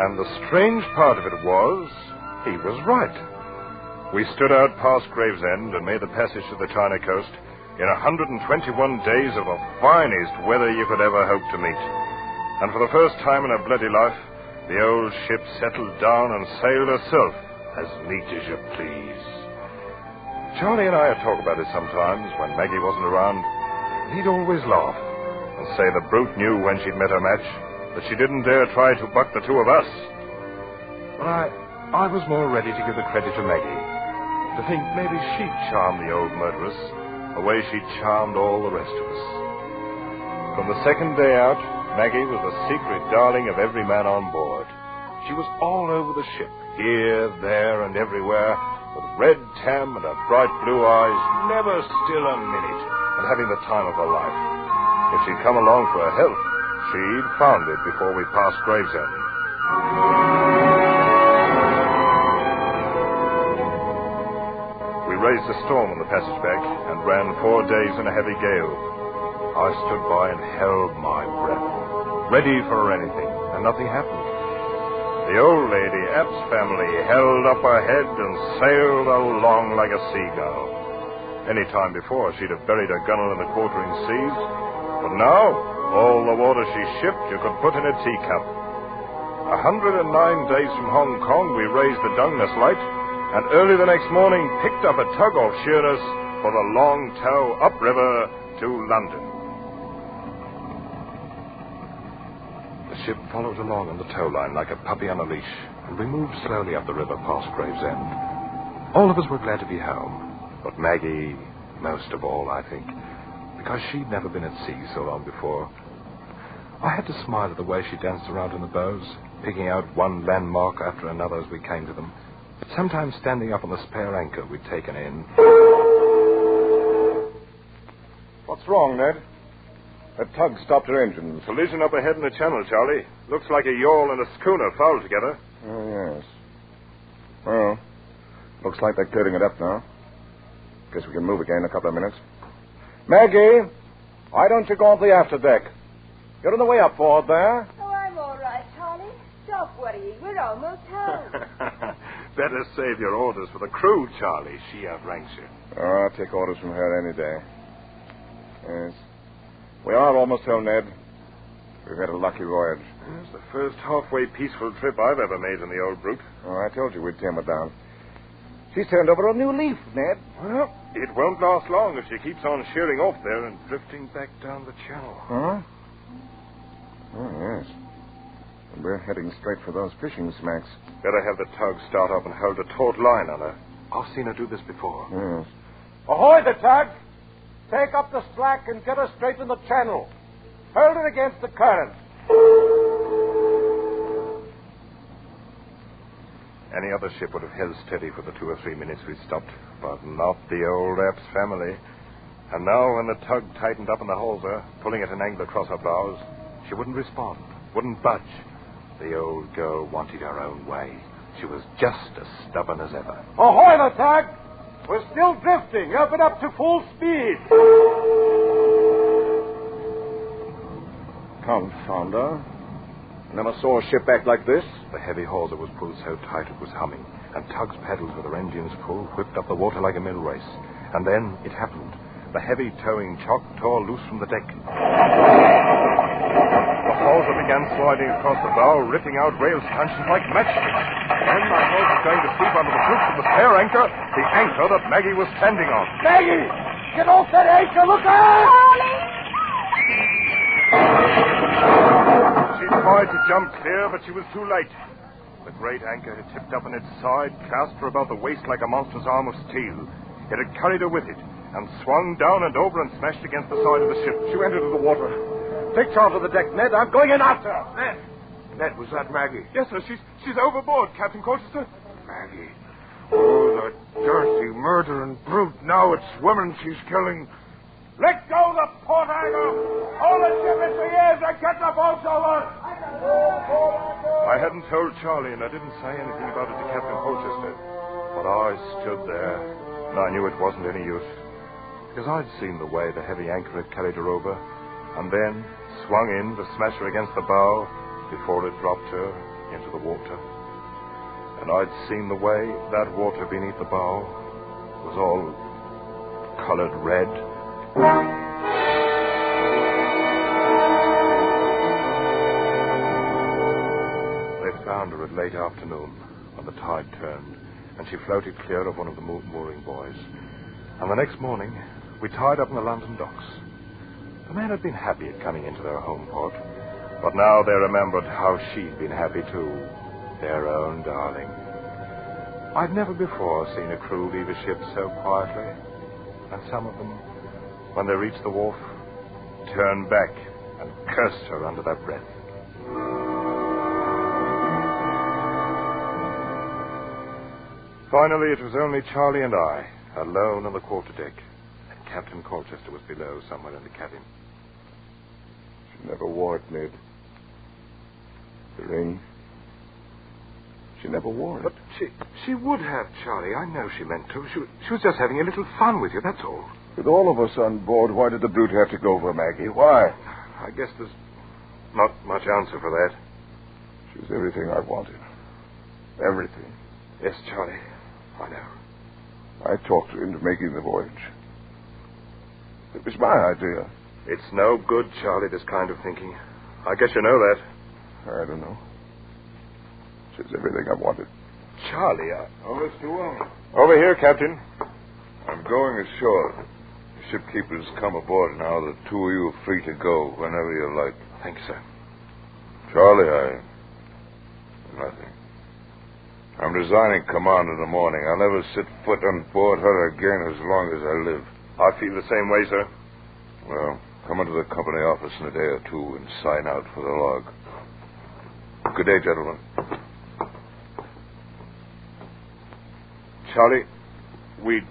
[SPEAKER 14] And the strange part of it was, he was right. We stood out past Gravesend and made the passage to the China coast in 121 days of the finest weather you could ever hope to meet. And for the first time in her bloody life, the old ship settled down and sailed herself as neat as you please. Charlie and I would talk about it sometimes when Maggie wasn't around. And he'd always laugh and say the brute knew when she'd met her match that she didn't dare try to buck the two of us. But I was more ready to give the credit to Maggie, to think maybe she'd charm the old murderess the way she'd charmed all the rest of us. From the second day out, Maggie was the secret darling of every man on board. She was all over the ship, here, there, and everywhere, with red tam and her bright blue eyes, never still a minute, and having the time of her life. If she'd come along for her health, she'd found it before we passed Gravesend. We raised a storm on the passage back and ran 4 days in a heavy gale. I stood by and held my breath, ready for anything, and nothing happened. The old lady, App's family, held up her head and sailed along like a seagull. Any time before, she'd have buried her gunwale in the quartering seas, but now, all the water she shipped you could put in a teacup. 109 days from Hong Kong, we raised the Dungeness Light, and early the next morning picked up a tug off Sheerness for the long tow upriver to London. The ship followed along on the tow line like a puppy on a leash, and we moved slowly up the river past Gravesend. All of us were glad to be home, but Maggie most of all, I think, because she'd never been at sea so long before. I had to smile at the way she danced around in the bows, picking out one landmark after another as we came to them, sometimes standing up on the spare anchor we'd taken in.
[SPEAKER 9] What's wrong, Ned? That tug stopped her engines.
[SPEAKER 14] Collision up ahead in the channel, Charlie. Looks like a yawl and a schooner fouled together.
[SPEAKER 9] Oh, yes. Well, looks like they're clearing it up now. Guess we can move again in a couple of minutes. Maggie, why don't you go on the afterdeck? You're on the way up forward there.
[SPEAKER 13] Oh, I'm all right, Charlie. Stop worrying. We're almost home.
[SPEAKER 14] Better save your orders for the crew, Charlie. She outranks you.
[SPEAKER 9] Oh, I'll take orders from her any day. Yes. We are almost home, Ned. We've had a lucky voyage.
[SPEAKER 14] It's the first halfway peaceful trip I've ever made in the old brute.
[SPEAKER 9] Oh, I told you we'd tame her down. She's turned over a new leaf, Ned.
[SPEAKER 14] Well, it won't last long if she keeps on sheering off there and drifting back down the channel.
[SPEAKER 9] Huh? Oh, yes. And we're heading straight for those fishing smacks.
[SPEAKER 14] Better have the tug start up and hold a taut line on her. I've seen her do this before.
[SPEAKER 9] Yes.
[SPEAKER 4] Ahoy, the tug! Take up the slack and get her straight in the channel. Hold it against the current.
[SPEAKER 14] Any other ship would have held steady for the 2 or 3 minutes we stopped, but not the old Epps family. And now, when the tug tightened up in the hawser, pulling at an angle across her bows, she wouldn't respond, wouldn't budge. The old girl wanted her own way. She was just as stubborn as ever.
[SPEAKER 4] Ahoy, the tug! We're still drifting. Up and up to full speed.
[SPEAKER 9] Confound her. Never saw a ship act like this.
[SPEAKER 14] The heavy hawser was pulled so tight it was humming, and Tug's paddles with her engines full whipped up the water like a mill race. And then it happened. The heavy towing chock tore loose from the deck. The hawser began sliding across the bow, ripping out rail stanchions like matchsticks. Then the hawser was going to sweep under the flukes of the spare anchor, the anchor that Maggie was standing on.
[SPEAKER 4] Maggie! Get off that anchor! Look out!
[SPEAKER 14] She tried to jump clear, but she was too late. The great anchor had tipped up on its side, clasped her about the waist like a monstrous arm of steel. It had carried her with it, and swung down and over and smashed against the side of the ship.
[SPEAKER 9] She went into the water. Take charge of the deck, Ned. I'm going in after her.
[SPEAKER 14] Ned, was that Maggie? Yes, sir. She's overboard, Captain Colchester.
[SPEAKER 11] Maggie. Oh, the dirty, murdering brute. Now it's women she's killing.
[SPEAKER 4] Let go the port anchor! Hold the ship in the ears and get the boats over!
[SPEAKER 14] I hadn't told Charlie, and I didn't say anything about it to Captain Colchester. But I stood there, and I knew it wasn't any use. Because I'd seen the way the heavy anchor had carried her over, and then swung in to smash her against the bow before it dropped her into the water. And I'd seen the way that water beneath the bow was all colored red. They found her at late afternoon when the tide turned, and she floated clear of one of the mooring buoys. And the next morning, we tied up in the London docks. The men had been happy at coming into their home port, but now they remembered how she'd been happy too, their own darling. I'd never before seen a crew leave a ship so quietly, and some of them, when they reached the wharf, turned back and cursed her under their breath. Finally, it was only Charlie and I, alone on the quarterdeck, and Captain Colchester was below somewhere in the cabin.
[SPEAKER 9] She never wore it, Ned. The ring. She never wore it.
[SPEAKER 14] But she would have, Charlie. I know she meant to. She was just having a little fun with you, that's all.
[SPEAKER 9] With all of us on board, why did the brute have to go for Maggie? Why?
[SPEAKER 14] I guess there's not much answer for that.
[SPEAKER 9] She was everything I wanted. Everything.
[SPEAKER 14] Yes, Charlie. I know.
[SPEAKER 9] I talked her into making the voyage. It was my idea.
[SPEAKER 14] It's no good, Charlie, this kind of thinking. I guess you know that.
[SPEAKER 9] I don't know. She's everything I wanted.
[SPEAKER 14] Charlie,
[SPEAKER 11] Over, Stewart.
[SPEAKER 14] Over here, Captain.
[SPEAKER 11] I'm going ashore. The shipkeepers come aboard now. The two of you are free to go whenever you like.
[SPEAKER 14] Thanks, sir.
[SPEAKER 11] Charlie, nothing. I'm resigning command in the morning. I'll never set foot on board her again as long as I live.
[SPEAKER 14] I feel the same way, sir.
[SPEAKER 11] Well, come into the company office in a day or two and sign out for the log. Good day, gentlemen.
[SPEAKER 14] Charlie, we'd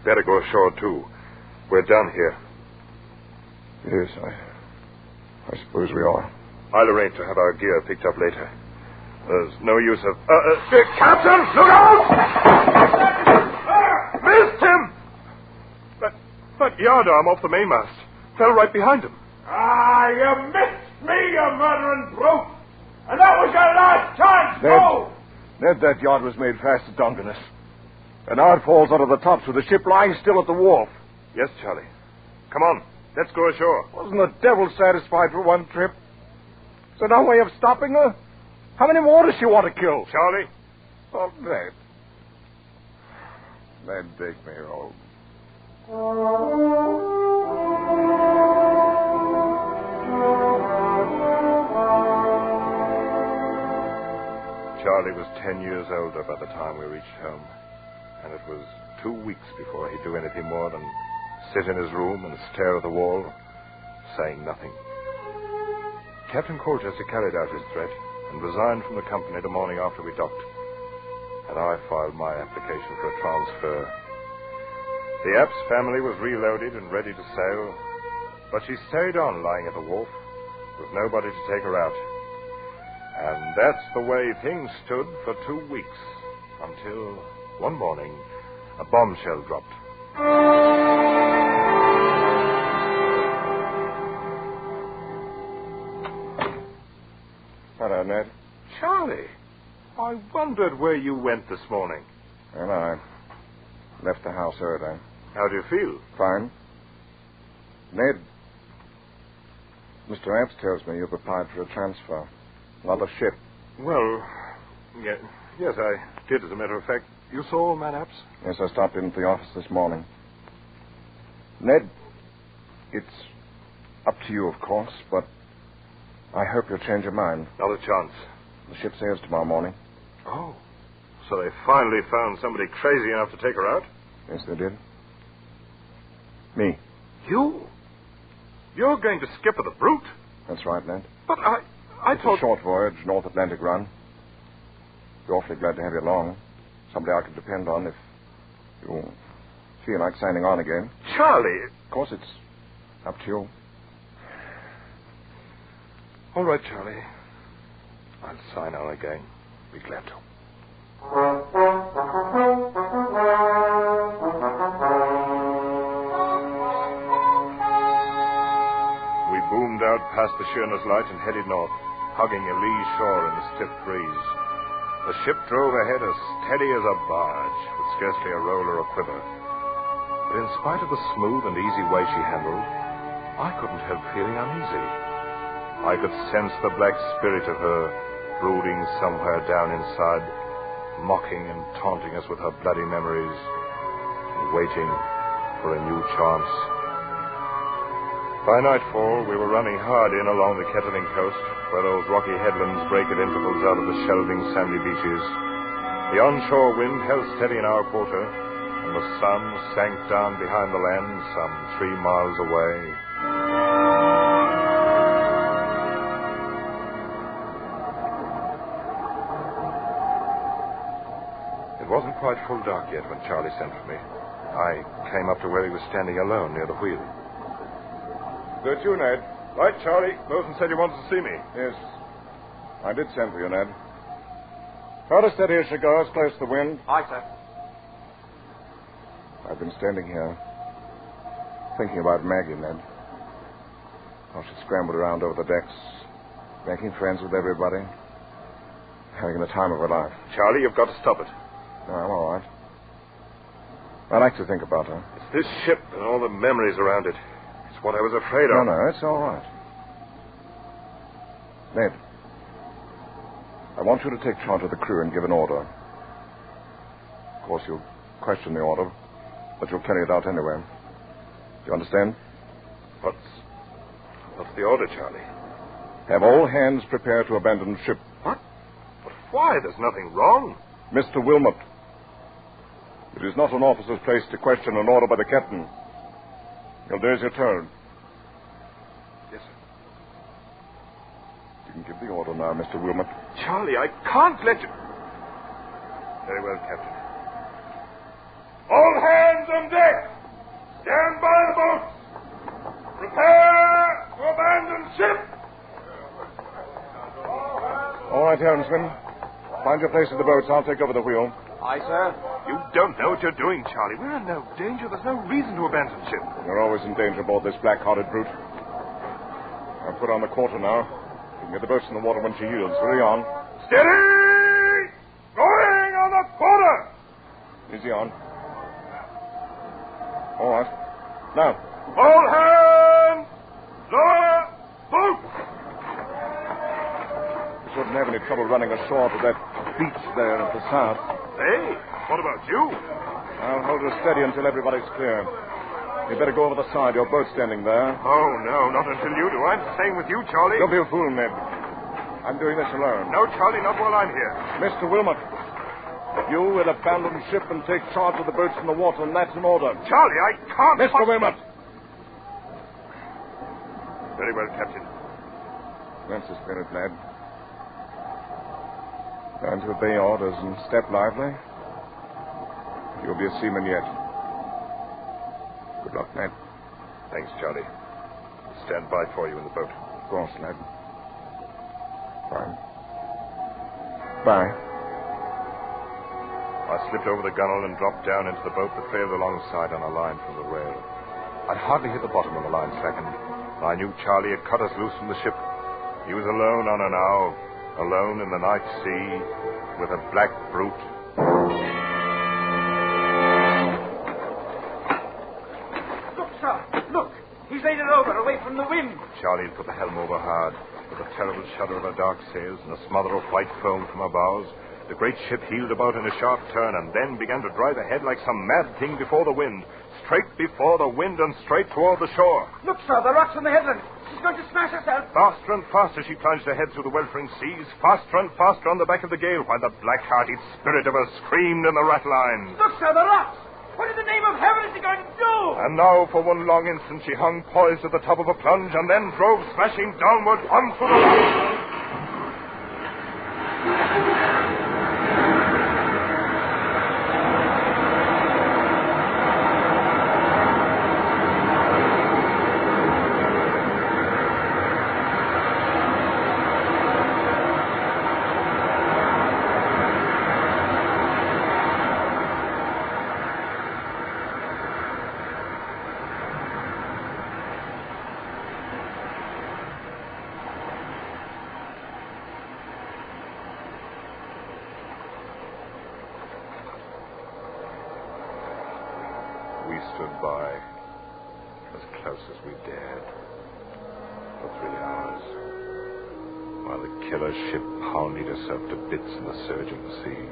[SPEAKER 14] better go ashore, too. We're done here.
[SPEAKER 9] Yes, I suppose we are.
[SPEAKER 14] I'll arrange to have our gear picked up later. There's no use of...
[SPEAKER 4] Captain, look out!
[SPEAKER 14] Missed him! But that yardarm off the mainmast. Fell right behind him.
[SPEAKER 2] Ah, you missed me, you murdering brute! And that was your last chance, go!
[SPEAKER 9] Ned, that yard was made fast at Dungeness. And now it falls out of the tops with the ship lying still at the wharf.
[SPEAKER 14] Yes, Charlie. Come on. Let's go ashore.
[SPEAKER 9] Wasn't the devil satisfied for one trip? Is there no way of stopping her? How many more does she want to kill?
[SPEAKER 14] Charlie?
[SPEAKER 9] Oh, Ned. Ned, take me home.
[SPEAKER 14] Charlie was 10 years older by the time we reached home, and it was 2 weeks before he'd do anything more than sit in his room and stare at the wall, saying nothing. Captain Colchester carried out his threat and resigned from the company the morning after we docked, and I filed my application for a transfer. The Apps family was reloaded and ready to sail, but she stayed on lying at the wharf with nobody to take her out. And that's the way things stood for 2 weeks, until one morning a bombshell dropped.
[SPEAKER 9] Hello, Ned.
[SPEAKER 14] Charlie, I wondered where you went this morning.
[SPEAKER 9] And I left the house early.
[SPEAKER 14] How do you feel?
[SPEAKER 9] Fine. Ned, Mr. Apps tells me you've applied for a transfer. Another ship.
[SPEAKER 14] Well, yes, I did, as a matter of fact. You saw old man Apps?
[SPEAKER 9] Yes, I stopped into the office this morning. Ned, it's up to you, of course, but I hope you'll change your mind.
[SPEAKER 14] Not a chance.
[SPEAKER 9] The ship sails tomorrow morning.
[SPEAKER 14] Oh, so they finally found somebody crazy enough to take her out?
[SPEAKER 9] Yes, they did. Me.
[SPEAKER 14] You? You're going to skip her the Brute?
[SPEAKER 9] That's right, Ned.
[SPEAKER 14] But I
[SPEAKER 9] it's
[SPEAKER 14] thought...
[SPEAKER 9] a short voyage, North Atlantic run. Be awfully glad to have you along. Somebody I can depend on if you feel like signing on again.
[SPEAKER 14] Charlie!
[SPEAKER 9] Of course, it's up to you.
[SPEAKER 14] All right, Charlie. I'll sign on again. Be glad to. We boomed out past the Sheerness Light and headed north, hugging a lee shore in the stiff breeze. The ship drove ahead as steady as a barge, with scarcely a roll or a quiver. But in spite of the smooth and easy way she handled, I couldn't help feeling uneasy. I could sense the black spirit of her brooding somewhere down inside, mocking and taunting us with her bloody memories, and waiting for a new chance. By nightfall, we were running hard in along the Kettling coast, where those rocky headlands break at intervals out of the shelving sandy beaches. The onshore wind held steady in our quarter, and the sun sank down behind the land some 3 miles away. It wasn't quite full dark yet when Charlie sent for me. I came up to where he was standing alone near the wheel.
[SPEAKER 9] Good, you, Ned.
[SPEAKER 14] Right, Charlie. Wilson said you wanted to see me.
[SPEAKER 9] Yes. I did send for you, Ned. Try to steady as she goes, close to the wind.
[SPEAKER 25] Aye, sir.
[SPEAKER 9] I've been standing here, thinking about Maggie, Ned. How she scrambled around over the decks, making friends with everybody, having the time of her life.
[SPEAKER 14] Charlie, you've got to stop it.
[SPEAKER 9] No, I'm all right. I like to think about her.
[SPEAKER 14] It's this ship and all the memories around it. It's what I was afraid of.
[SPEAKER 9] No, it's all right. Ned, I want you to take charge of the crew and give an order. Of course, you'll question the order, but you'll carry it out anyway. Do you understand?
[SPEAKER 14] What's the order, Charlie?
[SPEAKER 9] Have all hands prepare to abandon ship.
[SPEAKER 14] What? But why? There's nothing wrong.
[SPEAKER 9] Mr. Wilmot, it is not an officer's place to question an order by the captain. You'll do as you're told.
[SPEAKER 14] Yes, sir.
[SPEAKER 9] You can give the order now, Mr. Wilmot.
[SPEAKER 14] Charlie, I can't let you... Very well, Captain. All hands on deck! Stand by the boats! Prepare to abandon ship!
[SPEAKER 9] All right, helmsman. Find your place in the boats. I'll take over the wheel.
[SPEAKER 4] Aye, sir.
[SPEAKER 14] You don't know what you're doing, Charlie. We're in no danger. There's no reason to abandon ship.
[SPEAKER 9] You're always in danger aboard this black-hearted brute. I'll put on the quarter now. You can get the boats in the water when she yields. Hurry on.
[SPEAKER 14] Steady! Going on the quarter!
[SPEAKER 9] Easy on. All right. Now.
[SPEAKER 14] All hands! Lower! Boat!
[SPEAKER 9] You shouldn't have any trouble running ashore to that beach there at the south.
[SPEAKER 14] Hey, what about you?
[SPEAKER 9] I'll hold her steady until everybody's clear. You'd better go over the side. Your boat's standing there.
[SPEAKER 14] Oh, no, not until you do. I'm staying with you, Charlie.
[SPEAKER 9] Don't be a fool, Ned. I'm doing this alone.
[SPEAKER 14] No, Charlie, not while I'm here.
[SPEAKER 9] Mr. Wilmot, you will abandon ship and take charge of the boats in the water, and that's an order.
[SPEAKER 14] Charlie, I can't...
[SPEAKER 9] Mr. Wilmot!
[SPEAKER 14] Very well, Captain.
[SPEAKER 9] That's the spirit, lad. Learn to obey orders and step lively. You'll be a seaman yet. Good luck, Ned.
[SPEAKER 14] Thanks, Charlie. Stand by for you in the boat.
[SPEAKER 9] Of course, lad. Fine. Bye.
[SPEAKER 14] I slipped over the gunwale and dropped down into the boat that trailed alongside on a line from the rail. I'd hardly hit the bottom when the line slackened. I knew Charlie had cut us loose from the ship. He was alone on an isle, alone in the night sea, with a black brute.
[SPEAKER 4] Look, sir. Look. He's laid it over, away from the wind.
[SPEAKER 14] Charlie had put the helm over hard, with a terrible shudder of her dark sails and a smother of white foam from her bows. The great ship heeled about in a sharp turn and then began to drive ahead like some mad thing before the wind. Straight before the wind and straight toward the shore.
[SPEAKER 4] Look, sir, the rocks on the headland. She's going to smash herself.
[SPEAKER 14] Faster and faster she plunged ahead through the weltering seas, faster and faster on the back of the gale, while the black-hearted spirit of her screamed in the ratlines.
[SPEAKER 4] Look, sir, the rocks. What in the name of heaven is he going to do?
[SPEAKER 14] And now, for one long instant, she hung poised at the top of a plunge and then drove smashing downward onto the rocks. We stood by, as close as we dared, for 3 hours, while the killer ship pounded herself to bits in the surging sea.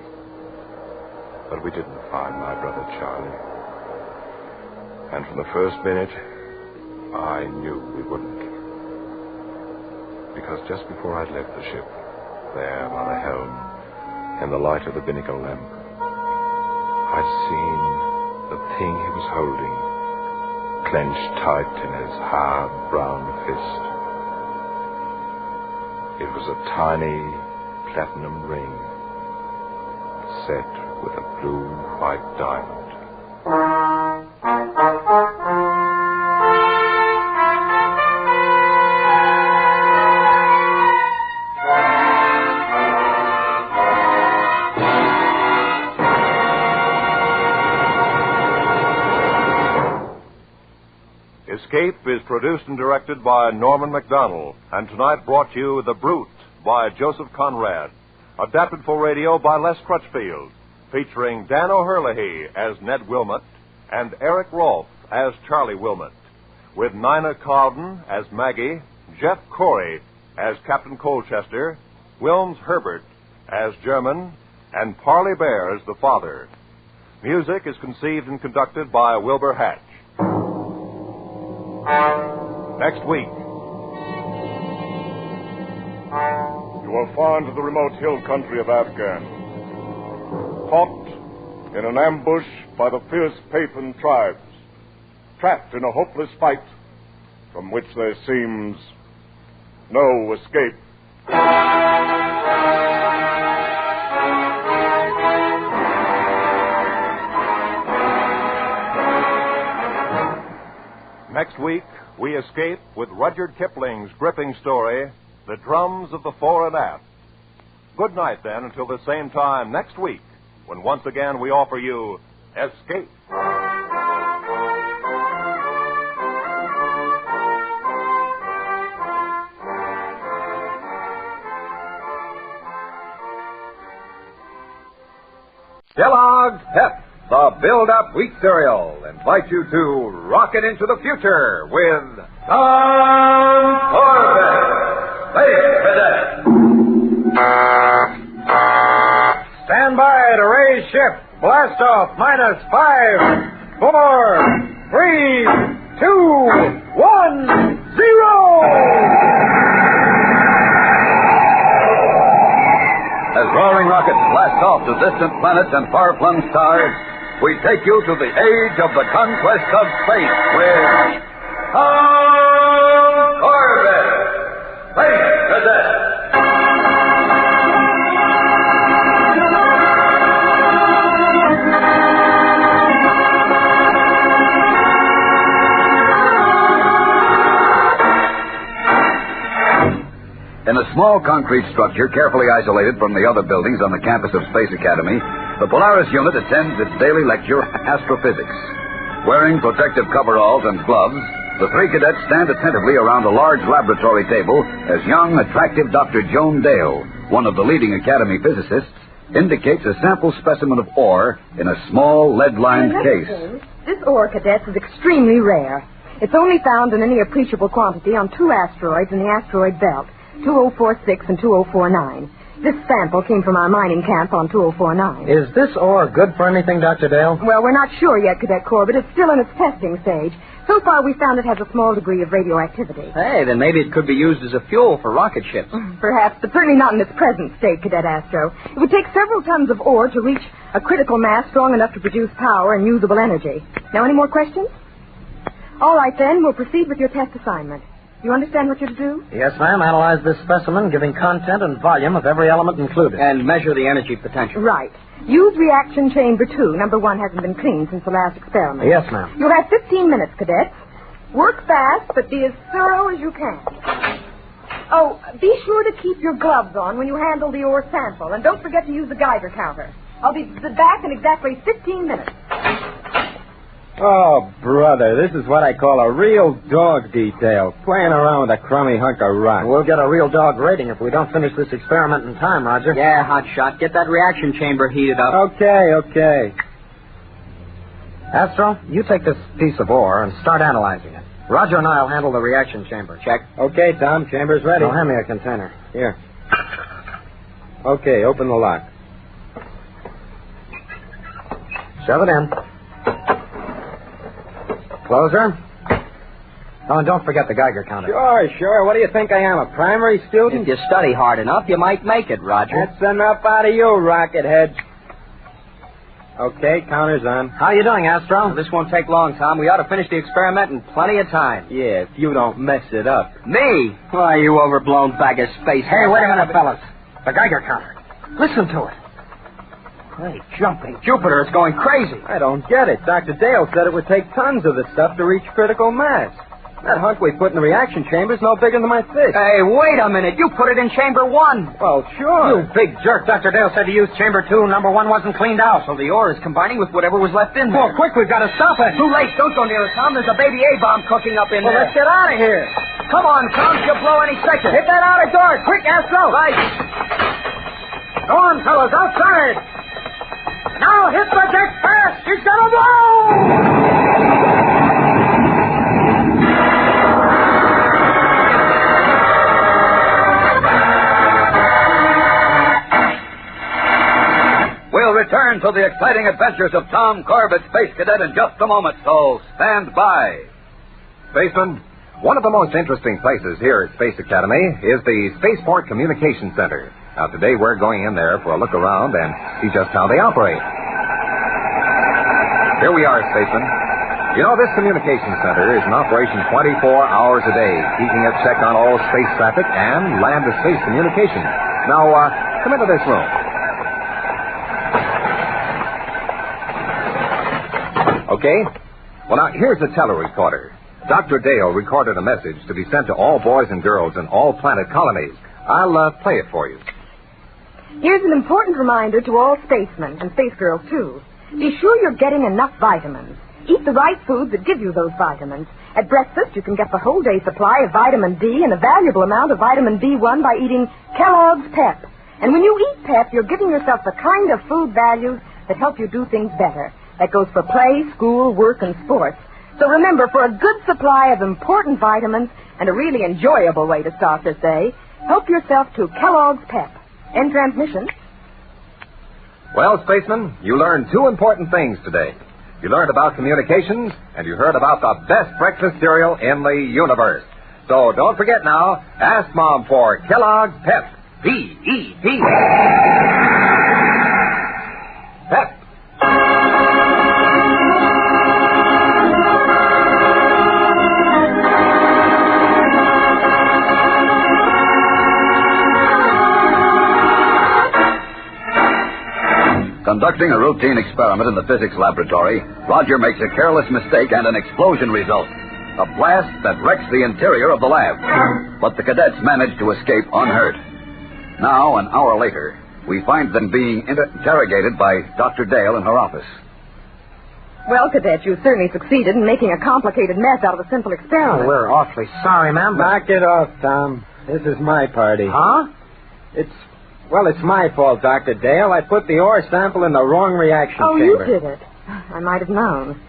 [SPEAKER 14] But we didn't find my brother Charlie. And from the first minute, I knew we wouldn't. Because just before I'd left the ship, there by the helm, in the light of the binnacle lamp, I'd seen the thing he was holding, clenched tight in his hard brown fist. It was a tiny platinum ring set with a blue-white diamond.
[SPEAKER 9] Escape is produced and directed by Norman MacDonald, and tonight brought you The Brute by Joseph Conrad, adapted for radio by Les Crutchfield, featuring Dan O'Herlihy as Ned Wilmot and Eric Rolfe as Charlie Wilmot, with Nina Cowden as Maggie, Jeff Corey as Captain Colchester, Wilms Herbert as German, and Parley Bear as the father. Music is conceived and conducted by Wilbur Hatch. Next week. You are far into the remote hill country of Afghan. Caught in an ambush by the fierce Papin tribes. Trapped in a hopeless fight from which there seems no escape. Next week, we escape with Rudyard Kipling's gripping story, The Drums of the Fore and Aft. Good night, then, until the same time next week, when once again we offer you Escape.
[SPEAKER 22] Kellogg's Pep, the build-up wheat cereal, invite you to rocket into the future with Tom Corbett, Space Cadet.
[SPEAKER 4] Stand by to raise ship. Blast off. -5, 4, 3, 2, 1, 0.
[SPEAKER 22] As roaring rockets blast off to distant planets and far-flung stars, we take you to the age of the conquest of space with Tom Corbett, Space Cadet. In a small concrete structure carefully isolated from the other buildings on the campus of Space Academy, the Polaris unit attends its daily lecture, Astrophysics. Wearing protective coveralls and gloves, the three cadets stand attentively around a large laboratory table as young, attractive Dr. Joan Dale, one of the leading Academy physicists, indicates a sample specimen of ore in a small lead-lined case.
[SPEAKER 24] This ore, cadets, is extremely rare. It's only found in any appreciable quantity on 2 asteroids in the asteroid belt. 2046 and 2049. This sample came from our mining camp on 2049.
[SPEAKER 1] Is this ore good for anything, Dr. Dale?
[SPEAKER 24] Well, we're not sure yet, Cadet Corbett. It's still in its testing stage. So far, we found it has a small degree of radioactivity.
[SPEAKER 1] Hey, then maybe it could be used as a fuel for rocket ships.
[SPEAKER 24] Perhaps, but certainly not in its present state, Cadet Astro. It would take several tons of ore to reach a critical mass strong enough to produce power and usable energy. Now, any more questions? All right, then, we'll proceed with your test assignment. You understand what you're to do?
[SPEAKER 1] Yes, ma'am. Analyze this specimen, giving content and volume of every element included. And measure the energy potential.
[SPEAKER 24] Right. Use reaction chamber 2. Number 1 hasn't been cleaned since the last experiment.
[SPEAKER 1] Yes, ma'am.
[SPEAKER 24] You'll have 15 minutes, cadets. Work fast, but be as thorough as you can. Oh, be sure to keep your gloves on when you handle the ore sample, and don't forget to use the Geiger counter. I'll be back in exactly 15 minutes.
[SPEAKER 15] Oh, brother, this is what I call a real dog detail. Playing around with a crummy hunk of rock.
[SPEAKER 1] We'll get a real dog rating if we don't finish this experiment in time, Roger.
[SPEAKER 6] Yeah, hotshot. Get that reaction chamber heated up.
[SPEAKER 15] Okay.
[SPEAKER 1] Astro, you take this piece of ore and start analyzing it. Roger and I'll handle the reaction chamber. Check.
[SPEAKER 15] Okay, Tom. Chamber's ready.
[SPEAKER 1] Now, hand me a container.
[SPEAKER 15] Here. Okay, open the lock.
[SPEAKER 1] Shove it in. Closer. Oh, and don't forget the Geiger counter.
[SPEAKER 15] Sure. What do you think I am, a primary student?
[SPEAKER 6] If you study hard enough, you might make it, Roger.
[SPEAKER 15] That's enough out of you, Rockethead. Okay, counter's on.
[SPEAKER 1] How you doing, Astro?
[SPEAKER 6] Well, this won't take long, Tom. We ought to finish the experiment in plenty of time.
[SPEAKER 15] Yeah, if you don't mess it up.
[SPEAKER 6] Me? Why, you overblown bag of space.
[SPEAKER 1] Hey, wait a minute, fellas. The Geiger counter. Listen to it. Hey, jumping Jupiter, it's going crazy.
[SPEAKER 15] I don't get it. Dr. Dale said it would take tons of the stuff to reach critical mass. That hunk we put in the reaction chamber is no bigger than my fist.
[SPEAKER 6] Hey, wait a minute. You put it in chamber 1.
[SPEAKER 15] Well, sure.
[SPEAKER 1] You big jerk. Dr. Dale said to use chamber 2. Number 1 wasn't cleaned out.
[SPEAKER 6] So the ore is combining with whatever was left in there.
[SPEAKER 1] Oh, quick, we've got to stop it.
[SPEAKER 6] Too late. Don't go near it, Tom. There's a baby A-bomb cooking up in there.
[SPEAKER 15] Well, let's get out of here.
[SPEAKER 6] Come on, Tom. She'll blow any second.
[SPEAKER 15] Hit that outer door. Quick, Astro.
[SPEAKER 6] Right.
[SPEAKER 15] Go on, fellas. Outside. Now hit the deck fast! He's gonna blow!
[SPEAKER 22] We'll return to the exciting adventures of Tom Corbett, Space Cadet, in just a moment, so stand by.
[SPEAKER 17] Spaceman, one of the most interesting places here at Space Academy is the Spaceport Communication Center. Now, today we're going in there for a look around and see just how they operate. Here we are, Spaceman. You know, this communication center is in operation 24 hours a day, keeping a check on all space traffic and land-to-space communication. Now, come into this room. Okay? Well, now, here's the telerecorder. Dr. Dale recorded a message to be sent to all boys and girls in all planet colonies. I'll play it for you.
[SPEAKER 24] Here's an important reminder to all spacemen and space girls, too. Be sure you're getting enough vitamins. Eat the right foods that give you those vitamins. At breakfast, you can get the whole day supply of vitamin D and a valuable amount of vitamin B1 by eating Kellogg's Pep. And when you eat Pep, you're giving yourself the kind of food values that help you do things better. That goes for play, school, work, and sports. So remember, for a good supply of important vitamins and a really enjoyable way to start this day, help yourself to Kellogg's Pep. End transmission.
[SPEAKER 17] Well, spacemen, you learned two important things today. You learned about communications, and you heard about the best breakfast cereal in the universe. So don't forget now, ask Mom for Kellogg's Pep. P-E-P. Pep.
[SPEAKER 22] Conducting a routine experiment in the physics laboratory, Roger makes a careless mistake and an explosion results. A blast that wrecks the interior of the lab. But the cadets manage to escape unhurt. Now, an hour later, we find them being interrogated by Dr. Dale in her office.
[SPEAKER 24] Well, Cadet, you certainly succeeded in making a complicated mess out of a simple experiment.
[SPEAKER 15] Oh, we're awfully sorry, ma'am. Knock it off, Tom. This is my party.
[SPEAKER 24] Huh?
[SPEAKER 15] It's my fault, Dr. Dale. I put the ore sample in the wrong reaction chamber.
[SPEAKER 24] Oh, you did it. I might have known.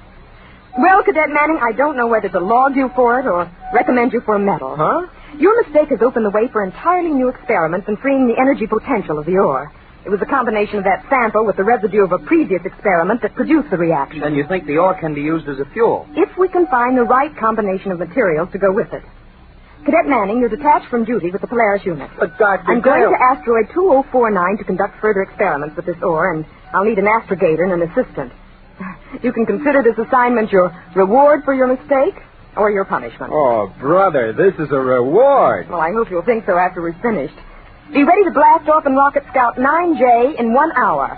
[SPEAKER 24] Well, Cadet Manning, I don't know whether to laud you for it or recommend you for a medal.
[SPEAKER 15] Huh?
[SPEAKER 24] Your mistake has opened the way for entirely new experiments in freeing the energy potential of the ore. It was a combination of that sample with the residue of a previous experiment that produced the reaction.
[SPEAKER 15] Then you think the ore can be used as a fuel?
[SPEAKER 24] If we can find the right combination of materials to go with it. Cadet Manning, you're detached from duty with the Polaris unit.
[SPEAKER 15] But, Dr.
[SPEAKER 24] I'm going to asteroid 2049 to conduct further experiments with this ore, and I'll need an astrogator and an assistant. You can consider this assignment your reward for your mistake or your punishment.
[SPEAKER 15] Oh, brother, this is a reward.
[SPEAKER 24] Well, I hope you'll think so after we're finished. Be ready to blast off in Rocket Scout 9J in 1 hour.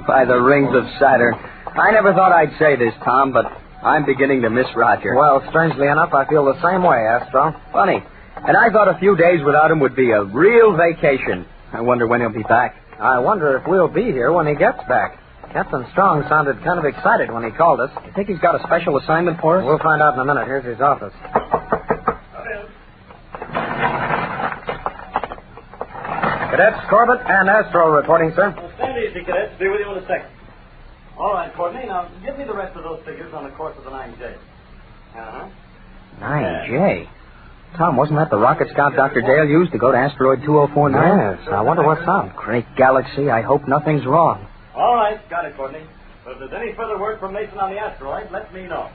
[SPEAKER 15] By the rings of Saturn. I never thought I'd say this, Tom, but I'm beginning to miss Roger. Well, strangely enough, I feel the same way, Astro. Funny. And I thought a few days without him would be a real vacation. I wonder when he'll be back. I wonder if we'll be here when he gets back. Captain Strong sounded kind of excited when he called us. You think he's got a special assignment for us? We'll find out in a minute. Here's his office. Cadets Corbett and Astro reporting, sir.
[SPEAKER 3] Well, stand easy, cadets. Be with you in a second. All right, Courtney. Now, give me the rest of those figures on the course of the 9J. Uh-huh.
[SPEAKER 15] 9J? Tom, wasn't that the rocket scout Dr. Dale used to go to asteroid 2049? Yes. I wonder what's up. Great galaxy. I hope nothing's wrong.
[SPEAKER 3] All right. Got it, Courtney. But if there's any further word from Mason on the asteroid, let me know.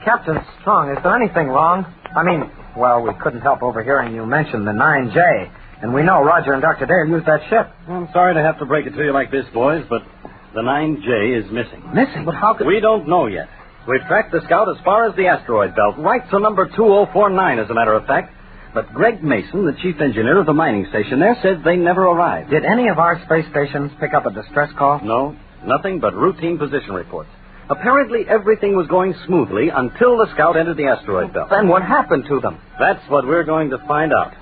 [SPEAKER 15] Captain Strong, is there anything wrong? I mean, well, we couldn't help overhearing you mention the 9J. And we know Roger and Dr. Dale used that ship.
[SPEAKER 3] I'm sorry to have to break it to you like this, boys, but the 9J is missing.
[SPEAKER 15] Missing? But how could...
[SPEAKER 3] We don't know yet. We've tracked the scout as far as the asteroid belt, right to number 2049, as a matter of fact. But Greg Mason, the chief engineer of the mining station there, said they never arrived.
[SPEAKER 15] Did any of our space stations pick up a distress call?
[SPEAKER 3] No, nothing but routine position reports. Apparently everything was going smoothly until the scout entered the asteroid belt.
[SPEAKER 15] Then what happened to them?
[SPEAKER 3] That's what we're going to find out.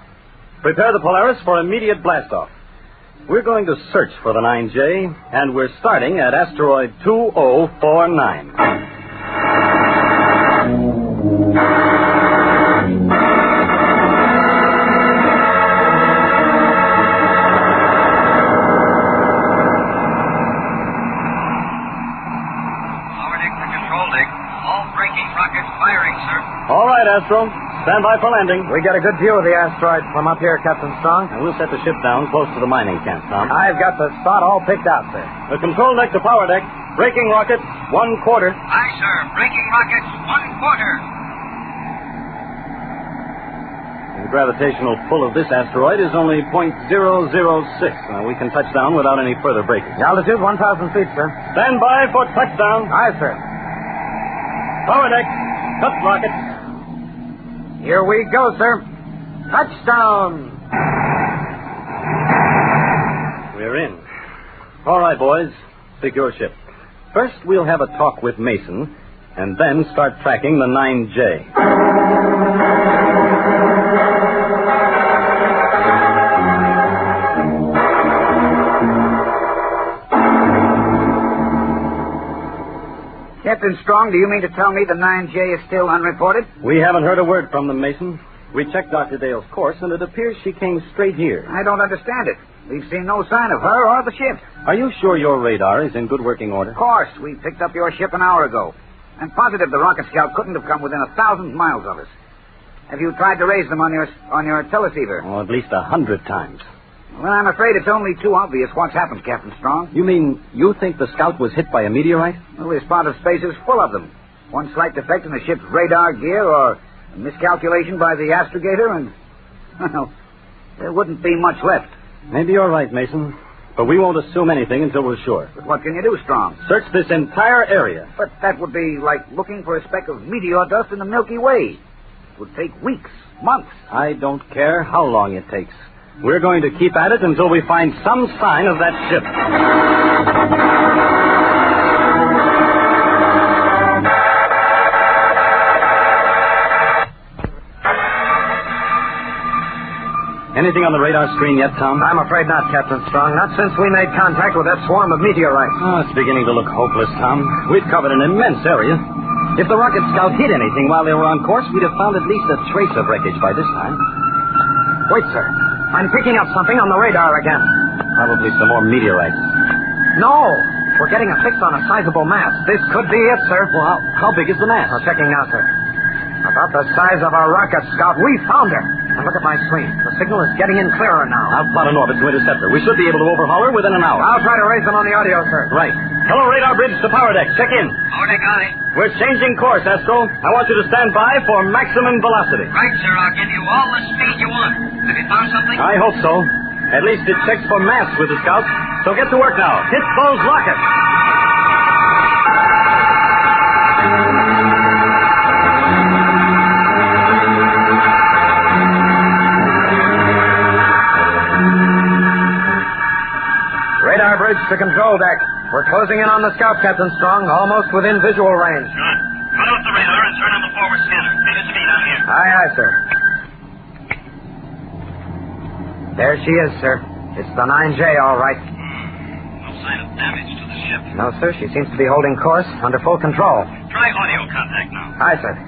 [SPEAKER 3] Prepare the Polaris for immediate blastoff. We're going to search for the 9J, and we're starting at asteroid 2049. All right, Astro. Stand by for landing.
[SPEAKER 15] We get a good view of the asteroid from up here, Captain Strong.
[SPEAKER 3] And we'll set the ship down close to the mining camp, Tom.
[SPEAKER 15] I've got the spot all picked out, sir.
[SPEAKER 3] The control deck to power deck. Braking rockets, 1/4.
[SPEAKER 10] Aye, sir. Braking rockets, 1/4.
[SPEAKER 3] The gravitational pull of this asteroid is only 0.006. Now, we can touch down without any further braking.
[SPEAKER 15] Altitude 1,000 feet, sir.
[SPEAKER 3] Stand by for touchdown.
[SPEAKER 15] Aye, sir.
[SPEAKER 3] Power deck. Cut rockets.
[SPEAKER 15] Here we go, sir. Touchdown!
[SPEAKER 3] We're in. All right, boys. secure ship. First, we'll have a talk with Mason, and then start tracking the 9J.
[SPEAKER 5] Captain Strong, do you mean to tell me the 9J is still unreported?
[SPEAKER 3] We haven't heard a word from them, Mason. We checked Dr. Dale's course, and it appears she came straight here.
[SPEAKER 5] I don't understand it. We've seen no sign of her or the ship.
[SPEAKER 3] Are you sure your radar is in good working order?
[SPEAKER 5] Of course. We picked up your ship an hour ago. I'm positive the rocket scout couldn't have come within 1,000 miles of us. Have you tried to raise them on your teleceiver?
[SPEAKER 3] Oh, at least 100 times.
[SPEAKER 5] Well, I'm afraid it's only too obvious what's happened, Captain Strong.
[SPEAKER 3] You mean you think the scout was hit by a meteorite?
[SPEAKER 5] Well, this part of space is full of them. One slight defect in the ship's radar gear or a miscalculation by the astrogator and, well, there wouldn't be much left.
[SPEAKER 3] Maybe you're right, Mason. But we won't assume anything until we're sure.
[SPEAKER 5] But what can you do, Strong?
[SPEAKER 3] Search this entire area.
[SPEAKER 5] But that would be like looking for a speck of meteor dust in the Milky Way. It would take weeks, months.
[SPEAKER 3] I don't care how long it takes. We're going to keep at it until we find some sign of that ship. Anything on the radar screen yet, Tom?
[SPEAKER 15] I'm afraid not, Captain Strong. Not since we made contact with that swarm of meteorites.
[SPEAKER 3] Oh, it's beginning to look hopeless, Tom. We've covered an immense area. If the rocket scout hit anything while they were on course, we'd have found at least a trace of wreckage by this time.
[SPEAKER 15] Wait, sir. I'm picking up something on the radar again.
[SPEAKER 3] Probably some more meteorites.
[SPEAKER 15] No! We're getting a fix on a sizable mass. This could be it, sir.
[SPEAKER 3] Well, how big is the mass?
[SPEAKER 15] Well, checking now, sir. About the size of a rocket scout. We found her. Now look at my screen. The signal is getting in clearer now.
[SPEAKER 3] I'll plot an orbit to intercept her. We should be able to overhaul her within an hour.
[SPEAKER 15] I'll try to raise them on the audio, sir.
[SPEAKER 3] Right. Hello, radar bridge to power deck. Check in.
[SPEAKER 10] Power deck on it.
[SPEAKER 3] We're changing course, Astro. I want you to stand by for maximum velocity.
[SPEAKER 10] Right, sir. I'll give you all the speed you want. Have you found something?
[SPEAKER 3] I hope so. At least it checks for mass with the scouts. So get to work now. Hit those rockets.
[SPEAKER 15] Radar bridge to control deck. We're closing in on the scout, Captain Strong, almost within visual range.
[SPEAKER 10] Good. Cut off the radar and turn on the forward scanner. Take a speed out here.
[SPEAKER 15] Aye, aye, sir. There she is, sir. It's the 9J, all right.
[SPEAKER 10] No sign of damage to the ship.
[SPEAKER 15] No, sir. She seems to be holding course under full control.
[SPEAKER 10] Try audio contact now.
[SPEAKER 15] Aye, sir.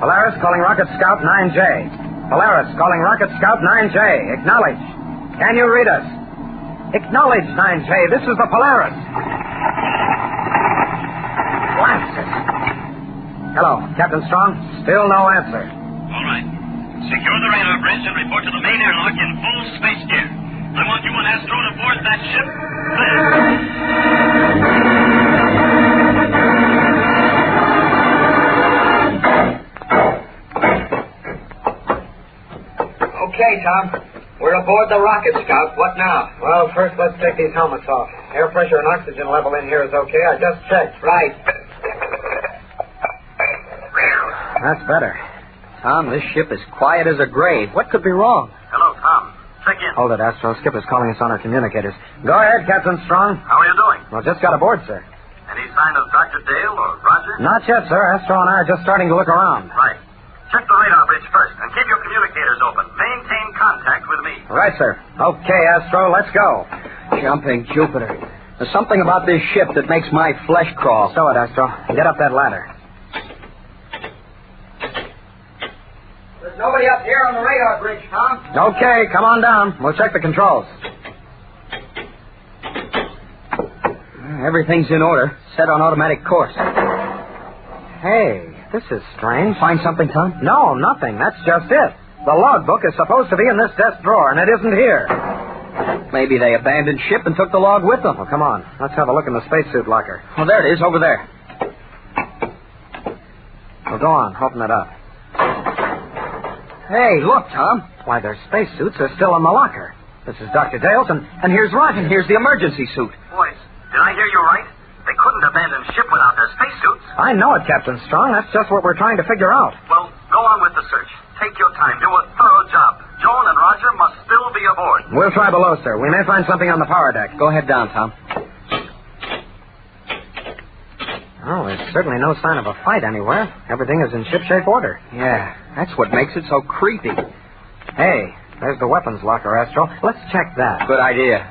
[SPEAKER 15] Polaris calling Rocket Scout 9J. Polaris calling Rocket Scout 9J. Acknowledge. Can you read us? Acknowledge, 9J. This is the Polaris. Blast it. Hello, Captain Strong. Still no answer.
[SPEAKER 10] All right. Secure the radar bridge and report to the main airlock in full space gear. I want you and Astro to board that ship fast.
[SPEAKER 15] Okay, Tom. We're aboard the Rocket Scout. What now? Well, first let's take these helmets off. Air pressure and oxygen level in here is okay. I just checked. Right. That's better.
[SPEAKER 16] Tom, this ship is quiet as a grave. What could be wrong?
[SPEAKER 10] Hello, Tom. Check in.
[SPEAKER 15] Hold it, Astro. Skipper's calling us on our communicators. Go ahead, Captain Strong.
[SPEAKER 10] How are you doing?
[SPEAKER 15] Well, just got aboard, sir.
[SPEAKER 10] Any sign of Dr. Dale or Roger?
[SPEAKER 15] Not yet, sir. Astro and I are just starting to look around.
[SPEAKER 10] Right. Check the radar bridge first and keep your communicators open. Maintain contact with me.
[SPEAKER 15] Right, sir. Okay, Astro, let's go.
[SPEAKER 16] Jumping Jupiter. There's something about this ship that makes my flesh crawl.
[SPEAKER 15] Stow it, Astro. Get up that ladder.
[SPEAKER 16] There's nobody up here on the radar bridge, Tom.
[SPEAKER 15] Okay, come on down. We'll check the controls.
[SPEAKER 16] Everything's in order. Set on automatic course.
[SPEAKER 15] Hey, this is strange.
[SPEAKER 16] Find something, Tom?
[SPEAKER 15] No, nothing. That's just it. The logbook is supposed to be in this desk drawer, and it isn't here.
[SPEAKER 16] Maybe they abandoned ship and took the log with them.
[SPEAKER 15] Well, come on. Let's have a look in the spacesuit locker.
[SPEAKER 16] Oh, there it is, over there.
[SPEAKER 15] Well, go on. Open it up.
[SPEAKER 16] Hey, look, Tom.
[SPEAKER 15] Why, their spacesuits are still in the locker. This is Dr. Dale's, and here's Roger.
[SPEAKER 16] And here's the emergency suit.
[SPEAKER 10] Boys, did I hear you right? They couldn't abandon ship without their spacesuits.
[SPEAKER 15] I know it, Captain Strong. That's just what we're trying to figure out.
[SPEAKER 10] Well, go on with the search. Take your time. Do a thorough job. Joan and Roger must still be aboard.
[SPEAKER 15] We'll try below, sir. We may find something on the power deck.
[SPEAKER 16] Go ahead down, Tom. Oh, there's certainly no sign of a fight anywhere. Everything is in shipshape order. Yeah, that's what makes it so creepy. Hey, there's the weapons locker, Astro. Let's check that.
[SPEAKER 15] Good idea.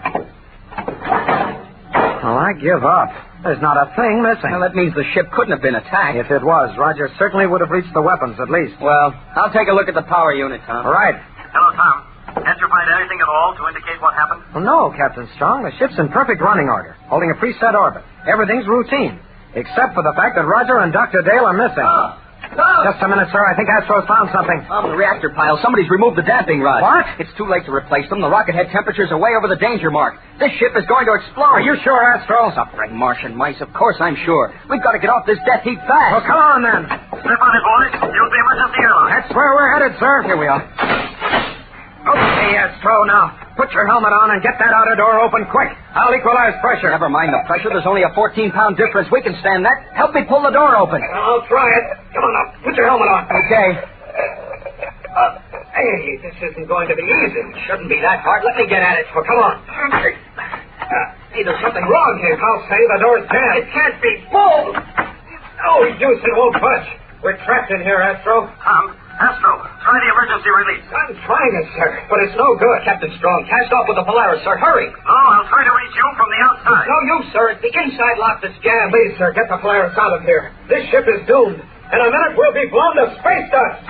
[SPEAKER 16] Well, I give up. There's not a thing missing.
[SPEAKER 15] Well, that means the ship couldn't have been attacked.
[SPEAKER 16] If it was, Roger certainly would have reached the weapons, at least.
[SPEAKER 15] Well, I'll take a look at the power unit, Tom.
[SPEAKER 16] All right.
[SPEAKER 10] Hello, Tom. Can't you find anything at all to indicate what happened?
[SPEAKER 16] Well, no, Captain Strong. The ship's in perfect running order, holding a preset orbit. Everything's routine, except for the fact that Roger and Dr. Dale are missing. Just a minute, sir. I think Astro's found something.
[SPEAKER 15] The reactor pile. Somebody's removed the damping rods.
[SPEAKER 16] What?
[SPEAKER 15] It's too late to replace them. The rocket head temperatures are way over the danger mark. This ship is going to explode.
[SPEAKER 16] Are you sure, Astro?
[SPEAKER 15] Suffering Martian mice. Of course I'm sure. We've got to get off this death heap fast.
[SPEAKER 16] Well, come on, then.
[SPEAKER 10] Slip on it, boys. Use the emergency airlock.
[SPEAKER 16] That's where we're headed, sir. Here we are. Okay, Astro, now. Put your helmet on and get that outer door open quick. I'll equalize pressure.
[SPEAKER 15] Never mind the pressure. There's only a 14-pound difference. We can stand that. Help me pull the door open.
[SPEAKER 16] I'll try it. Come on up. Put your helmet on.
[SPEAKER 15] Okay.
[SPEAKER 16] Hey, this isn't going to be easy. It shouldn't be that hard. Let me get at it. Well, come on. Hey, there's something wrong here. I'll say the door's jammed. It can't be. Pull! Oh, deuce, it won't budge. We're trapped in here, Astro.
[SPEAKER 10] Astro, try the emergency release.
[SPEAKER 16] I'm trying it, sir, but it's no good.
[SPEAKER 15] Captain Strong, cast off with the Polaris, sir. Hurry.
[SPEAKER 10] Oh, I'll try to reach you from the outside.
[SPEAKER 16] It's no use, sir. It's the inside lock that's jammed. Please, sir, get the Polaris out of here. This ship is doomed. In a minute, we'll be blown to space dust.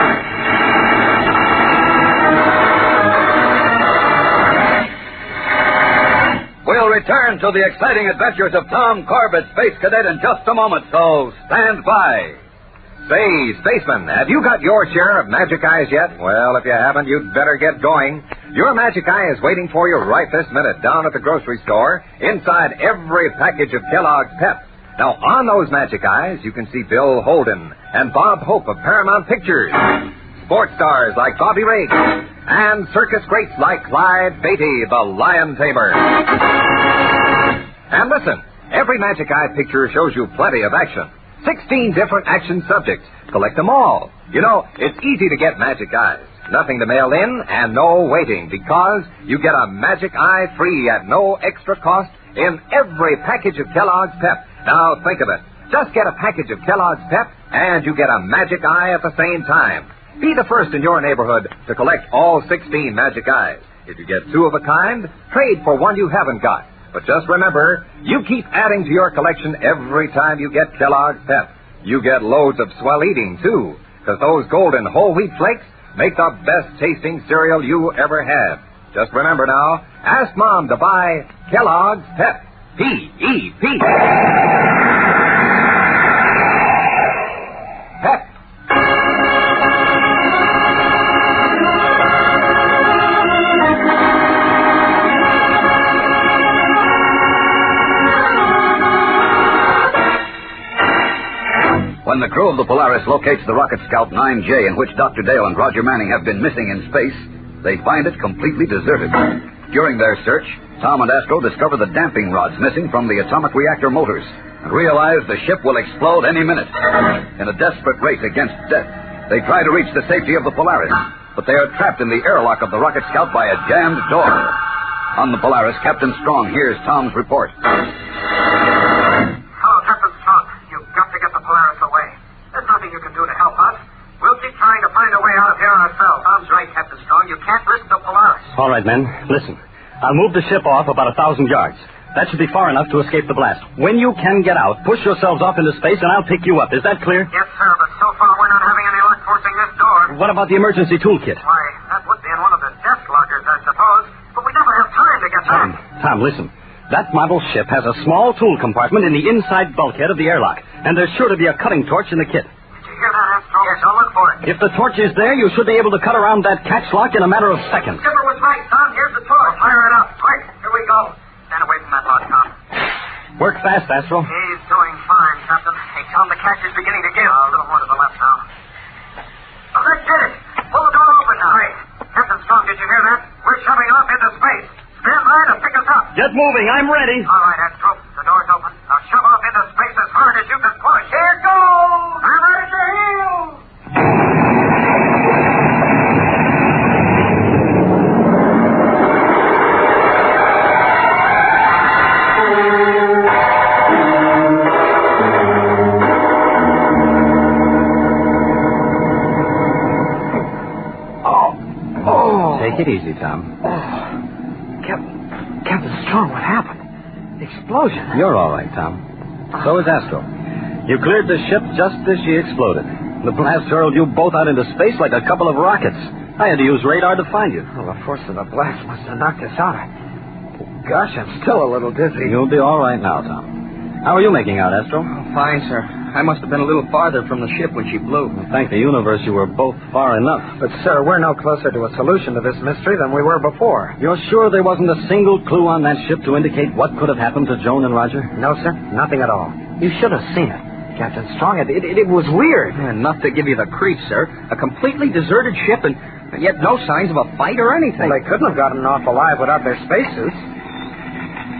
[SPEAKER 22] We'll return to the exciting adventures of Tom Corbett, Space Cadet, in just a moment, so stand by.
[SPEAKER 17] Say, Spaceman, have you got your share of Magic Eyes yet? Well, if you haven't, you'd better get going. Your Magic Eye is waiting for you right this minute down at the grocery store, inside every package of Kellogg's Pep. Now, on those Magic Eyes, you can see Bill Holden and Bob Hope of Paramount Pictures, sports stars like Bobby Riggs, and circus greats like Clyde Beatty, the Lion Tamer. And listen, every Magic Eye picture shows you plenty of action. 16 different action subjects. Collect them all. You know, it's easy to get Magic Eyes. Nothing to mail in and no waiting, because you get a Magic Eye free at no extra cost in every package of Kellogg's Pep. Now, think of it. Just get a package of Kellogg's Pep and you get a Magic Eye at the same time. Be the first in your neighborhood to collect all 16 Magic Eyes. If you get two of a kind, trade for one you haven't got. But just remember, you keep adding to your collection every time you get Kellogg's Pep. You get loads of swell eating, too, because those golden whole wheat flakes make the best tasting cereal you ever had. Just remember now, ask Mom to buy Kellogg's Pep. P-E-P. Pep.
[SPEAKER 22] When the crew of the Polaris locates the rocket scout 9J, in which Dr. Dale and Roger Manning have been missing in space, they find it completely deserted. During their search, Tom and Astro discover the damping rods missing from the atomic reactor motors and realize the ship will explode any minute. In a desperate race against death, they try to reach the safety of the Polaris, but they are trapped in the airlock of the rocket scout by a jammed door. On the Polaris, Captain Strong hears Tom's report.
[SPEAKER 10] Hello, Captain Strong. You've got to get the Polaris away. There's nothing you can do to help us. We'll keep trying to find a way out of here ourselves. Tom's right, Captain Strong. You can't risk the Polaris.
[SPEAKER 3] All right, men. Listen. I'll move the ship off about 1,000 yards. That should be far enough to escape the blast. When you can get out, push yourselves off into space, and I'll pick you up. Is that clear?
[SPEAKER 10] Yes, sir, but so far we're not having any luck forcing this door.
[SPEAKER 3] What about the emergency toolkit?
[SPEAKER 10] Why, that would be in one of the desk lockers, I suppose. But we never have time to get back.
[SPEAKER 3] Tom, listen. That model ship has a small tool compartment in the inside bulkhead of the airlock, and there's sure to be a cutting torch in the kit.
[SPEAKER 10] Did you hear that, Astro? Yes, I'll look for it.
[SPEAKER 3] If the torch is there, you should be able to cut around that catch lock in a matter of seconds.
[SPEAKER 10] Skipper was right, Tom. Here's the torch. Fire it up. Quick, here we go. Stand away from that lock, Tom.
[SPEAKER 3] Work fast, Astro.
[SPEAKER 10] He's doing fine, Captain. Hey, Tom, the catch is beginning to give. A little more to the left now. Oh, that did it. Pull the door open now. Hey, Captain Strong, did you hear that? We're shoving off into space. Stand by to pick us up.
[SPEAKER 3] Get moving. I'm ready.
[SPEAKER 10] All right, Astro. The door's open. Now shove off into space as hard as you can push. Here goes. Hammer at your heels.
[SPEAKER 15] Take it easy, Tom.
[SPEAKER 1] Captain Strong, what happened? Explosion.
[SPEAKER 15] You're all right, Tom. So is Astro. You cleared the ship just as she exploded. The blast hurled you both out into space like a couple of rockets. I had to use radar to find you.
[SPEAKER 1] Well, the force of the blast must have knocked us out. Gosh, I'm still a little dizzy.
[SPEAKER 15] You'll be all right now, Tom. How are you making out, Astro?
[SPEAKER 6] Fine, sir. I must have been a little farther from the ship when she blew.
[SPEAKER 15] Well, thank the universe you were both far enough.
[SPEAKER 1] But, sir, we're no closer to a solution to this mystery than we were before.
[SPEAKER 15] You're sure there wasn't a single clue on that ship to indicate what could have happened to Joan and Roger?
[SPEAKER 1] No, sir. Nothing at all. You should have seen it. Captain Strong, it was weird.
[SPEAKER 6] Enough to give you the creeps, sir. A completely deserted ship and yet no signs of a fight or anything.
[SPEAKER 1] Well, they couldn't have gotten off alive without their spacesuits.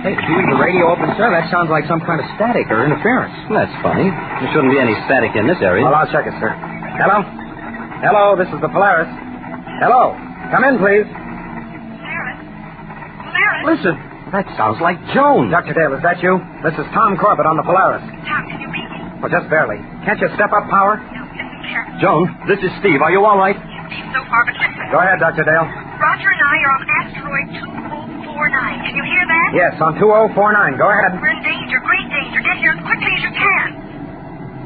[SPEAKER 6] Hey, if you leave the radio open, sir, that sounds like some kind of static or interference.
[SPEAKER 15] That's funny. There shouldn't be any static in this area.
[SPEAKER 1] Well, I'll check it, sir. Hello? Hello, this is the Polaris. Hello. Come in, please.
[SPEAKER 13] Polaris?
[SPEAKER 1] Listen, that sounds like Joan. Dr. Dale, is that you? This is Tom Corbett on the Polaris.
[SPEAKER 13] Tom, can you read me?
[SPEAKER 1] Well, just barely. Can't you step up power?
[SPEAKER 13] No, listen carefully.
[SPEAKER 15] Joan, this is Steve. Are you all right?
[SPEAKER 13] Steve, so far, but listen.
[SPEAKER 1] Go ahead, Dr. Dale.
[SPEAKER 13] Roger and I are on Asteroid 2049. Can you hear that?
[SPEAKER 1] Yes, on 2049. Go ahead.
[SPEAKER 13] We're in danger, great danger. Get here as quickly as you can.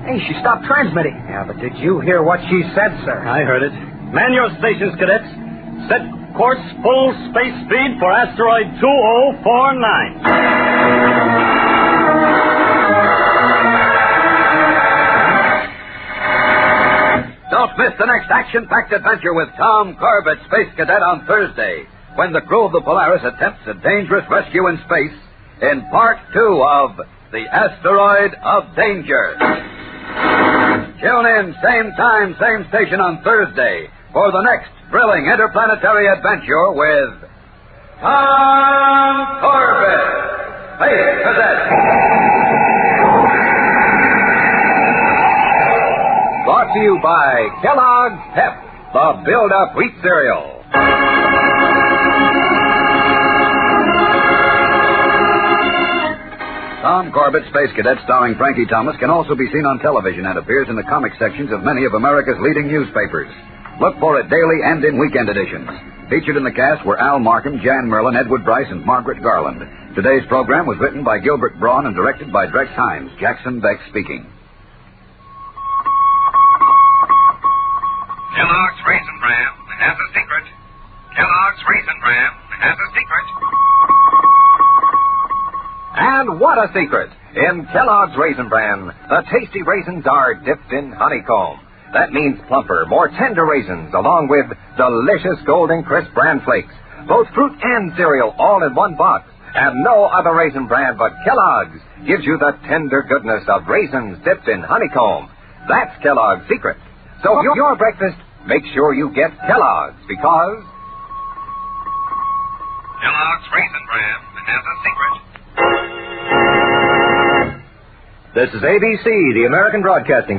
[SPEAKER 1] Hey, she stopped transmitting. Yeah, but did you hear what she said, sir?
[SPEAKER 15] I heard it. Man your stations, cadets. Set course full space speed for Asteroid 2049.
[SPEAKER 22] Don't miss the next action-packed adventure with Tom Corbett, Space Cadet, on Thursday, when the crew of the Polaris attempts a dangerous rescue in space in Part 2 of The Asteroid of Danger. Tune in, same time, same station on Thursday for the next thrilling interplanetary adventure with Tom Corbett, Space Cadet.
[SPEAKER 17] Brought to you by Kellogg's Pep, the build-up wheat cereal.
[SPEAKER 22] Tom Corbett, Space Cadet, starring Frankie Thomas, can also be seen on television and appears in the comic sections of many of America's leading newspapers. Look for it daily and in weekend editions. Featured in the cast were Al Markham, Jan Merlin, Edward Bryce, and Margaret Garland. Today's program was written by Gilbert Braun and directed by Drex Hines. Jackson Beck speaking.
[SPEAKER 7] Kellogg's Raisin Bran has a secret. Kellogg's Raisin Bran has a secret.
[SPEAKER 17] And what a secret! In Kellogg's Raisin Bran, the tasty raisins are dipped in honeycomb. That means plumper, more tender raisins, along with delicious golden crisp bran flakes. Both fruit and cereal all in one box. And no other raisin brand but Kellogg's gives you the tender goodness of raisins dipped in honeycomb. That's Kellogg's secret. So for your breakfast, make sure you get Kellogg's, because
[SPEAKER 7] Kellogg's Raisin Bran has a secret.
[SPEAKER 17] this is ABC, the American Broadcasting